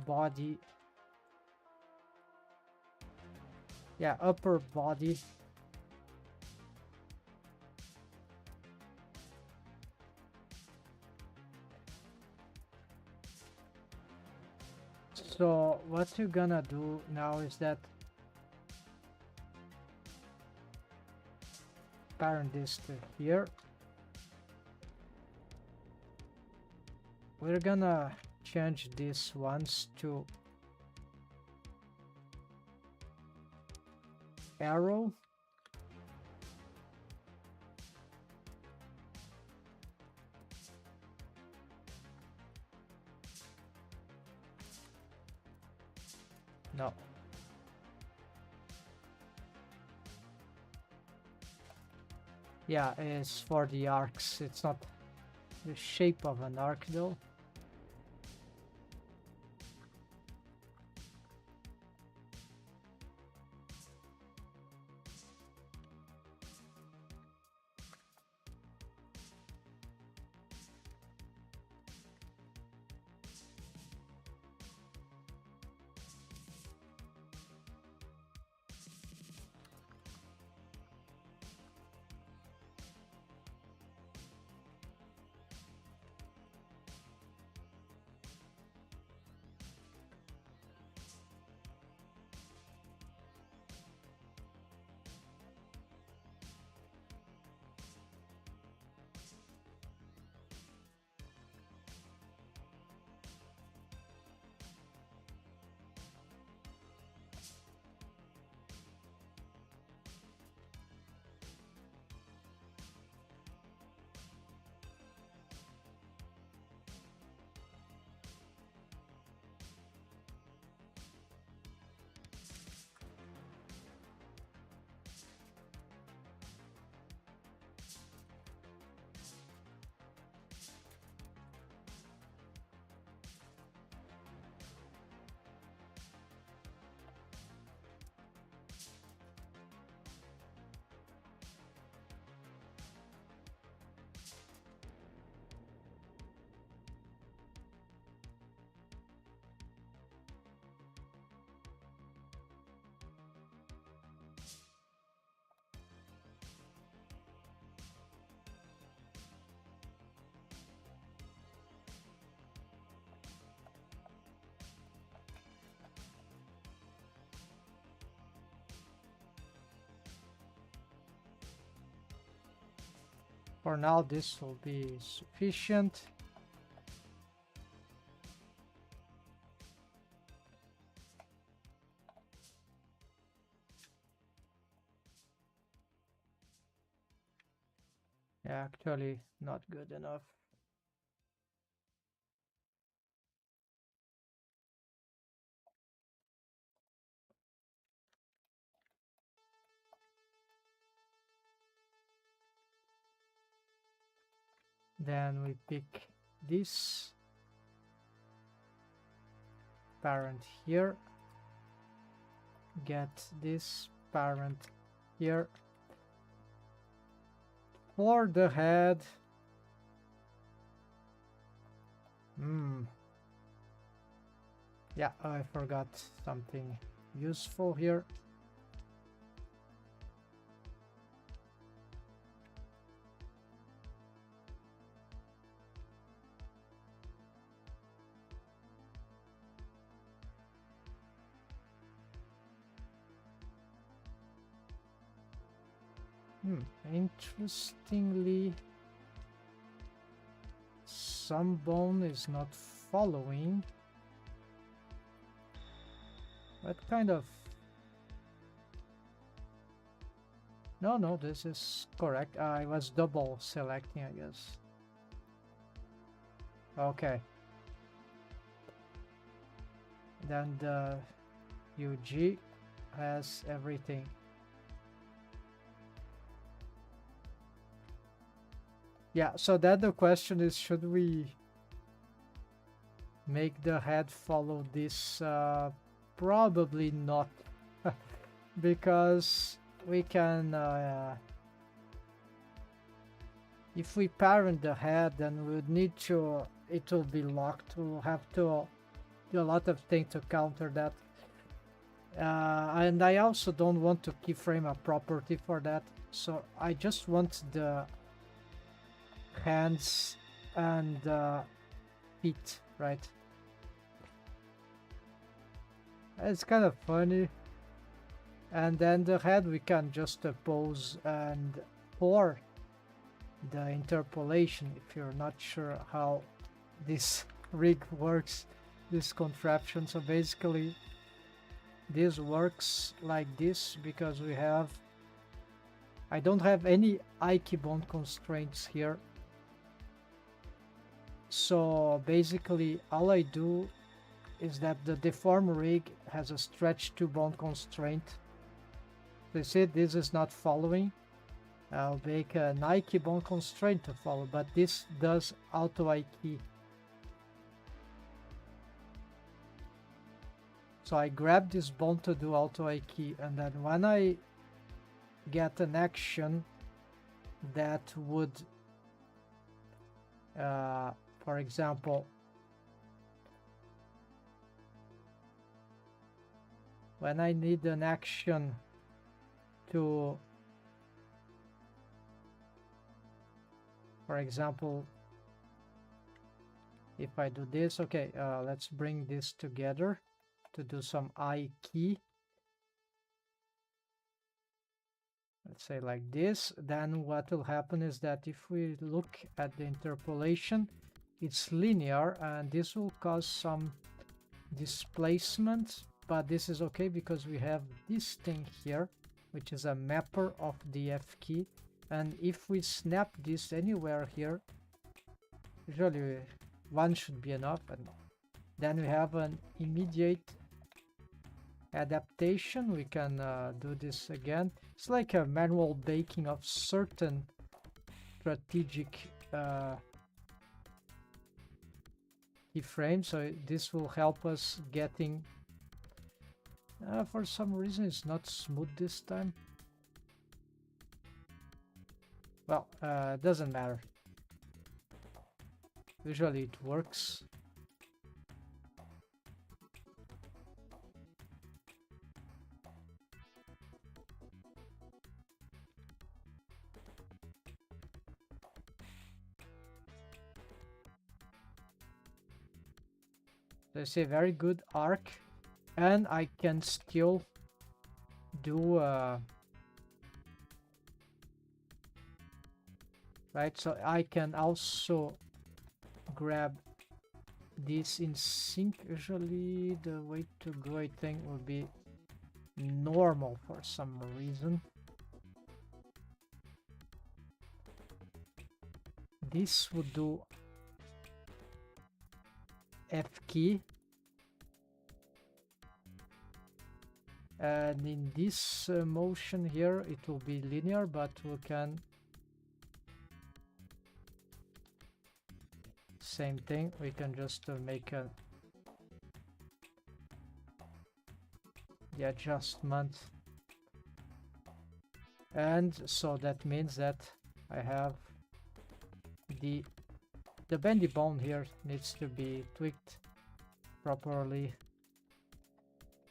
body. Yeah, upper body. So what you're gonna do now is that parent this to here. We're gonna change these ones to arrow. No. Yeah, it's for the arcs. It's not the shape of an arc though. For now, this will be sufficient. Actually, not good enough. Then we pick this parent here, get this parent here. For the head, yeah, I forgot something useful here. Interestingly, some bone is not following. What kind of... No, this is correct. I was double selecting, I guess. Okay. Then the UG has everything. Yeah, so then the question is, should we make the head follow this? Probably not. Because we can... if we parent the head, then we would need to... It will be locked. We'll have to do a lot of things to counter that. And I also don't want to keyframe a property for that. So I just want the hands and feet, right? It's kind of funny. And then the head we can just pose, and for the interpolation, if you're not sure how this rig works, this contraption, so basically this works like this because we have... I don't have any I-keybond constraints here. So basically all I do is that the deform rig has a stretch to bond constraint. So you see this is not following. I'll make an I-keybond constraint to follow, but this does auto I-key. So I grab this bond to do auto I-key, and then when I get an action that would, for example, when I need an action to, for example, if I do this, okay, let's bring this together to do some I-key. Let's say like this. Then what will happen is that if we look at the interpolation, it's linear, and this will cause some displacement, but this is okay because we have this thing here, which is a mapper of the F key. And if we snap this anywhere here, usually one should be enough, and then we have an immediate adaptation. We can do this again. It's like a manual baking of certain strategic keyframes. So this will help us getting... for some reason it's not smooth this time. Well, doesn't matter. Usually it works. There's a very good arc, and I can still do right, so I can also grab this in sync. Usually the way to go, I think, would be normal for some reason. this would do F key. And in this motion here, it will be linear, but we can... Same thing, we can just make the adjustment. And so that means that I have the bendy bone here needs to be tweaked properly.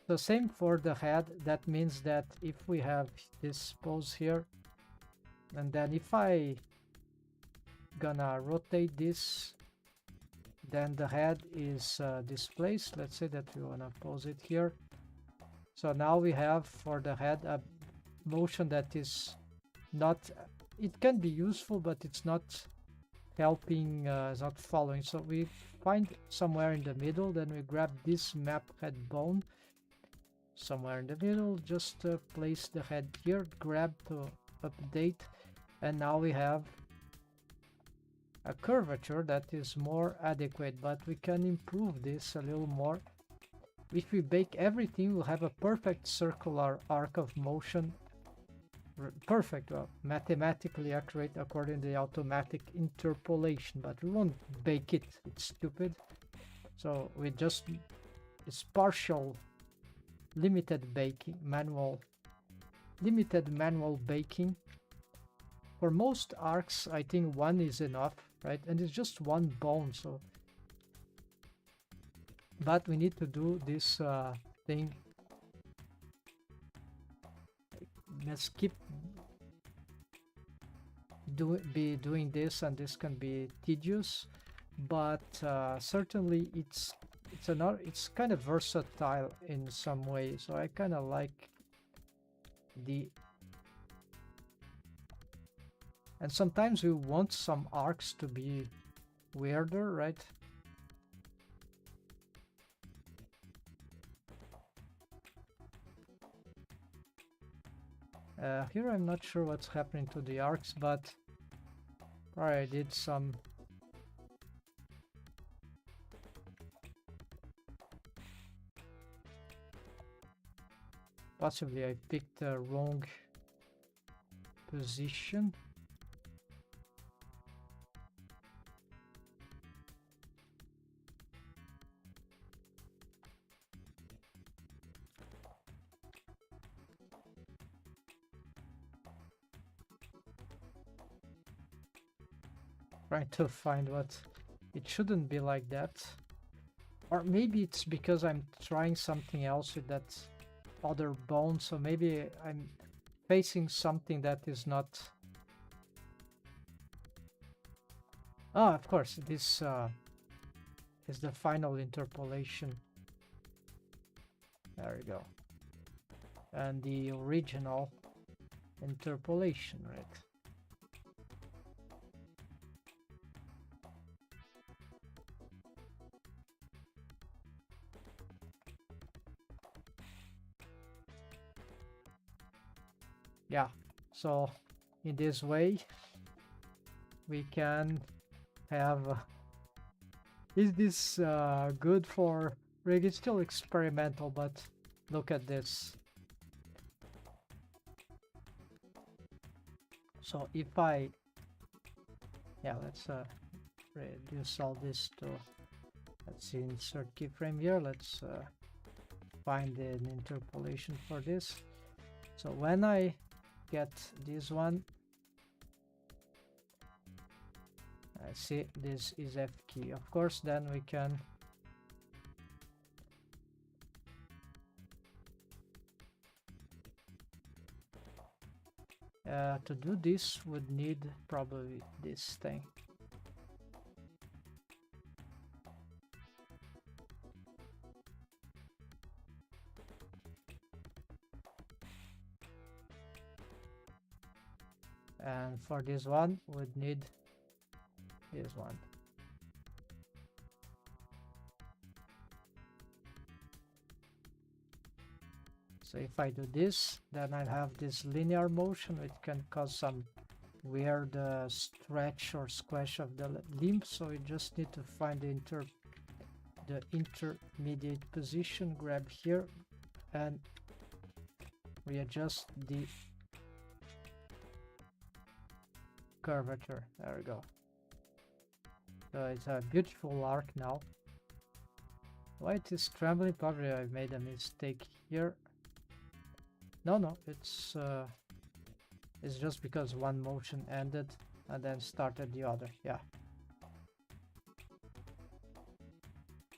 So same for the head. That means that if we have this pose here, and then if I gonna rotate this, then the head is displaced. Let's say that we wanna pose it here. So now we have for the head a motion that is not, it can be useful, but it's not helping, it's not following. So we find somewhere in the middle, then we grab this map head bone somewhere in the middle, just place the head here, grab to update, and now we have a curvature that is more adequate, but we can improve this a little more. If we bake everything, we'll have a perfect circular arc of motion. Perfect, well, mathematically accurate according to the automatic interpolation, but we won't bake it, it's stupid. So we just, it's partial limited baking, limited manual baking. For most arcs, I think one is enough, right? And it's just one bone, so. But we need to do this thing. Let's keep doing this, and this can be tedious, but certainly it's kind of versatile in some way. So I kind of like and sometimes we want some arcs to be weirder, right? Here I'm not sure what's happening to the arcs, but I did some possibly I picked the wrong position. Trying to find what, it shouldn't be like that, or maybe it's because I'm trying something else with that other bone, so maybe I'm facing something that is not. Ah, of course, this is the final interpolation. There we go. And the original interpolation, right? Yeah, so in this way we can have is this good for rig? It's still experimental, but look at this. So if I, yeah, let's reduce all this to, let's see, insert keyframe here. Let's find an interpolation for this. So when I get this one, I see this is F key. Of course, then we can to do this would need probably this thing. And for this one, would need this one. So if I do this, then I have this linear motion, which can cause some weird stretch or squash of the limb, so we just need to find the intermediate position, grab here and readjust the curvature. There we go. So it's a beautiful arc now. Why it is trembling? Probably I made a mistake here. No, it's just because one motion ended and then started the other.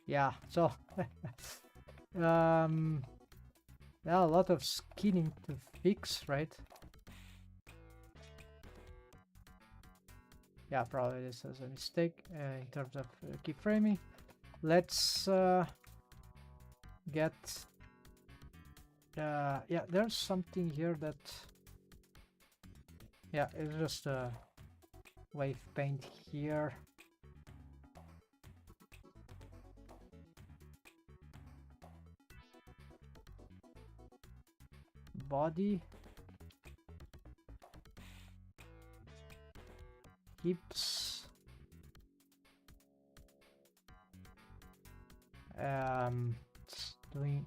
Yeah, so yeah, a lot of skinning to fix, right? Yeah, probably this is a mistake in terms of keyframing. Let's get yeah, there's something here that it's just a wave paint here. Body, hips, it's doing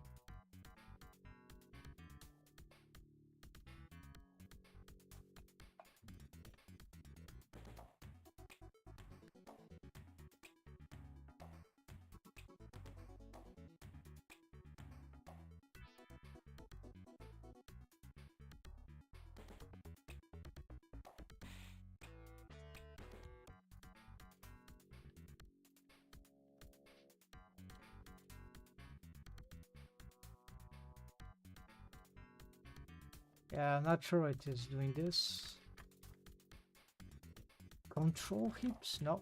I'm not sure it is doing this. Control hips? No.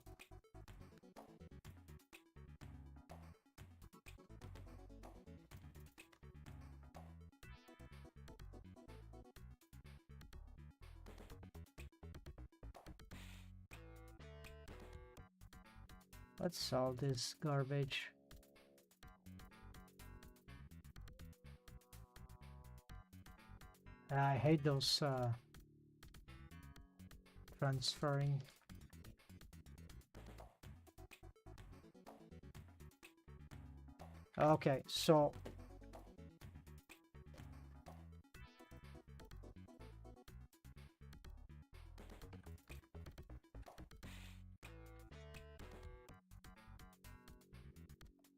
Let's solve this garbage. I hate those transferring. Okay, so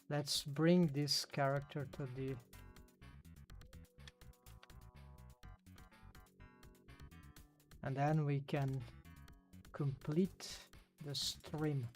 let's bring this character to the and then we can complete the stream.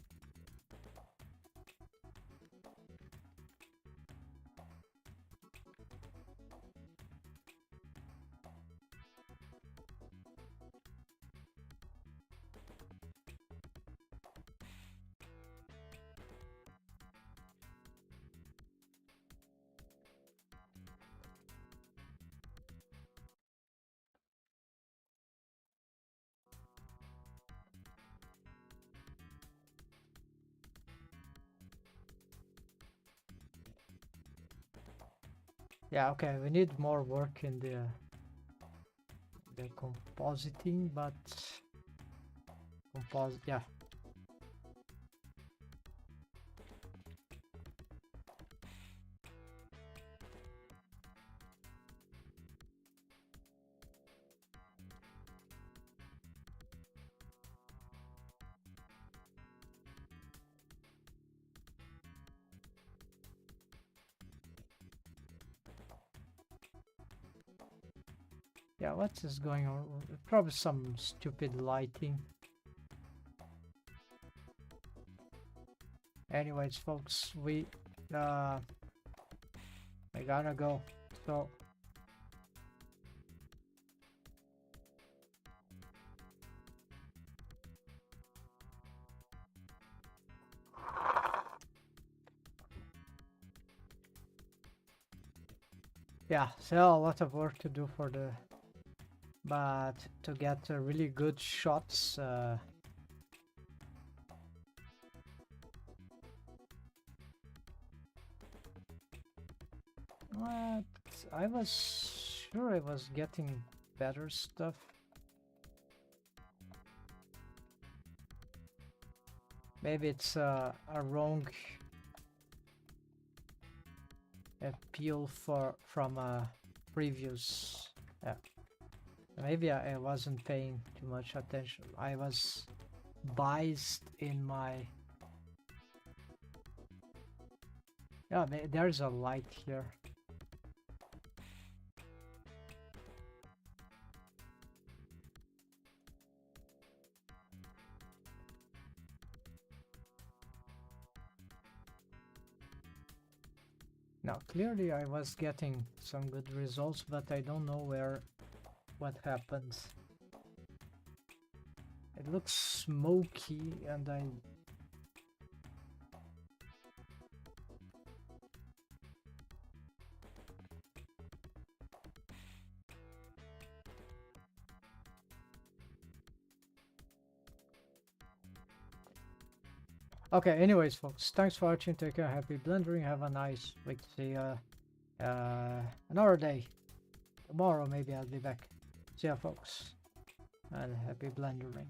Yeah, okay, we need more work in the compositing, but yeah. Yeah, what is going on? Probably some stupid lighting. Anyways, folks, we gotta go. So yeah, still a lot of work to do for the but to get really good shots. What? I was sure I was getting better stuff. Maybe it's a wrong appeal from a previous. Yeah. Maybe I wasn't paying too much attention. I was biased in my. Yeah, there's a light here. Now, clearly I was getting some good results, but I don't know what happens. It looks smoky and I... Okay, anyways, folks, thanks for watching. Take care, happy blendering, have a nice week. See ya another day. Tomorrow, maybe I'll be back. See ya, folks, and happy blendering.